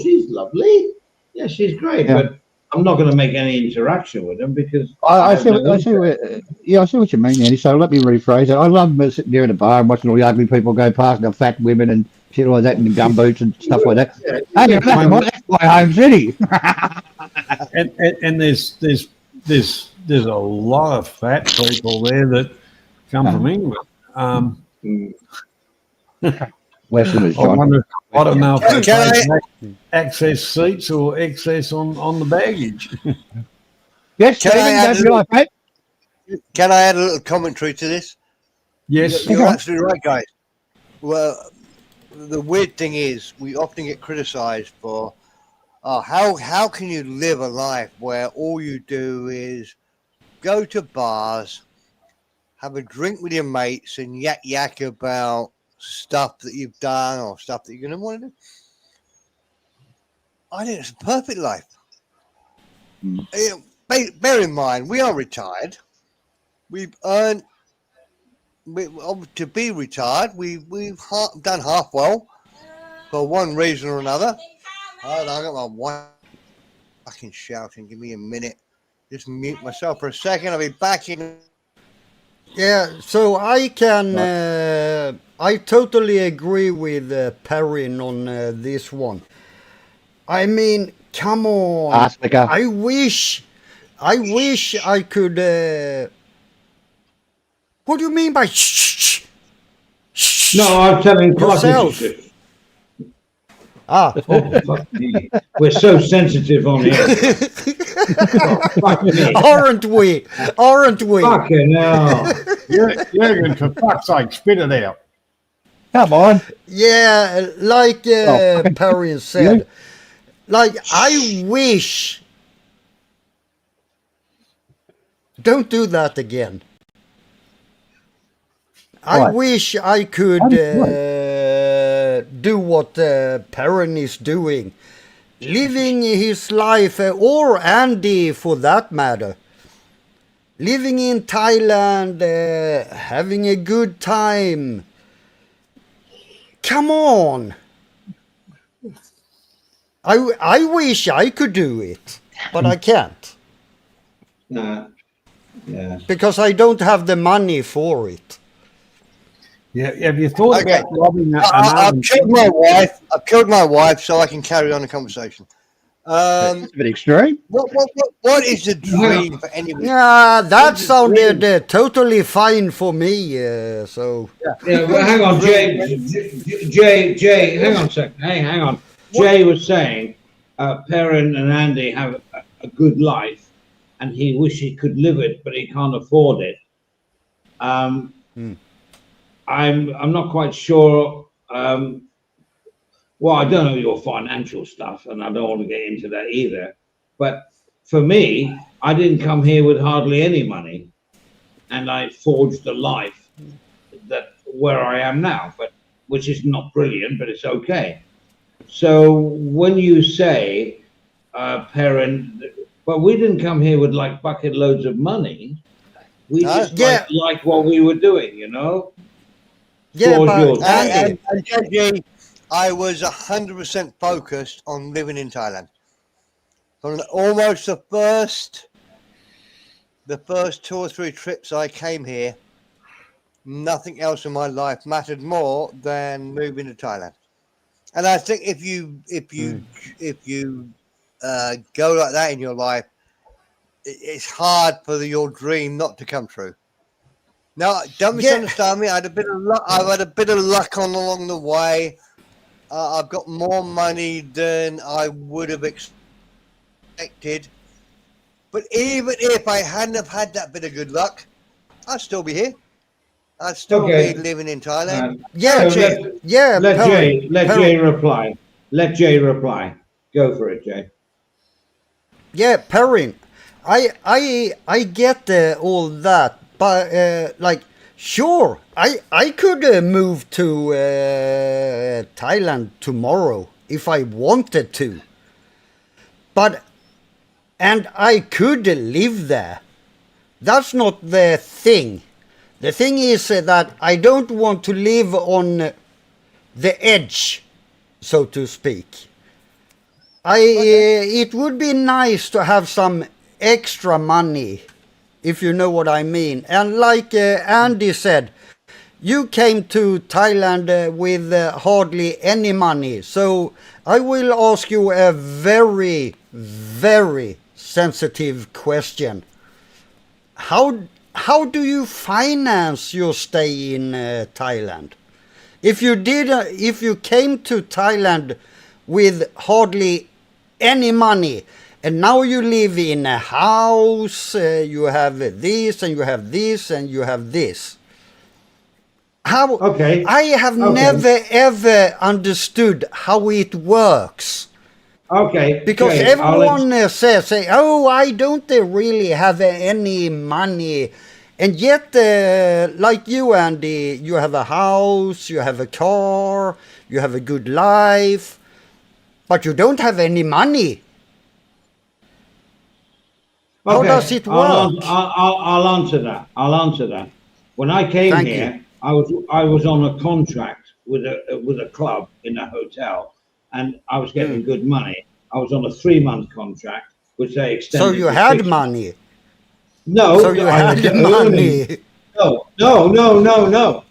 She's lovely. Yeah, she's great, but I'm not going to make any interaction with them because I see what you mean, Andy. So let me rephrase it. I love sitting there in a bar and watching all the ugly people go past, the fat women and shit like that, and gumboots and stuff like that. That's my home city. and there's a lot of fat people there that come from England. Westerners, John. I don't know if they access seats or access on the baggage. Yes, can I add a little commentary to this? Yes. You're absolutely right, guys. Well, the weird thing is we often get criticized for how can you live a life where all you do is go to bars, have a drink with your mates and yak about stuff that you've done or stuff that you're going to want to do. I think it's a perfect life. Bear in mind, we are retired. We've earned to be retired. We've done half well for one reason or another. Hold on, I got my wife fucking shouting. Give me a minute. Just mute myself for a second. I'll be back in. Yeah, so I can I totally agree with Perrin on this one. I mean, come on. Asperger. I wish I could. What do you mean by shh? No, I'm telling Yourself. Cottage. Ah, Oh, fuck me. We're so sensitive on here. Oh, fuck me. aren't we? Aren't we? Fucking hell. Jürgen, for fuck's sake, spit it out. Come on. Yeah, like fucking Perrin said. Like, I wish. Don't do that again. I What? wish I could do what Perrin is doing. Living his life, or Andy for that matter. Living in Thailand, having a good time. Come on. I wish I could do it, but I can't. Nah. Yeah. Because I don't have the money for it. Yeah, have you thought Okay. about robbing I've killed my wife. I've killed my wife, so I can carry on the conversation. That's a bit extreme. What is the dream for anyone? Yeah, that sounded totally fine for me. So Yeah, well, hang on, Jay, hang on a second. Hang on. Jay was saying Perrin and Andy have a good life, and he wish he could live it, but he can't afford it. I'm not quite sure. Well, I don't know your financial stuff, and I don't want to get into that either. But for me, I didn't come here with hardly any money, and I forged a life that where I am now, but which is not brilliant, but it's okay. So when you say, Perrin, but we didn't come here with like bucket loads of money. We just like what we were doing, you know. yeah, Floor's but yours. Andy, And JJ, I was 100% focused on living in Thailand. From almost the first 2 or 3 trips I came here, nothing else in my life mattered more than moving to Thailand. And I think if you go like that in your life, it's hard for your dream not to come true. Now, don't misunderstand me. I had a bit of luck. I've had a bit of luck along the way. I've got more money than I would have expected. But even if I hadn't have had that bit of good luck, I'd still be here. I'd still be living in Thailand. yeah, So let Perrin, Jay reply. Let Jay reply. Go for it, Jay. yeah, Perrin. I get all that, but like, sure, I could move to Thailand tomorrow if I wanted to. And I could live there. That's not the thing. The thing is that I don't want to live on the edge, so to speak. It would be nice to have some extra money, if you know what I mean. And like Andy said, you came to Thailand with hardly any money. So I will ask you a very, very sensitive question. How do you finance your stay in Thailand? If you came to Thailand with hardly any money, and now you live in a house, you have this, and you have this, and you have this. I have never ever understood how it works. Okay. Because Jay, everyone says, oh, I don't really have any money. And yet, like you, Andy, you have a house, you have a car, you have a good life, but you don't have any money. How does it work? I'll answer that. I'll answer that. When I came here, I was on a contract with a club in a hotel, and I was getting good money. I was on a 3-month contract, which they extended. So you had money. No. So you had money. No.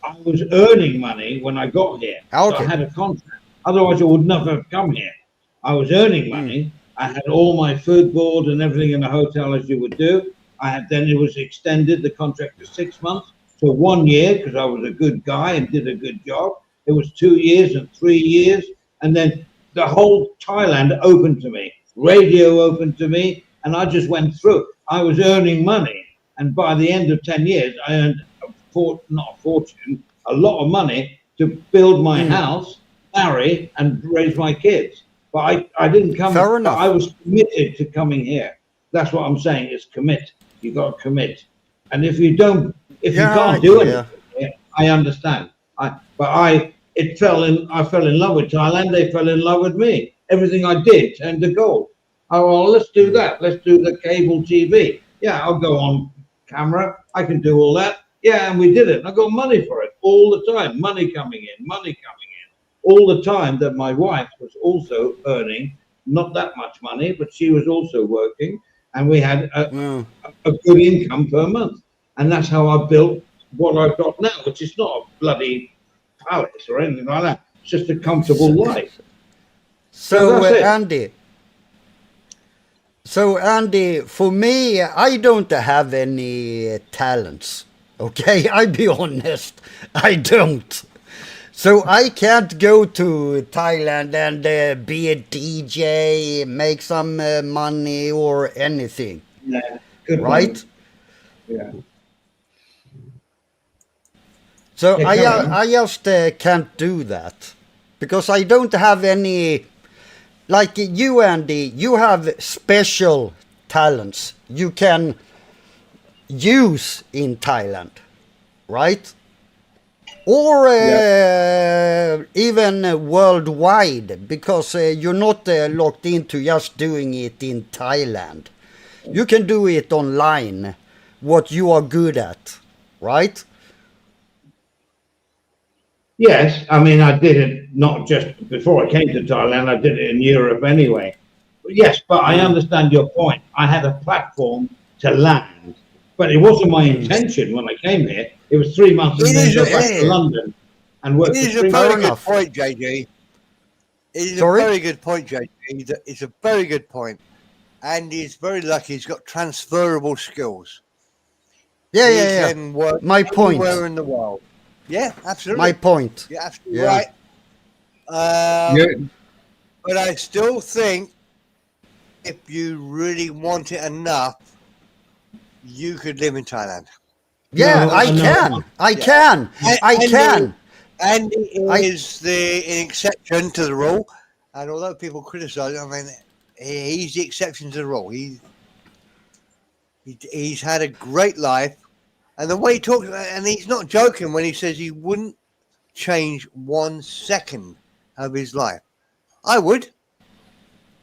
I was earning money when I got here. So I Okay. had a contract. Otherwise, I would never have come here. I was earning money. I had all my food board and everything in the hotel as you would do. I had then it was extended the contract to 6 months to 1 year because I was a good guy and did a good job. It was 2 years and 3 years, and then the whole Thailand opened to me. Radio opened to me, and I just went through. I was earning money, and by the end of 10 years, I earned not a fortune, a lot of money to build my house, marry, and raise my kids. But I didn't come. Fair enough. I was committed to coming here. That's what I'm saying. Is commit. You got to commit. And if you don't, if you can't do anything, I understand. I fell in love with Thailand. They fell in love with me. Everything I did turned to gold. Oh well, let's do that. Let's do the cable TV. Yeah, I'll go on camera. I can do all that. Yeah, and we did it. I got money for it all the time. Money coming in. All the time that my wife was also earning not that much money, but she was also working, and we had a good income per month. And that's how I built what I've got now, which is not a bloody palace or anything like that. It's just a comfortable life. So, that's it. Andy, for me, I don't have any talents. Okay, I'll be honest, I don't. So I can't go to Thailand and be a DJ, make some money or anything. Yeah, good right? point. Yeah. So Yeah, I just can't do that because I don't have any. Like you, Andy, you have special talents you can use in Thailand, right? Or even worldwide, because you're not locked into just doing it in Thailand. You can do it online, what you are good at, right? Yes, I mean, I did it not just before I came to Thailand, I did it in Europe anyway. But yes, but I understand your point. I had a platform to land, but it wasn't my intention when I came here. It was 3 months and then go back to London and work It for is a 3 very months. good point, JG. It is Sorry? a very good point, JG. It's a very good point. And he's very lucky he's got transferable skills. Yeah, He yeah. can work My point. anywhere in the world. Yeah, absolutely. My point. You're absolutely Yeah. right. But I still think if you really want it enough, you could live in Thailand. Yeah, No, I no. can. I Yeah. can. I Andy- can. Andy I- is an exception to the rule. And although people criticise him, I mean, he's the exception to the rule. He's had a great life. And the way he talks, and he's not joking when he says he wouldn't change 1 second of his life. I would.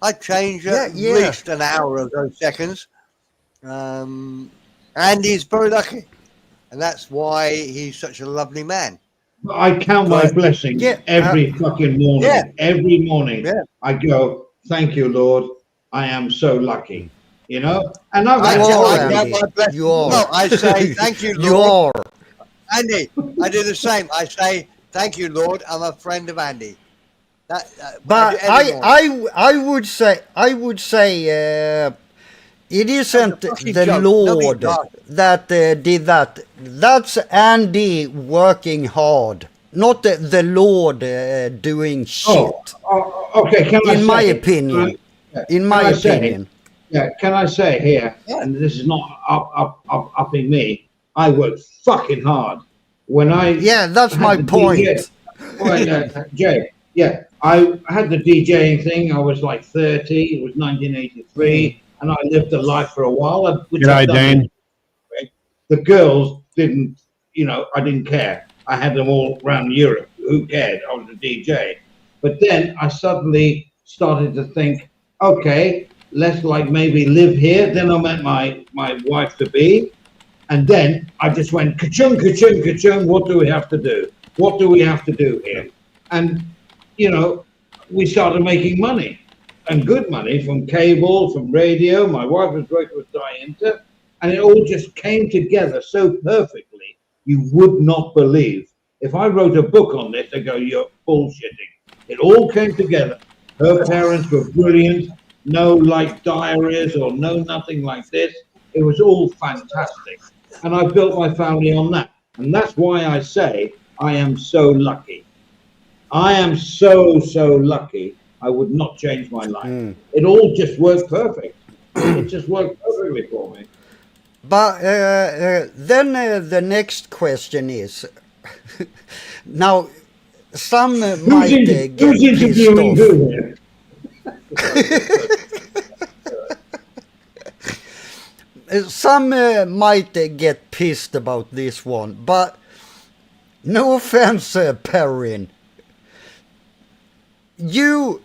I'd change at Yeah. least an hour of those seconds. And he's very lucky. And that's why he's such a lovely man. I count my But- blessings Yeah, every fucking morning. Yeah. Every morning, Yeah. I go, "Thank you, Lord. I am so lucky." You know, and I've I had You count- are, I challenges. count Andy. my blessings. You are. No, I say, thank you, You Lord. are. Andy, I do the same. I say, thank you, Lord. I'm a friend of Andy. But do every morning. I would say it isn't fucking the joke. Don't be Lord dark. that did that. That's Andy working hard, not the Lord doing shit. Okay. Can I In my say- opinion. Yeah, In can my I say- opinion. Yeah, can I say here, Yeah. and this is not upping me, I work fucking hard. When I Yeah, that's had my the point. DJ well, Jay, yeah, I had the DJing thing. I was like 30. It was 1983, and I lived a life for a while. Which G'day, I've done. Dan. The girls didn't, I didn't care. I had them all around Europe. Who cared? I was a DJ. But then I suddenly started to think, okay, let's like maybe live here. Then I met my wife to be, and then I just went ka-chung, ka-chung, ka-chung. What do we have to do? What do we have to do here? And we started making money, and good money from cable, from radio. My wife was working with Dianta, and it all just came together so perfectly. You would not believe. If I wrote a book on this, they go, "You're bullshitting." It all came together. Her parents were brilliant. No like diaries or no nothing like this. It was all fantastic. And I built my family on that. And that's why I say I am so lucky. I am so, so lucky. I would not change my life. It all just worked perfect. It just worked perfectly for me. But then the next question is, now some might get Who's pissed interviewing off. who here? Some might get pissed about this one, but no offense, Perrin. You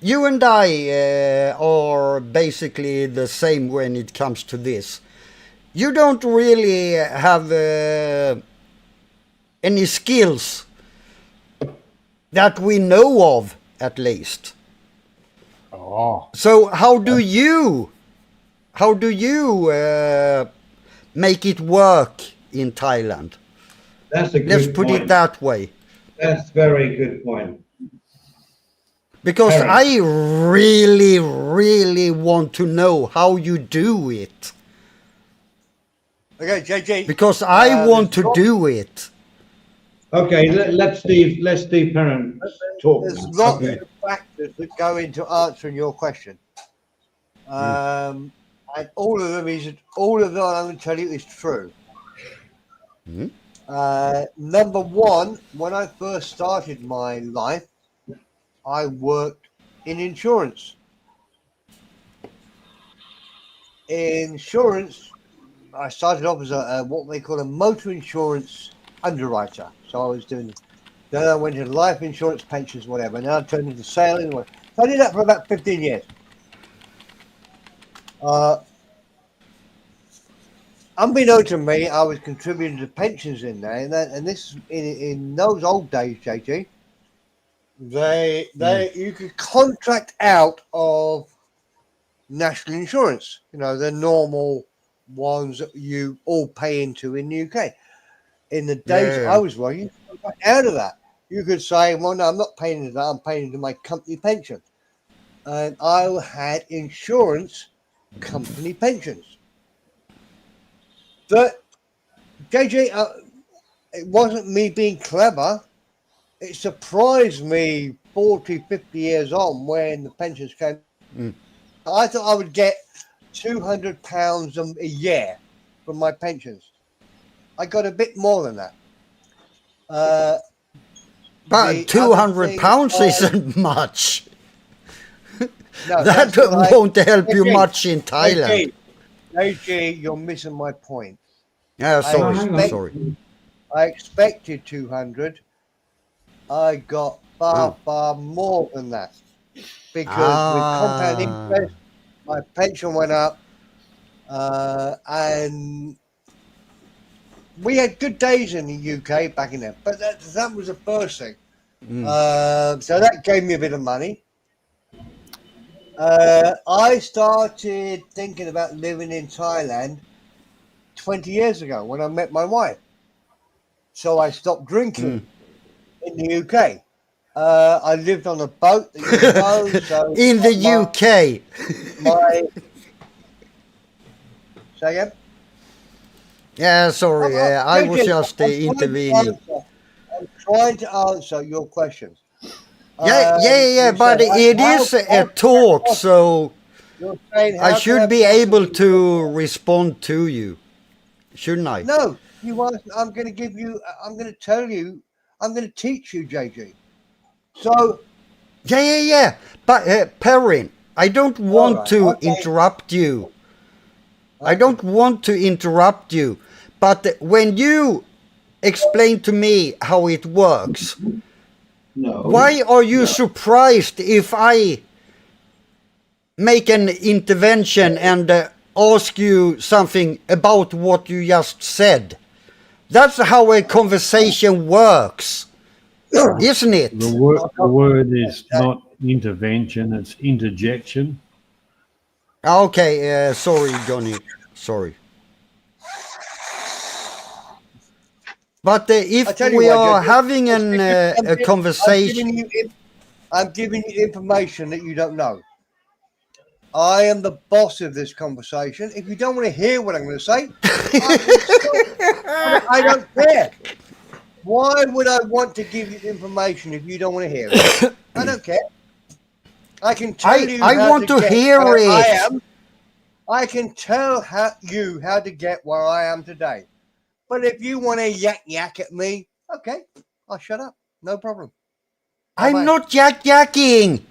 and I are basically the same when it comes to this. You don't really have any skills that we know of, at least. Oh, So how do you make it work in Thailand? That's a good Let's put point. it that way. That's a very good point. Because Perrin. I really, really want to know how you do it. Okay, JJ. Because I want to do it. Okay, let Steve Perrin talk There's now. lots Okay. of factors that go into answering your question. And all of them I'm going to tell you is true. Number one, when I first started my life, I worked in insurance. I started off as a what they call a motor insurance underwriter. So I was doing. Then I went into life insurance, pensions, whatever. Now I turned into sailing. So I did that for about 15 years. Unbeknown to me, I was contributing to pensions in there, and this in those old days, JG. You could contract out of national insurance. You know, the normal ones that you all pay into in the UK. In the days Yeah. I was working, you could contract out of that. You could say, "Well, no, I'm not paying into that. I'm paying into my company pension," and I had insurance company pensions. But JJ, it wasn't me being clever. It surprised me 40, 50 years on when the pensions came. I thought I would get £200 a year from my pensions. I got a bit more than that. But The other thing £200 was- isn't much. No, That that's what won't help you JG, much in Thailand. JG, you're missing my point. Yeah, sorry, hang on. sorry. I expected 200. I got far more than that because with compound interest, my pension went up, and we had good days in the UK back in there. But that was the first thing. So that gave me a bit of money. I started thinking about living in Thailand 20 years ago when I met my wife. So I stopped drinking in the UK. I lived on a boat that you know. So In the UK. Say again? Yeah, sorry, I was just intervening. I'm trying to answer your questions. Yeah, You but said, it is a talk, so you're saying, I how should can be able possibly- to respond to you, shouldn't I? No, you asked. I'm going to tell you. I'm going to teach you, JG. So Yeah. But Perrin, I don't want right, to okay. interrupt you. I don't want to interrupt you. But when you explain to me how it works, No. why are you surprised if I make an intervention and ask you something about what you just said? That's how a conversation works, isn't it? the word is not intervention; it's interjection. Okay, sorry, Johnny. Sorry. But I if tell you we what, are Judge, having I'm a conversation, I'm giving you information that you don't know. I am the boss of this conversation. If you don't want to hear what I'm going to say, I will stop. I don't care. Why would I want to give you information if you don't want to hear it? I don't care. I can tell you I how want to to get hear where I it. am. I can tell you how to get where I am today. But if you want to yak at me, okay, I'll shut up. No problem. I'm Bye-bye. not yakking.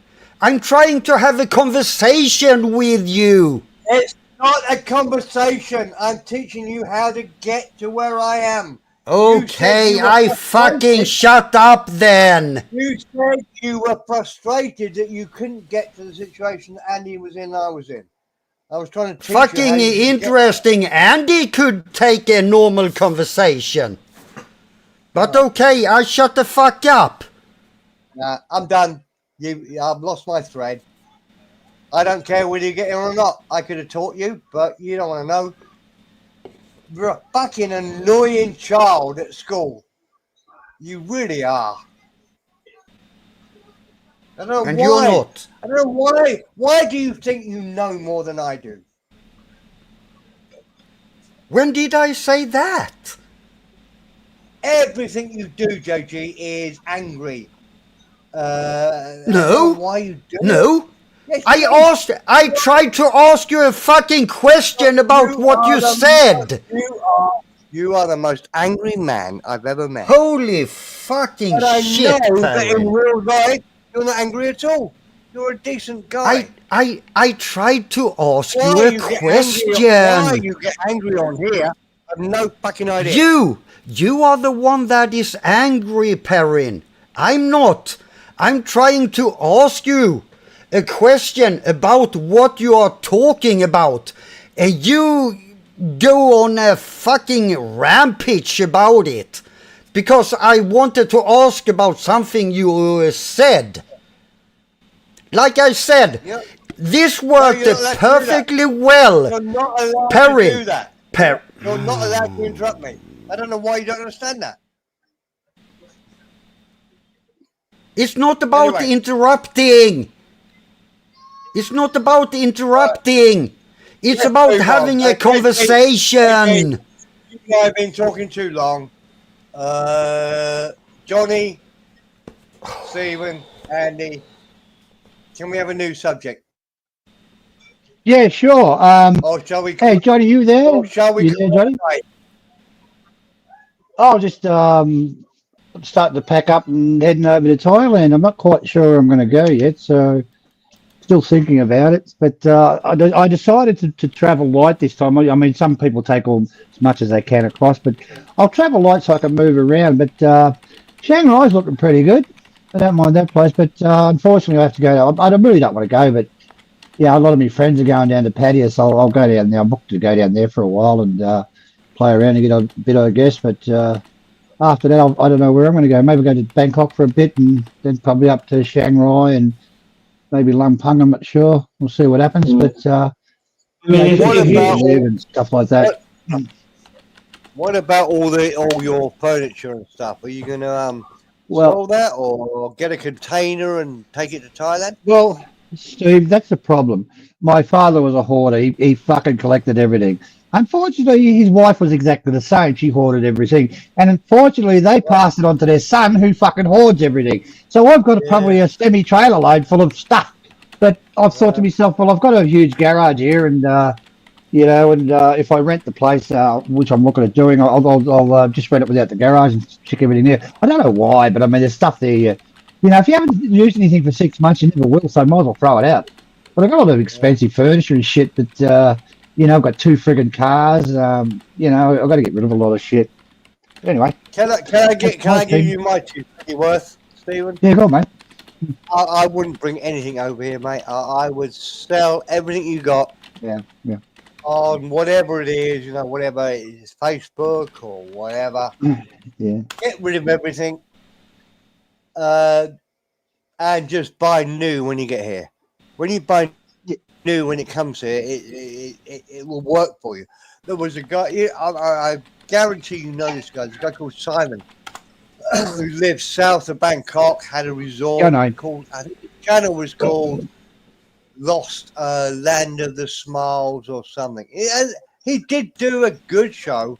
I'm trying to have a conversation with you. It's not a conversation. I'm teaching you how to get to where I am. You said Okay, you were I fucking frustrated. shut up then. You said you were frustrated that you couldn't get to the situation Andy was in, I was in. I was trying to teach you how Fucking you can get. interesting. Andy could take a normal conversation. But okay, I shut the fuck up. I'm done. I've lost my thread. I don't care whether you get in or not. I could have taught you, but you don't want to know. You're a fucking annoying child at school. You really are. I don't know And why. you're not. I don't know why. Why do you think you know more than I do? When did I say that? Everything you do, JG, is angry. I don't No. know why you do it. No. Yes, you do. I tried to ask you a fucking question about what you said. You are the most angry man I've ever met. Holy fucking But I shit, know that in Perrin. real life, you're not angry at all. You're a decent guy. I tried to ask Why you a you question. get angry on here, I've no fucking idea. You are the one that is angry, Perrin. I'm not. I'm trying to ask you a question about what you are talking about. And you go on a fucking rampage about it. Because I wanted to ask about something you said. Like I said, this worked perfectly well. You're not allowed Perrin. to do that. You're not allowed to interrupt me. I don't know why you don't understand that. It's not about interrupting. It's not about interrupting. It's about having a conversation. I've been talking too long. Johnny, Stephen, Andy, can we have a new subject? Yeah, sure. Or shall we? Hey, Johnny, you there? Or shall we? You there, Johnny? I'll just starting to pack up and heading over to Thailand. I'm not quite sure I'm going to go yet, so still thinking about it. But I decided to travel light this time. I mean, some people take all as much as they can across, but I'll travel light so I can move around. But Shanghai's looking pretty good. I don't mind that place, but unfortunately I have to go. I really don't want to go, but yeah, a lot of my friends are going down to Pattaya, so I'll go down there. I'm booked to go down there for a while and play around and get a bit, I guess. But after that, I don't know where I'm going to go. Maybe go to Bangkok for a bit and then probably up to Shanghai and maybe Lumpung. I'm not sure. We'll see what happens. But and stuff like that. What about all your furniture and stuff? Are you going to sell that or get a container and take it to Thailand? Well, Steve, that's the problem. My father was a hoarder. He fucking collected everything. Unfortunately, his wife was exactly the same. She hoarded everything. And unfortunately, they passed it on to their son who fucking hoards everything. So I've got probably a semi-trailer load full of stuff. But I've thought to myself, well, I've got a huge garage here and, if I rent the place, which I'm looking at doing, I'll just rent it without the garage and stick everything there. I don't know why, but I mean, there's stuff there. If you haven't used anything for 6 months, you never will, so I might as well throw it out. But I've got a lot of expensive furniture and shit that, I've got 2 friggin' cars. I've got to get rid of a lot of shit. Anyway. Can I give you my 2 penny worth, Stephen? Yeah, go on, mate. I wouldn't bring anything over here, mate. I would sell everything you got. Yeah. On whatever it is, whatever it is, Facebook or whatever. Yeah. Get rid of everything. And just buy new when you get here. When you buy new when it comes here, it will work for you. There was a guy. I guarantee you know this guy. This guy called Simon, who lives south of Bangkok, had a resort Yeah, I know. called, I think the channel was called Lost Land of the Smiles or something. He did do a good show.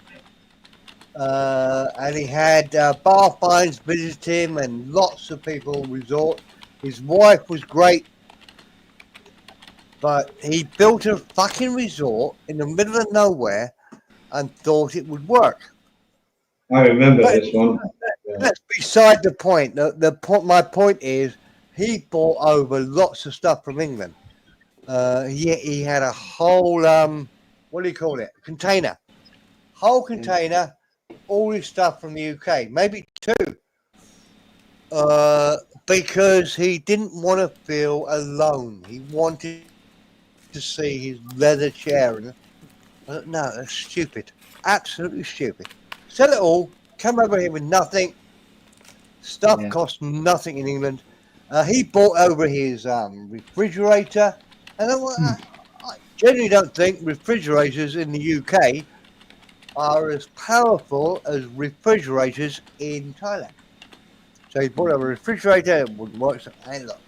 And he had bar finds visit him and lots of people resort. His wife was great, but he built a fucking resort in the middle of nowhere and thought it would work. I remember But this one. that's beside the point. My point is, he brought over lots of stuff from England. He had a whole what do you call it? Container, whole container, all his stuff from the UK, maybe two. Because he didn't want to feel alone. He wanted to see his leather chair. And no, that's stupid. Absolutely stupid. Sell it all. Come over here with nothing. Stuff costs nothing in England. He bought over his refrigerator. And I generally don't think refrigerators in the UK are as powerful as refrigerators in Thailand. So he bought a refrigerator, it wouldn't work. So, hey, look.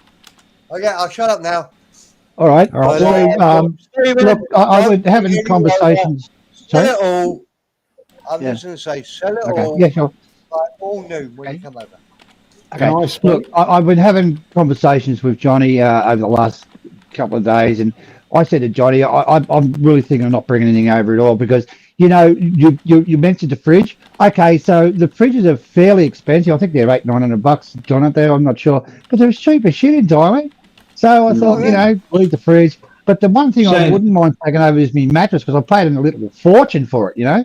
Okay, I'll shut up now. All right. All right. So, Stephen, look, I would have any conversations. Sell Sorry? it all. I'm Yeah. just going to say, sell it Okay. all. Yeah, sure. Like all new when you come over. Okay. Can I speak? Look, I've been having conversations with Johnny over the last couple of days, and I said to Johnny, I'm really thinking of not bringing anything over at all because, you know, you mentioned the fridge. Okay, so the fridges are fairly expensive. I think they're $800-900, John, aren't they? I'm not sure, but they're cheap as shit in Thailand. So I thought, you know, leave the fridge. But the one thing I Same. wouldn't mind taking over is my mattress because I paid a little fortune for it, you know.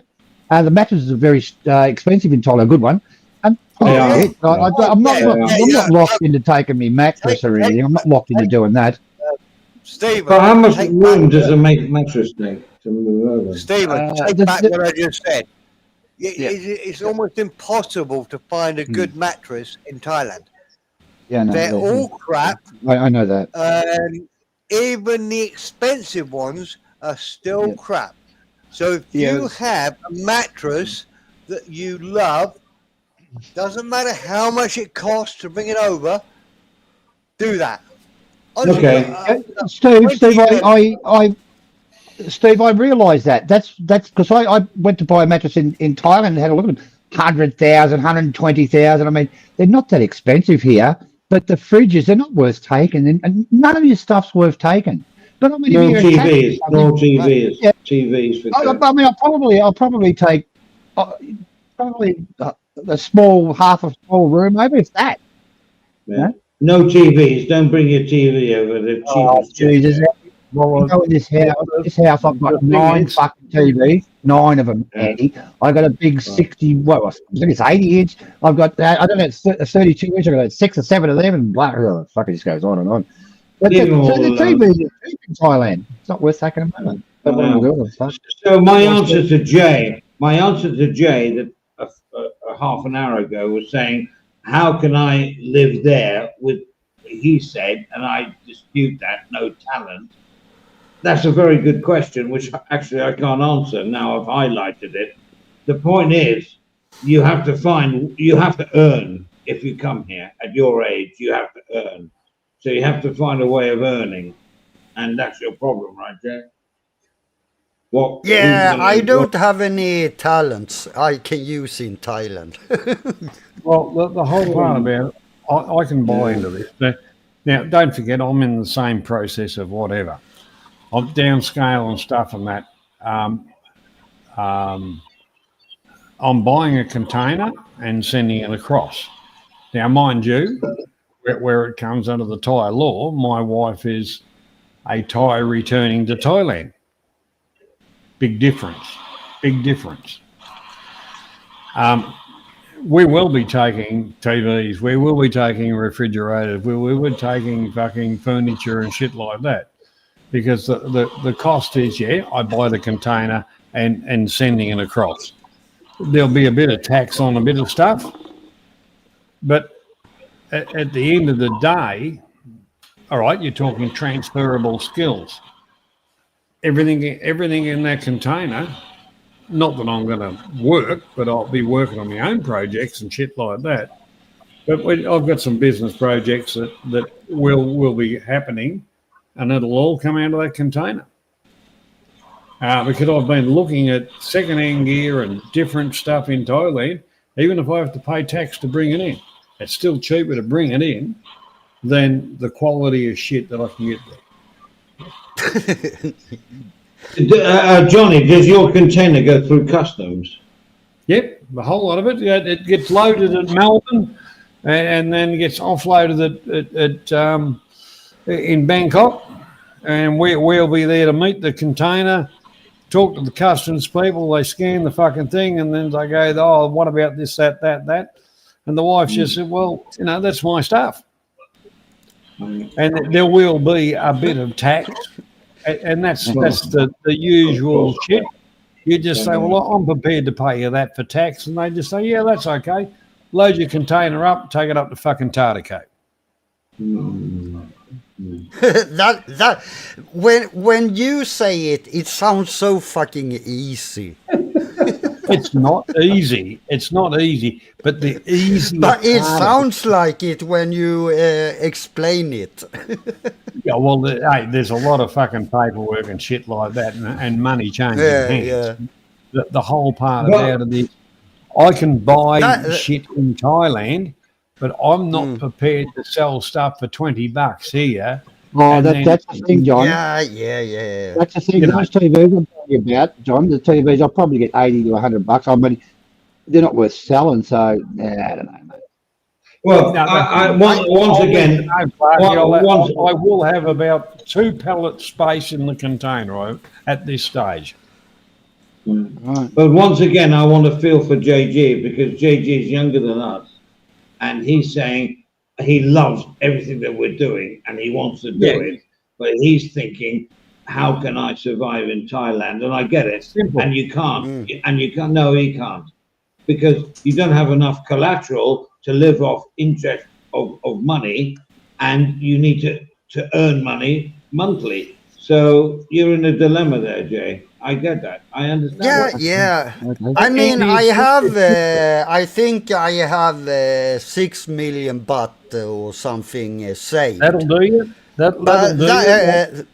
The mattresses are very expensive in Thailand, a good one. And Yeah. I'm not locked into taking my mattress or anything. I'm not locked into doing that. Stephen, But how much take room back- does a mattress take to move over? Stephen, take the- back the- what I just said. Yeah. It's almost impossible to find a good mattress in Thailand. Yeah, no, They're all crap, I know that. and even the expensive ones are still Yeah. crap. So if Yeah, you it's- have a mattress that you love, doesn't matter how much it costs to bring it over, do that. Honestly, Okay. Steve, 20 years- Steve, I realise that. That's because I went to buy a mattress in Thailand and had a look at them. 100,000, 120,000. I mean, they're not that expensive here, but the fridges, they're not worth taking. And none of your stuff's worth taking. But I mean, No if you're TVs. No TVs. Yeah. TVs. I For mean, I'll probably take a small, half a small room, maybe if that. yeah. No TVs. Don't bring your TV over. They're cheap Oh, as shit. Jesus. You know, in this house, I've got the thing 9 is- fucking TVs, 9 of them, Yeah. Andy. I got a big 60, well, I think it's 80 inch. I've got, I don't know, it's a 32 inch. I've got 6 or 7 of them, and blah, blah, fuck, it just goes on and on. But Give the, them all so the those. TVs are cheap in Thailand. It's not worth taking them over. But what am I doing? Fuck. So my answer to Jay, that a half an hour ago was saying, how can I live there with, he said, and I dispute that, no talent. That's a very good question, which actually I can't answer. Now I've highlighted it. The point is, you have to earn if you come here at your age, you have to earn. So you have to find a way of earning. And that's your problem, right, Jay? What? Yeah, who's I gonna- don't have any talents I can use in Thailand. Well, the whole part about it, I can buy into this. Now, don't forget, I'm in the same process of whatever. I'm downscale and stuff and that. I'm buying a container and sending it across. Now, mind you, where it comes under the Thai law, my wife is a Thai returning to Thailand. Big difference. Big difference. We will be taking TVs. We will be taking refrigerators. We will be taking fucking furniture and shit like that. Because the cost is, I buy the container and sending it across. There'll be a bit of tax on a bit of stuff. But at the end of the day, all right, you're talking transferable skills. Everything in that container not that I'm going to work, but I'll be working on my own projects and shit like that. But I've got some business projects that will be happening, and it'll all come out of that container. Because I've been looking at second-hand gear and different stuff in Thailand. Even if I have to pay tax to bring it in, it's still cheaper to bring it in than the quality of shit that I can get there. Johnny, does your container go through customs? Yep, the whole lot of it. It gets loaded at Melbourne and then gets offloaded in Bangkok. And we'll be there to meet the container, talk to the customs people. They scan the fucking thing, and then they go, oh, what about this, that? And the wife just said, well, that's my stuff. And there will be a bit of tax, and that's the usual shit. You just say, well, I'm prepared to pay you that for tax, and they just say, yeah, that's okay. Load your container up, take it up to fucking Tartar Cape. that when you say it, it sounds so fucking easy. It's not easy. It's not easy, but the easy. But it sounds like it when you explain it. Yeah, well, there's a lot of fucking paperwork and shit like that, and money changing hands. Yeah. The whole part about it is, I can buy shit in Thailand, but I'm not prepared to sell stuff for $20 here. Oh, that's the thing, John. Yeah. That's the thing. Those TVs I'm talking about, John, the TVs, I'll probably get $80 to $100. I mean, they're not worth selling, so I don't know, mate. Well, once again, I will have about 2 pallet space in the container at this stage. Right. But once again, I want to feel for JG, because JG is younger than us, and he's saying he loves everything that we're doing and he wants to do it, but he's thinking, how can I survive in Thailand? And I get it. Simple. And you can't. And you can't. No, he can't, because you don't have enough collateral to live off interest of money, and you need to earn money monthly. So you're in a dilemma there, Jay. I get that. I understand. Yeah. Okay. I mean, I have, I think I have 6 million baht or something saved. That'll do you. That'll do you.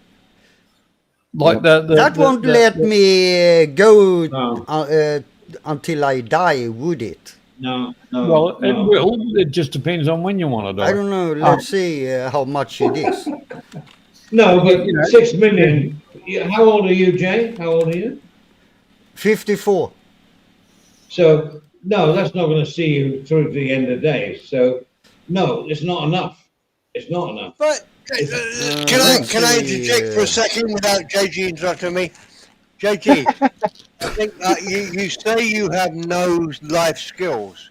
Like that won't let me go until I die, would it? No. Well, it will. It just depends on when you want to die. I don't know. Let's see how much it is. No, but 6 million. How old are you, Jay? How old are you? 54. So, no, that's not going to see you through to the end of days. So, no, it's not enough. It's not enough. But can I interject for a second without JG interrupting me? JG, I think you say you have no life skills.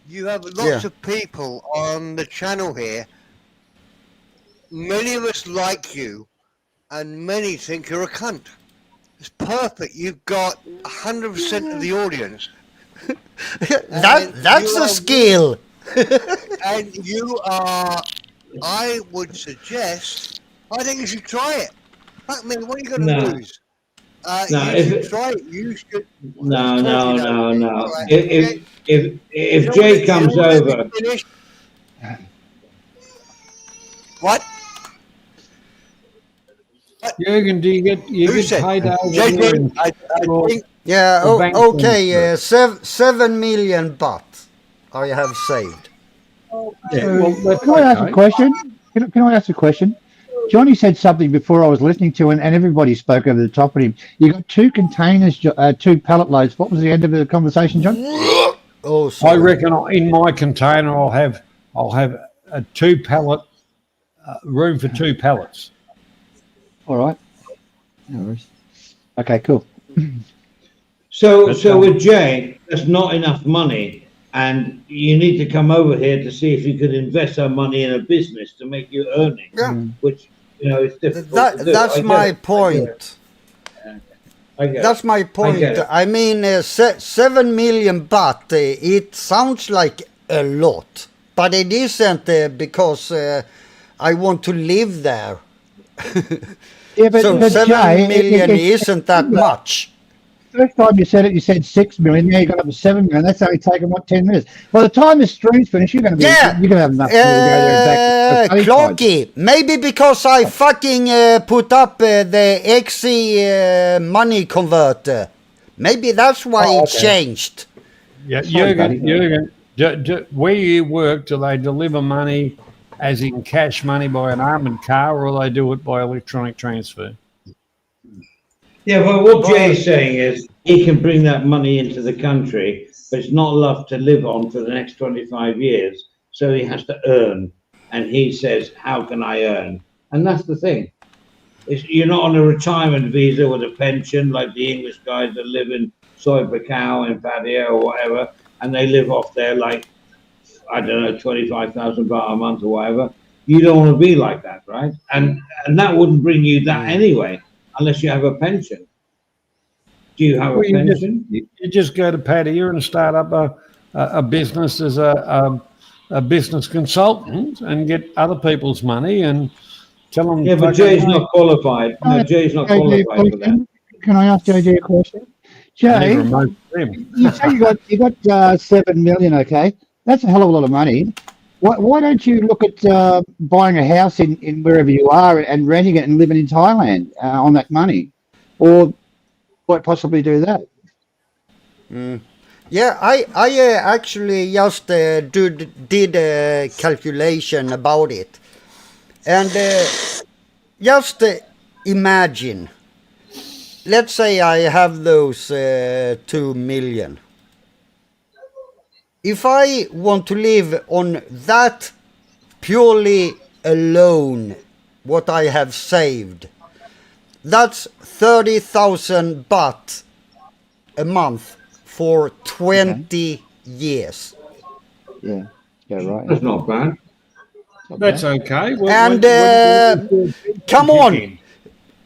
You have lots of people on the channel here. Many of us like you, and many think you're a cunt. It's perfect. You've got 100% of the audience. That's a skill. And you are, I would suggest, I think you should try it. I mean, what are you going to lose? You should try it. You should. No. If Jay comes over. What? Jürgen, do you get paid out? Yeah, okay, 7 million baht I have saved. Can I ask a question? Can I ask a question? Johnny said something before I was listening to, and everybody spoke over the top of him. You got 2 containers, 2 pallet loads. What was the end of the conversation, John? Oh, sorry. I reckon in my container I'll have a 2 pallet room for 2 pallets. All right. No worries. Okay, cool. So with Jay, that's not enough money, and you need to come over here to see if you could invest our money in a business to make you earnings. Yeah. Which is difficult. That's my point. That's my point. I mean, 7 million baht. It sounds like a lot, but it isn't because I want to live there. Yeah, but, So but 7 Jay, million isn't that much. first time you said 6 million. Now you got up to 7 million. That's only taken what 10 minutes. By the time the stream's finished, you're gonna have enough money to go there and back. Clarky, maybe because I fucking put up the XE money converter. Maybe that's why it changed. Yeah, Sorry, Jürgen, where you work, do they deliver money as in cash money by an armoured car, or they do it by electronic transfer? Yeah, but what Jay's saying is he can bring that money into the country, but it's not enough to live on for the next 25 years. So he has to earn. And he says, how can I earn? And that's the thing. You're not on a retirement visa with a pension like the English guys that live in Soy-Bacau in Padia or whatever, and they live off there like, I don't know, 25,000 baht a month or whatever. You don't want to be like that, right? And that wouldn't bring you that anyway, unless you have a pension. Do you have a pension? You just go to Padia and start up a business as a business consultant and get other people's money and tell them. Yeah, but Jay's not qualified. No, Jay's not qualified for that. Can I ask JJ a question? Jay, you say you got 7 million. Okay, that's a hell of a lot of money. Why don't you look at buying a house in wherever you are and renting it and living in Thailand on that money, or quite possibly do that? Yeah, I actually just did a calculation about it, and just imagine. Let's say I have those 2 million. If I want to live on that purely alone, what I have saved, that's 30,000 baht a month for 20 years. Yeah, right. That's not bad. That's okay. And come on,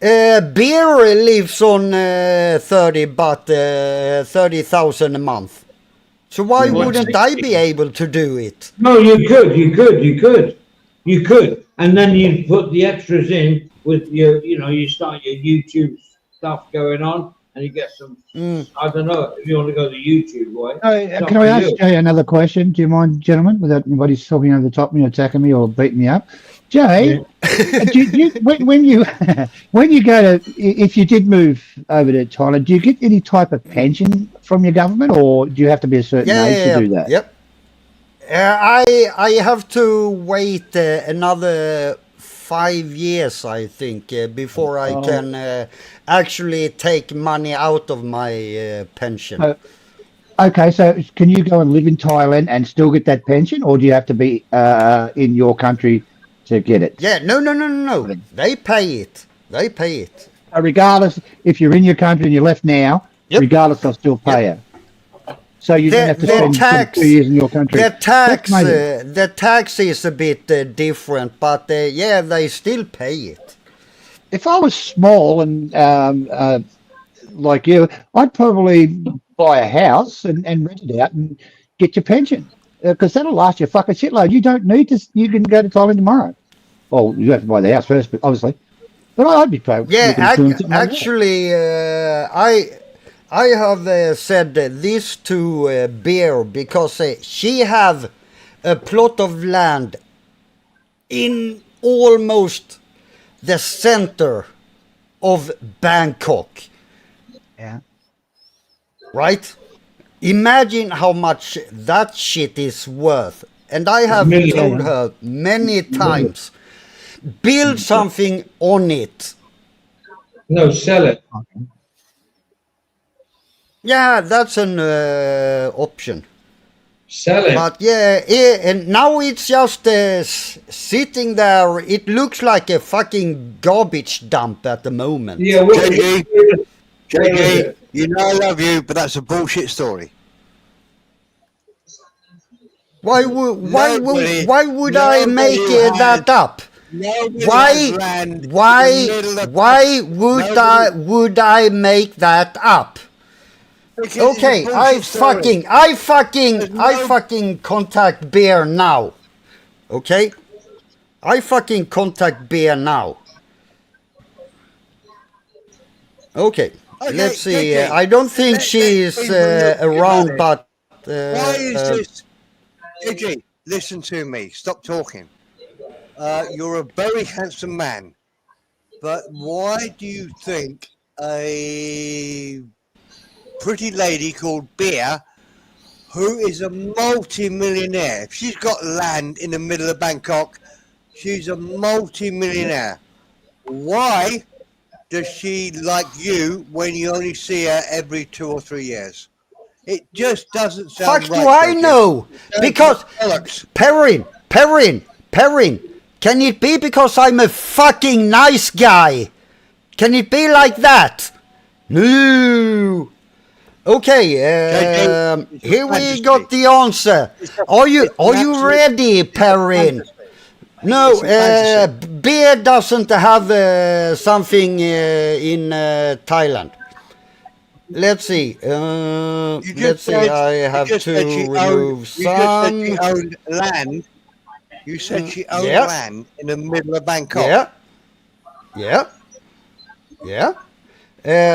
beer lives on 30,000 a month. So why wouldn't I be able to do it? No, you could. And then you put the extras in with your, you start your YouTube stuff going on and you get some, I don't know, if you want to go the YouTube way. Can I ask Jay another question? Do you mind, gentlemen, without anybody talking over the top of me, attacking me or beating me up? Jay, when you go to, if you did move over to Thailand, do you get any type of pension from your government, or do you have to be a certain age to do that? Yep. I have to wait another 5 years, I think, before I can actually take money out of my pension. Okay, so can you go and live in Thailand and still get that pension, or do you have to be in your country to get it? Yeah, no. They pay it. Regardless, if you're in your country and you left now, regardless, they'll still pay it. So you don't have to spend 2 years in your country. The tax is a bit different, but yeah, they still pay it. If I was small and like you, I'd probably buy a house and rent it out and get your pension, because that'll last you a fucking shitload. You don't need to. You can go to Thailand tomorrow. Well, you have to buy the house first, but obviously. But I'd be proud. Yeah, actually, I have said this to Bear because she have a plot of land in almost the center of Bangkok. Yeah. Right? Imagine how much that shit is worth. And I have told her many times, build something on it. No, sell it. Yeah, that's an option. Sell it. But yeah, and now it's just sitting there. It looks like a fucking garbage dump at the moment. Yeah, JG, you know I love you, but that's a bullshit story. Why would I make that up? Why would I make that up? Okay, I fucking contact Bear now. Okay? I fucking contact Bear now. Okay, Okay, Let's see. JJ, I don't think she's let's be real around, about but why is this? JJ, listen to me. Stop talking. You're a very handsome man, but why do you think a pretty lady called Beer, who is a multi-millionaire, if she's got land in the middle of Bangkok, she's a multi-millionaire. Why does she like you when you only see her every 2 or 3 years? It just doesn't sound fuck right. do I JJ. know? Because Perrin, can it be because I'm a fucking nice guy? Can it be like that? No. Okay, here we got the answer. Are you ready, Perrin? No, beer doesn't have something in Thailand. Let's see. Let's see. I have to remove some. You just said she owned land. You said she owned land in the middle of Bangkok. Yeah.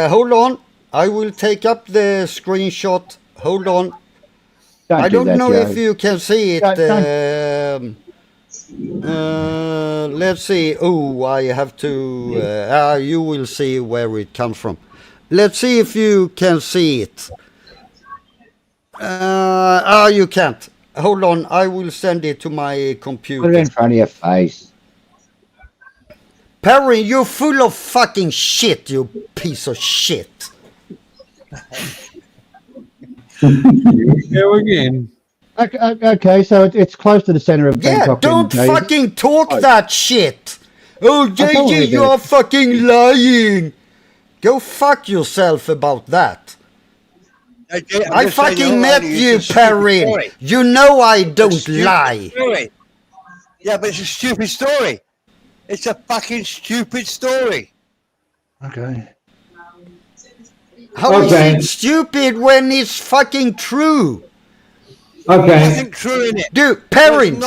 Hold on. I will take up the screenshot. Hold on. I don't know if you can see it. Let's see. Oh, I have to. You will see where it comes from. Let's see if you can see it. You can't. Hold on. I will send it to my computer. Put it in front of your face. Perrin, you're full of fucking shit, you piece of shit. Here we go again. Okay, so it's close to the center of Bangkok. Yeah, don't fucking talk that shit. Oh, JJ, you are fucking lying. Go fuck yourself about that. I fucking met you, Perrin. You know I don't lie. Yeah, but it's a stupid story. It's a fucking stupid story. Okay. How is it stupid when it's fucking true? Okay. True in it. Dude, Perrin,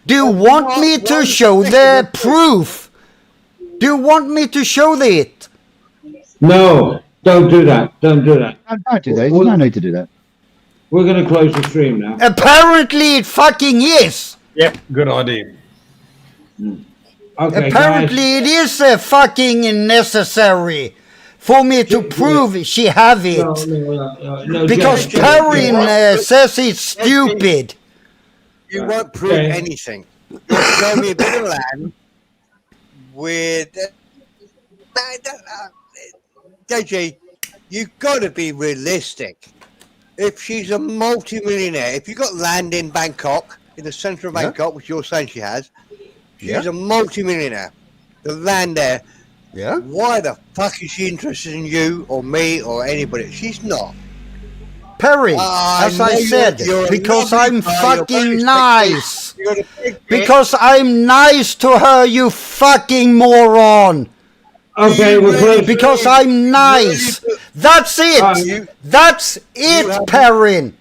do you want me to show the proof? Do you want me to show it? No, don't do that. Don't do that. Don't do that. There's no need to do that. We're going to close the stream now. Apparently it fucking is. Yep, good idea. Okay, apparently it is fucking necessary for me to prove she have it. No, because Perrin says it's stupid. You won't prove anything. You'll show me a bit of land with... JJ, you've got to be realistic. If she's a multi-millionaire, if you've got land in Bangkok, in the centre of Bangkok, which you're saying she has, she's a multi-millionaire. The land there. Yeah. Why the fuck is she interested in you or me or anybody? She's not. Perrin, as I said, because I'm fucking nice. Because I'm nice to her, you fucking moron. Okay, because I'm nice. That's it. That's it, Perrin.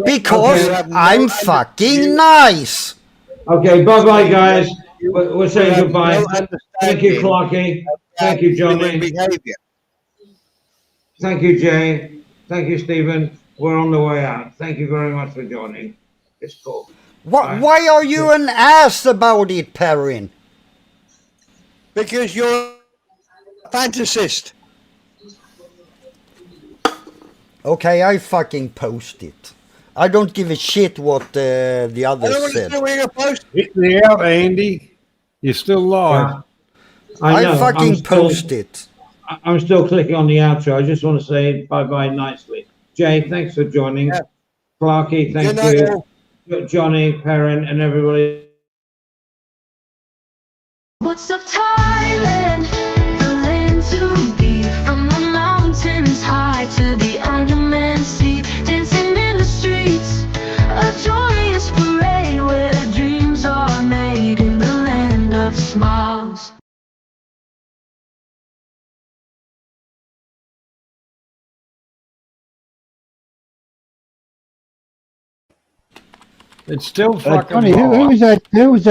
Because I'm fucking nice. Okay, bye-bye, guys. We'll say goodbye. Thank you, Clarky. Thank you, Johnny. Thank you, Jay. Thank you, Stephen. We're on the way out. Thank you very much for joining. It's cool. Why are you an ass about it, Perrin? Because you're a fantasist. Okay, I fucking post it. I don't give a shit what the others said. Get me out, Andy. You're still live. I fucking post it. I'm still clicking on the outro. I just want to say bye-bye nicely. Jay, thanks for joining. Yeah. Clarky, thank you. Johnny, Perrin, and everybody. What's up, Thailand? The land to be. From the mountains high to the Andaman Sea. Dancing in the streets. A joyous parade where dreams are made in the land of smiles. It's still fucking Johnny, who was that? Who was that?